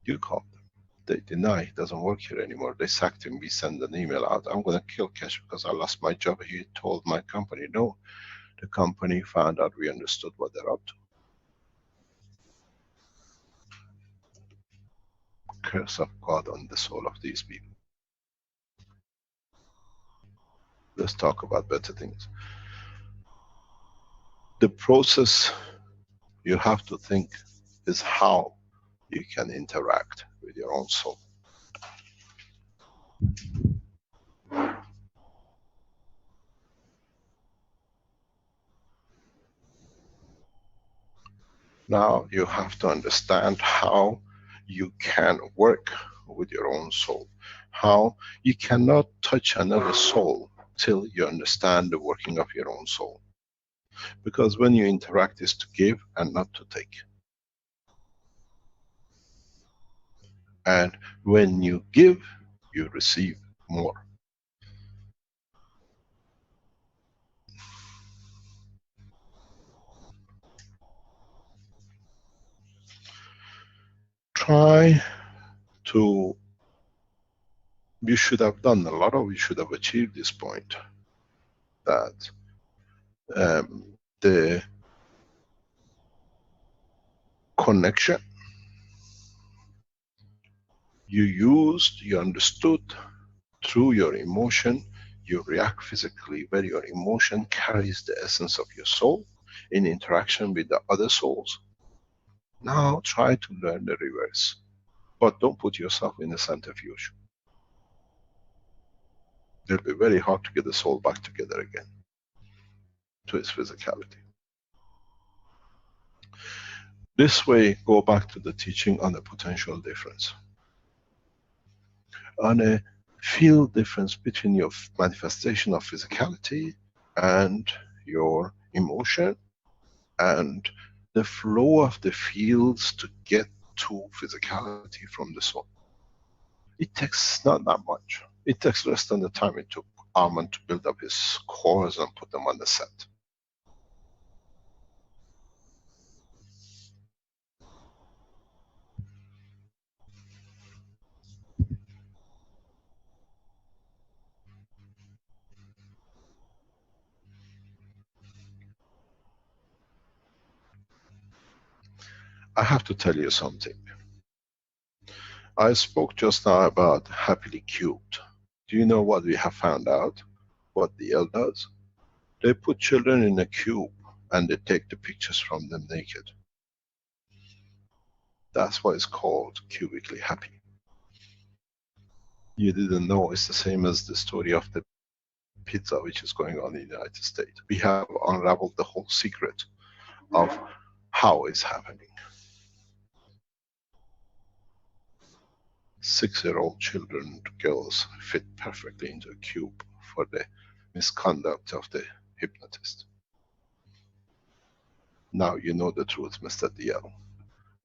You call them. They deny he doesn't work here anymore. They sacked him. We send an email out. I'm going to kill Keshe because I lost my job. He told my company no. The company found out we understood what they're up to. Curse of God on the soul of these people. Let's talk about better things. The process you have to think is how you can interact with your own soul. Now you have to understand how you can work with your own soul. How you cannot touch another soul till you understand the working of your own soul. Because when you interact, is to give and not to take. And when you give, you receive more. Try to, you should have done a lot of, you should have achieved this point, that the connection you used, you understood through your emotion, you react physically where your emotion carries the essence of your soul in interaction with the other souls. Now try to learn the reverse, but don't put yourself in a centrifuge. It'll be very hard to get the soul back together again to its physicality. This way, go back to the teaching on the potential difference, on a field difference between your manifestation of physicality and your emotion, and the flow of the fields to get to physicality from the soul. It takes not that much. It takes less than the time it took Armand to build up his cores and put them on the set. I have to tell you something. I spoke just now about Happily Cubed. Do you know what we have found out? What the L does? They put children in a cube and they take the pictures from them naked. That's why it's called cubically happy. You didn't know, it's the same as the story of the pizza which is going on in the United States. We have unraveled the whole secret of how it's happening. 6-year-old children, girls, fit perfectly into a cube for the misconduct of the hypnotist. Now you know the truth, Mr. DL.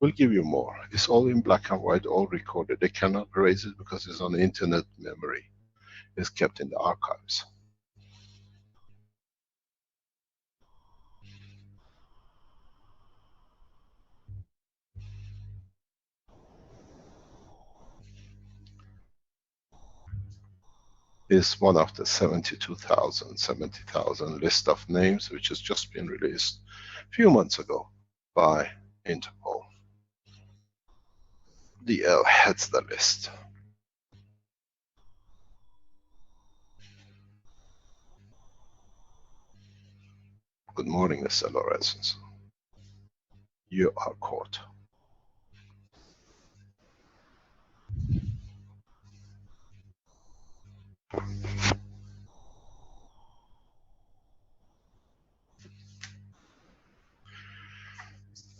We'll give you more. It's all in black and white, all recorded. They cannot erase it because it's on the internet memory. It's kept in the archives. Is one of the 72,000, 70,000 list of names which has just been released a few months ago by Interpol. DL heads the list. Good morning, Mr. Lorenz. You are caught.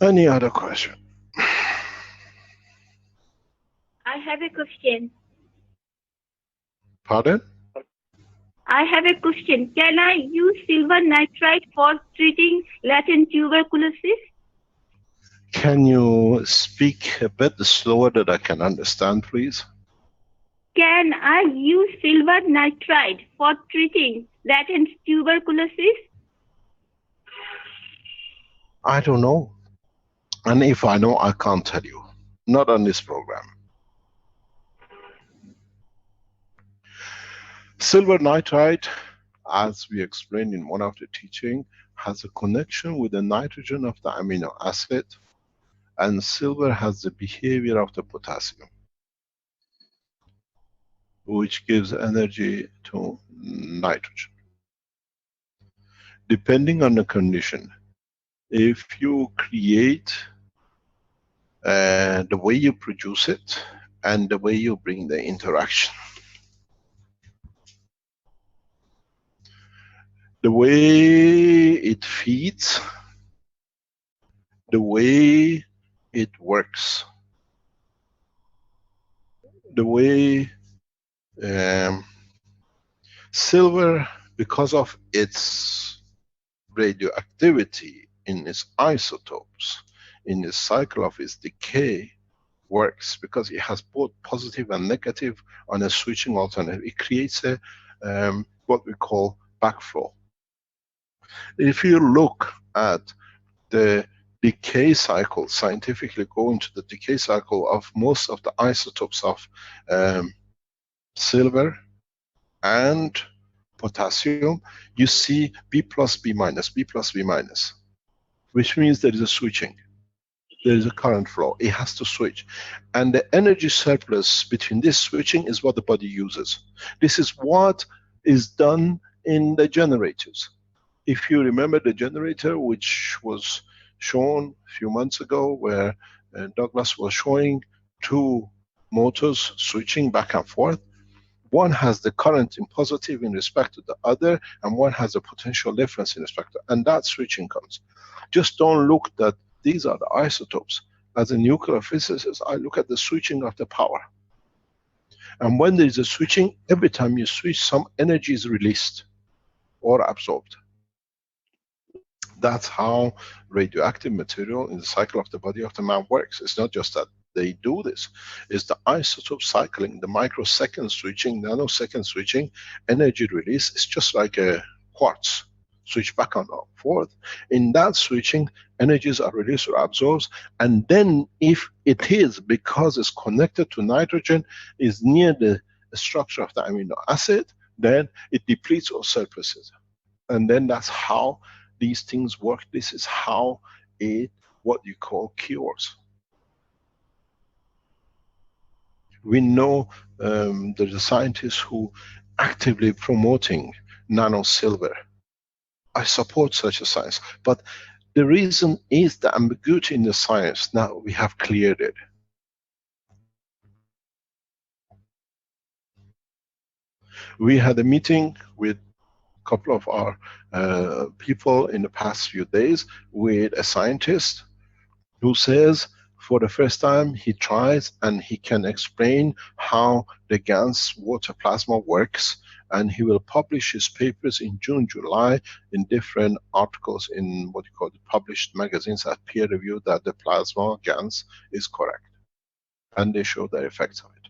Any other question? I have a question. Pardon? I have a question. Can I use silver nitride for treating latent tuberculosis? Can you speak a bit slower that I can understand, please? Can I use silver nitride for treating latent tuberculosis? I don't know. And if I know, I can't tell you. Not on this program. Silver nitride, as we explained in one of the teaching, has a connection with the nitrogen of the amino acid, and silver has the behavior of the potassium, which gives energy to nitrogen. Depending on the condition, if you create the way you produce it and the way you bring the interaction, the way it feeds, the way it works, the way silver, because of its radioactivity in its isotopes, in the cycle of its decay, works, because it has both positive and negative on a switching alternative. It creates a what we call backflow. If you look at the decay cycle, scientifically go into the decay cycle of most of the isotopes of silver and potassium, you see B plus, B minus, B plus, B minus, which means there is a switching. There is a current flow. It has to switch. And the energy surplus between this switching is what the body uses. This is what is done in the generators. If you remember the generator, which was shown a few months ago, where Douglas was showing two motors switching back and forth. One has the current in positive in respect to the other, and one has a potential difference in respect to, and that switching comes. Just don't look that these are the isotopes. As a nuclear physicist, I look at the switching of the power. And when there is a switching, every time you switch, some energy is released or absorbed. That's how radioactive material in the cycle of the body of the man works. It's not just that they do this. It's the isotope cycling, the microsecond switching, nanosecond switching, energy release. It's just like a quartz. Switch back and forth. In that switching, energies are released or absorbed, and then if it is, because it's connected to nitrogen, is near the structure of the amino acid, then it depletes or surpluses. And then that's how these things work. This is how it, what you call, cures. We know there's a scientist who actively promoting nano silver. I support such a science, but the reason is the ambiguity in the science. Now we have cleared it. We had a meeting with a couple of our people in the past few days with a scientist who says for the first time he tries and he can explain how the GANS water plasma works, and he will publish his papers in June, July in different articles in what you call the published magazines as peer review that the plasma GANS is correct. And they show the effects of it.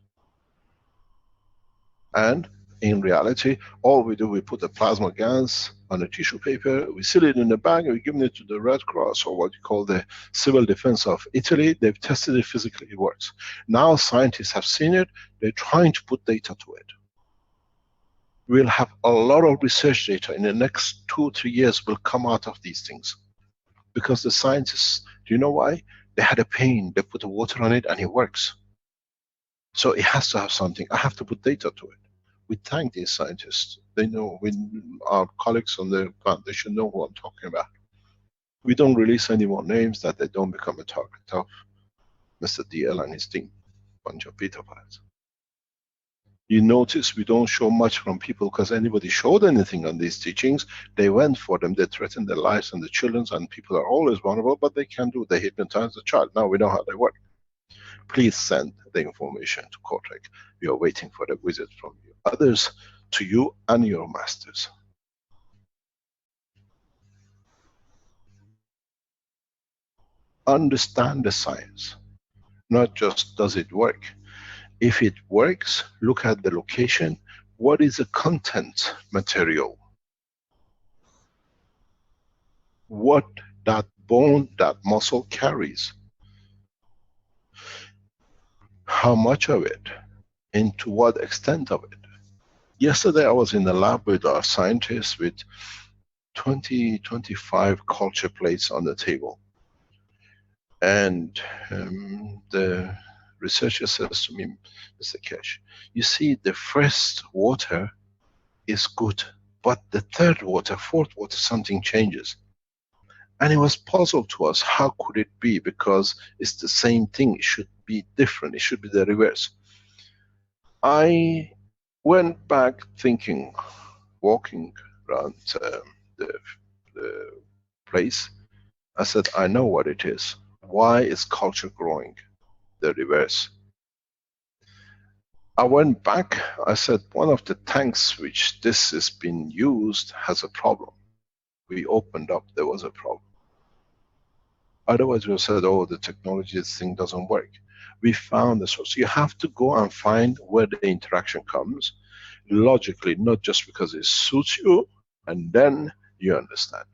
And in reality, all we do, we put the plasma GANS on a tissue paper, we seal it in a bag, and we give it to the Red Cross, or what you call the Civil Defense of Italy. They've tested it physically, it works. Now scientists have seen it, they're trying to put data to it. We'll have a lot of research data in the next 2-3 years will come out of these things. Because the scientists, do you know why? They had a pain, they put the water on it and it works. So it has to have something. I have to put data to it. We thank these scientists. They know, our colleagues on the foundation know who I'm talking about. We don't release any more names that they don't become a target of Mr. DL and his team. Bunch of beta files. You notice we don't show much from people, because anybody showed anything on these teachings, they went for them, they threatened their lives and the children's, and people are always vulnerable, but they can do, they hypnotize the child. Now we know how they work. Please send the information to Kortrek. We are waiting for the visit from you. Others, to you and your masters. Understand the science, not just does it work. If it works, look at the location. What is the content material? What that bone, that muscle carries? How much of it? And to what extent of it? Yesterday I was in the lab with our scientists with 25 culture plates on the table. And the researcher says to me, Mr. Keshe, you see, the first water is good, but the third water, fourth water, something changes. And it was puzzled to us, how could it be? Because it's the same thing, it should be different, it should be the reverse. I went back thinking, walking around the place, I said, I know what it is. Why is culture growing? The reverse. I went back, I said, one of the tanks which this has been used has a problem. we opened up, there was a problem. Otherwise we said, oh, the technology, this thing doesn't work. We found the source. You have to go and find where the interaction comes, logically, not just because it suits you, and then you understand.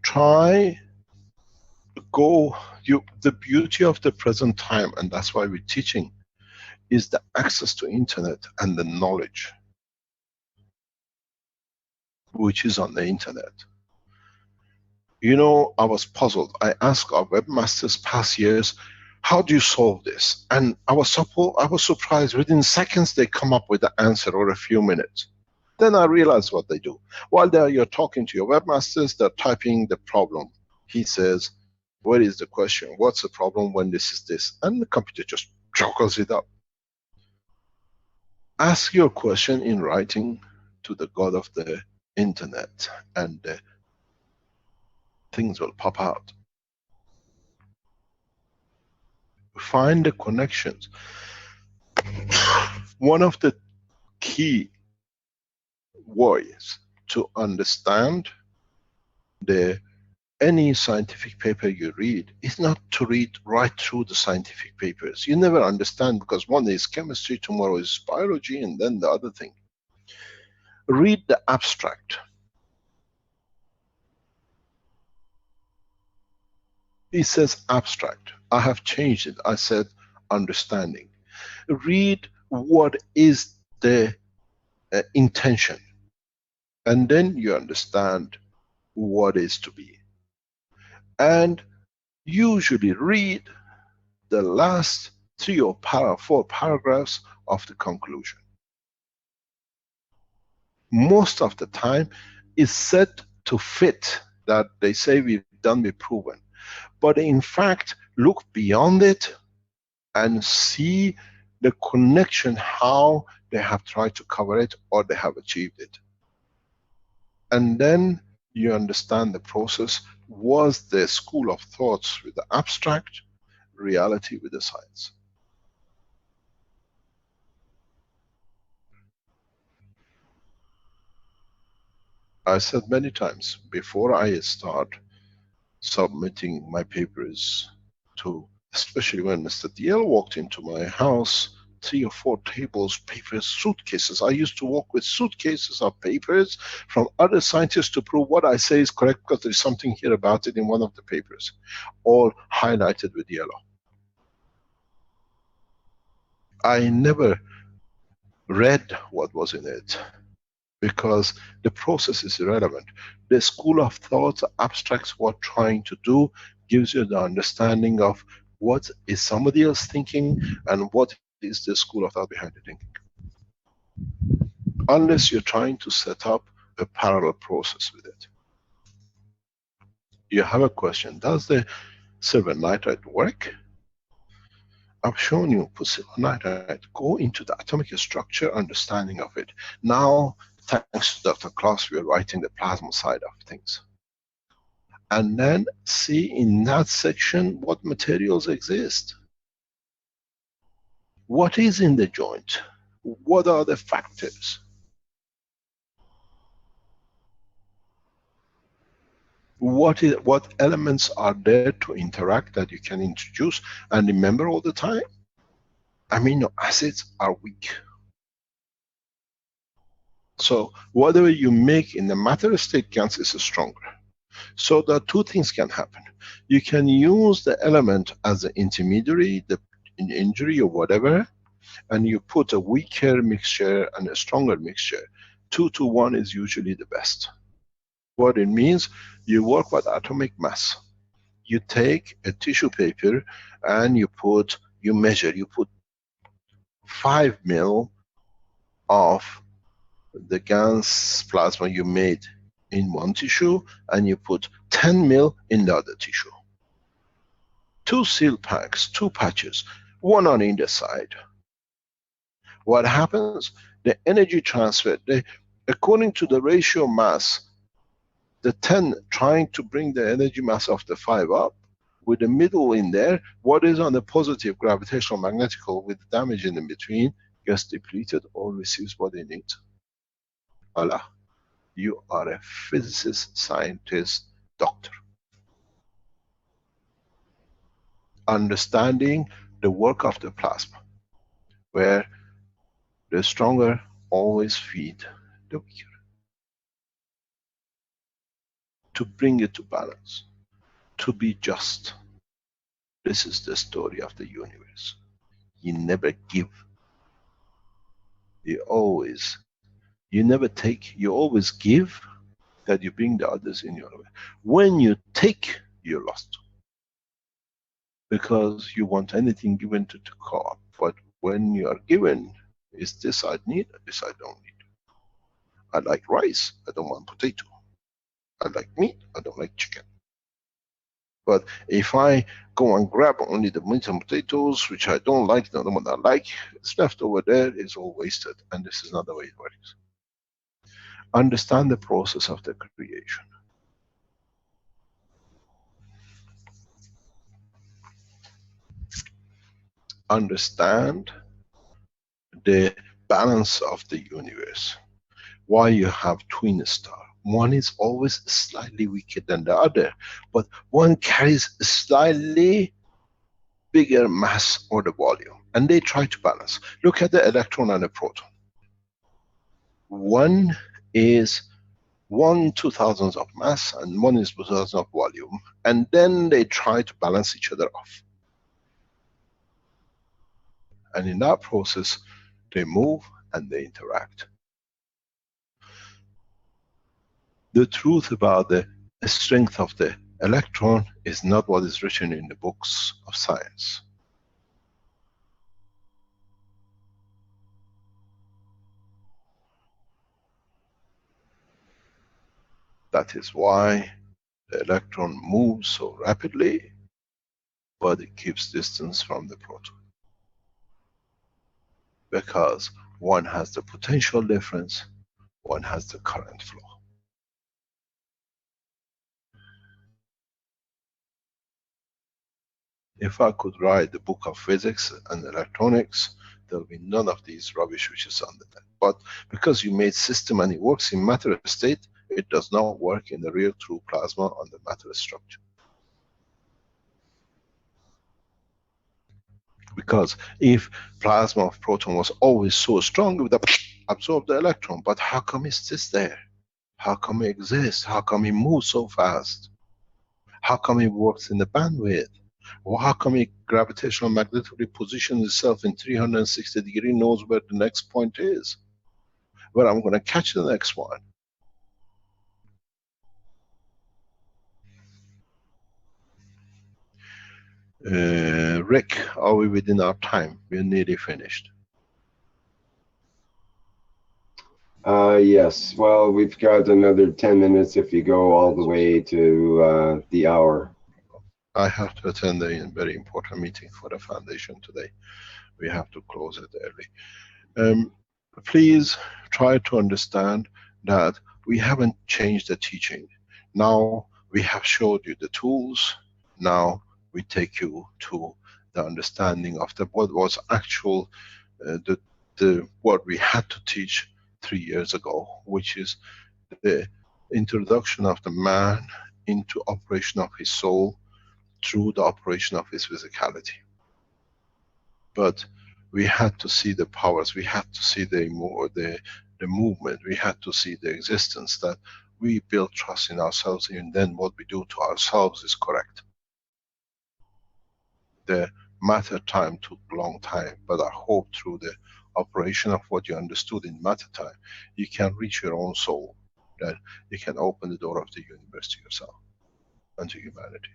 Try go, the beauty of the present time, and that's why we're teaching, is the access to internet and the knowledge which is on the internet. You know, I was puzzled. I asked our webmasters past years, how do you solve this? And I was surprised, within seconds they come up with the answer, or a few minutes. Then I realized what they do. While you're talking to your webmasters, they're typing the problem. He says, what is the question? What's the problem when this is this? And the computer just juggles it up. Ask your question in writing to the God of the internet, and things will pop out. Find the connections. One of the key ways to understand any scientific paper you read is not to read right through the scientific papers. You never understand, because one is chemistry, tomorrow is biology, and then the other thing. Read the abstract. It says abstract. I have changed it. I said understanding. Read what is the intention, and then you understand what is to be. And usually read the last 3 or 4 paragraphs of the conclusion. Most of the time is said to fit that they say we've done, we've proven. But in fact, look beyond it and see the connection, how they have tried to cover it or they have achieved it. And then you understand the process. Was the school of thoughts with the abstract, reality with the science? I said many times, before I start submitting my papers to, especially when Mr. DL walked into my house, 3 or 4 tables, papers, suitcases. I used to walk with suitcases of papers from other scientists to prove what I say is correct, because there's something here about it in one of the papers, all highlighted with yellow. I never read what was in it, because the process is irrelevant. The school of thought abstracts what trying to do, gives you the understanding of what is somebody else thinking and what is the school of thought behind the thinking. Unless you're trying to set up a parallel process with it. You have a question, does the silver nitride work? I've shown you, put silver nitride, go into the atomic structure, understanding of it. Now, thanks to Dr. Klaus, we are writing the plasma side of things. And then see in that section what materials exist. What is in the joint? What are the factors? What elements are there to interact that you can introduce? And remember all the time, amino acids are weak. So whatever you make in the matter state GANs is stronger. So there are 2 things can happen. You can use the element as an intermediary, the injury or whatever, and you put a weaker mixture and a stronger mixture. 2 to 1 is usually the best. What it means, you work with atomic mass. You take a tissue paper and you measure, you put 5 mil of the GANs plasma you made in one tissue, and you put 10 mil in the other tissue. 2 seal packs, 2 patches, 1 on either side. What happens? The energy transfer, according to the ratio mass, the 10 trying to bring the energy mass of the 5 up, with the middle in there, what is on the positive gravitational magnetical with damage in between, gets depleted or receives what it needs. Voila. You are a physicist, scientist, doctor. Understanding the work of the plasma, where the stronger always feed the weaker, to bring it to balance, to be just. This is the story of the universe. You never give. You never take, you always give, that you bring the others in your way. When you take, you're lost. Because you want anything given to go up. But when you are given, is this I need, this I don't need. I like rice, I don't want potato. I like meat, I don't like chicken. But if I go and grab only the meat and potatoes, which I don't like, the other one I like, it's left over there, it's all wasted. And this is not the way it works. Understand the process of the creation. Understand the balance of the universe. Why you have twin stars. One is always slightly weaker than the other, but one carries a slightly bigger mass or the volume, and they try to balance. Look at the electron and the proton. One is 1/2000 of mass and one is 2,000 of volume, and then they try to balance each other off. And in that process, they move and they interact. The truth about the strength of the electron is not what is written in the books of science. That is why the electron moves so rapidly, but it keeps distance from the proton. Because one has the potential difference, one has the current flow. If I could write the book of physics and electronics, there will be none of these rubbish which is on the net. But because you made system and it works in matter state, it does not work in the real true plasma on the matter structure. Because if plasma of proton was always so strong, it would have absorbed the electron. But how come it sits there? How come it exists? How come it moves so fast? How come it works in the bandwidth? Or how come it gravitational magnetically positions itself in 360 degrees, knows where the next point is? Where I'm going to catch the next one. Rick, are we within our time? We're nearly finished. Yes. Well, we've got another 10 minutes if you go all the way to the hour. I have to attend a very important meeting for the foundation today. We have to close it early. Please try to understand that we haven't changed the teaching. Now we have showed you the tools. Now we take you to the understanding of what was actual, what we had to teach 3 years ago, which is the introduction of the man into operation of his soul through the operation of his physicality. But we had to see the powers, we had to see the movement, we had to see the existence, that we build trust in ourselves, and then what we do to ourselves is correct. The matter time took a long time, but I hope through the operation of what you understood in matter time, you can reach your own soul, that you can open the door of the universe to yourself and to humanity.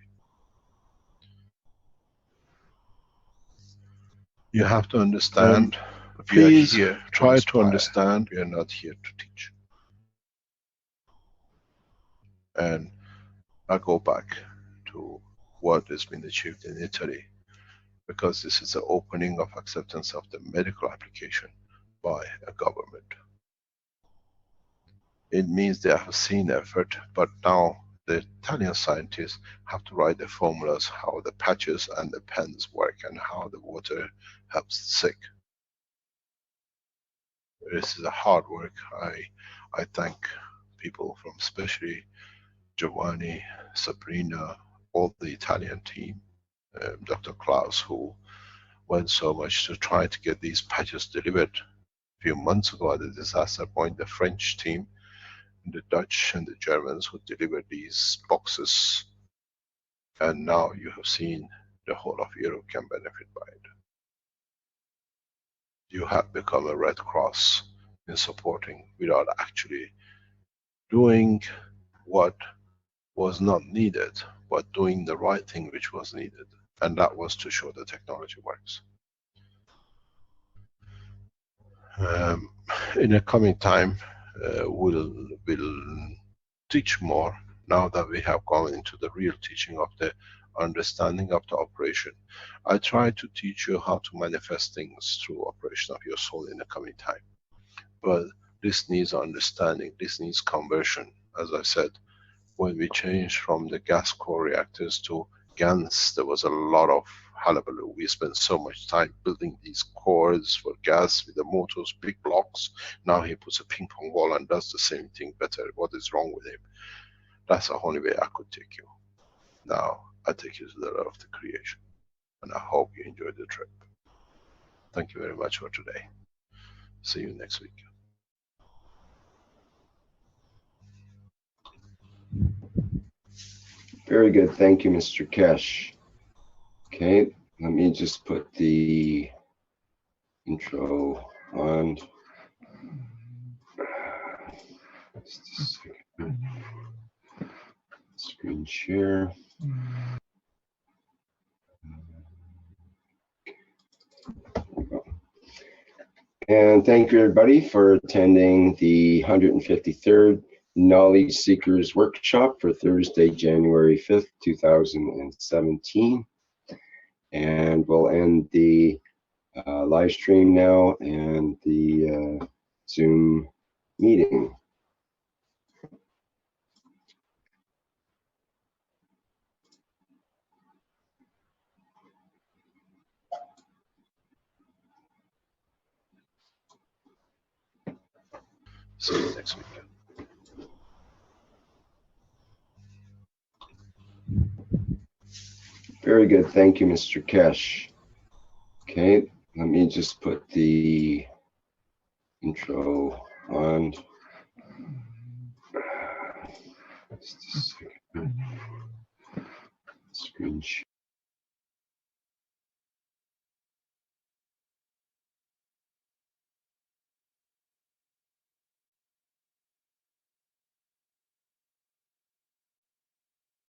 You have to understand, please try to understand, we are not here to teach. And I go back to what has been achieved in Italy, because this is the opening of acceptance of the medical application by a government. It means they have seen effort, but now the Italian scientists have to write the formulas, how the patches and the pens work and how the water helps the sick. This is a hard work. I thank people from, especially Giovanni, Sabrina, all the Italian team, Dr. Klaus, who went so much to try to get these patches delivered a few months ago at the disaster point. The French team, the Dutch and the Germans who delivered these boxes, and now you have seen the whole of Europe can benefit by it. You have become a Red Cross in supporting without actually doing what was not needed, but doing the right thing which was needed, and that was to show the technology works. In the coming time, we'll teach more now that we have gone into the real teaching of the understanding of the operation. I try to teach you how to manifest things through operation of your soul in the coming time. But this needs understanding, this needs conversion. As I said, when we changed from the gas core reactors to GANs, there was a lot of hullabaloo. We spent so much time building these cores for gas with the motors, big blocks. Now he puts a ping pong ball and does the same thing better. What is wrong with him? That's the only way I could take you. Now I take you to the love of the creation, and I hope you enjoyed the trip. Thank you very much for today. See you next week. Very good. Thank you, Mr. Keshe. Okay, let me just put the intro on. Just a second. Screen share. And thank you, everybody, for attending the 153rd Knowledge Seekers Workshop for Thursday, January 5th, 2017. And we'll end the live stream now and the Zoom meeting. See you next week. Very good. Thank you, Mr. Keshe. Okay, let me just put the intro on. Just a second. Screen share.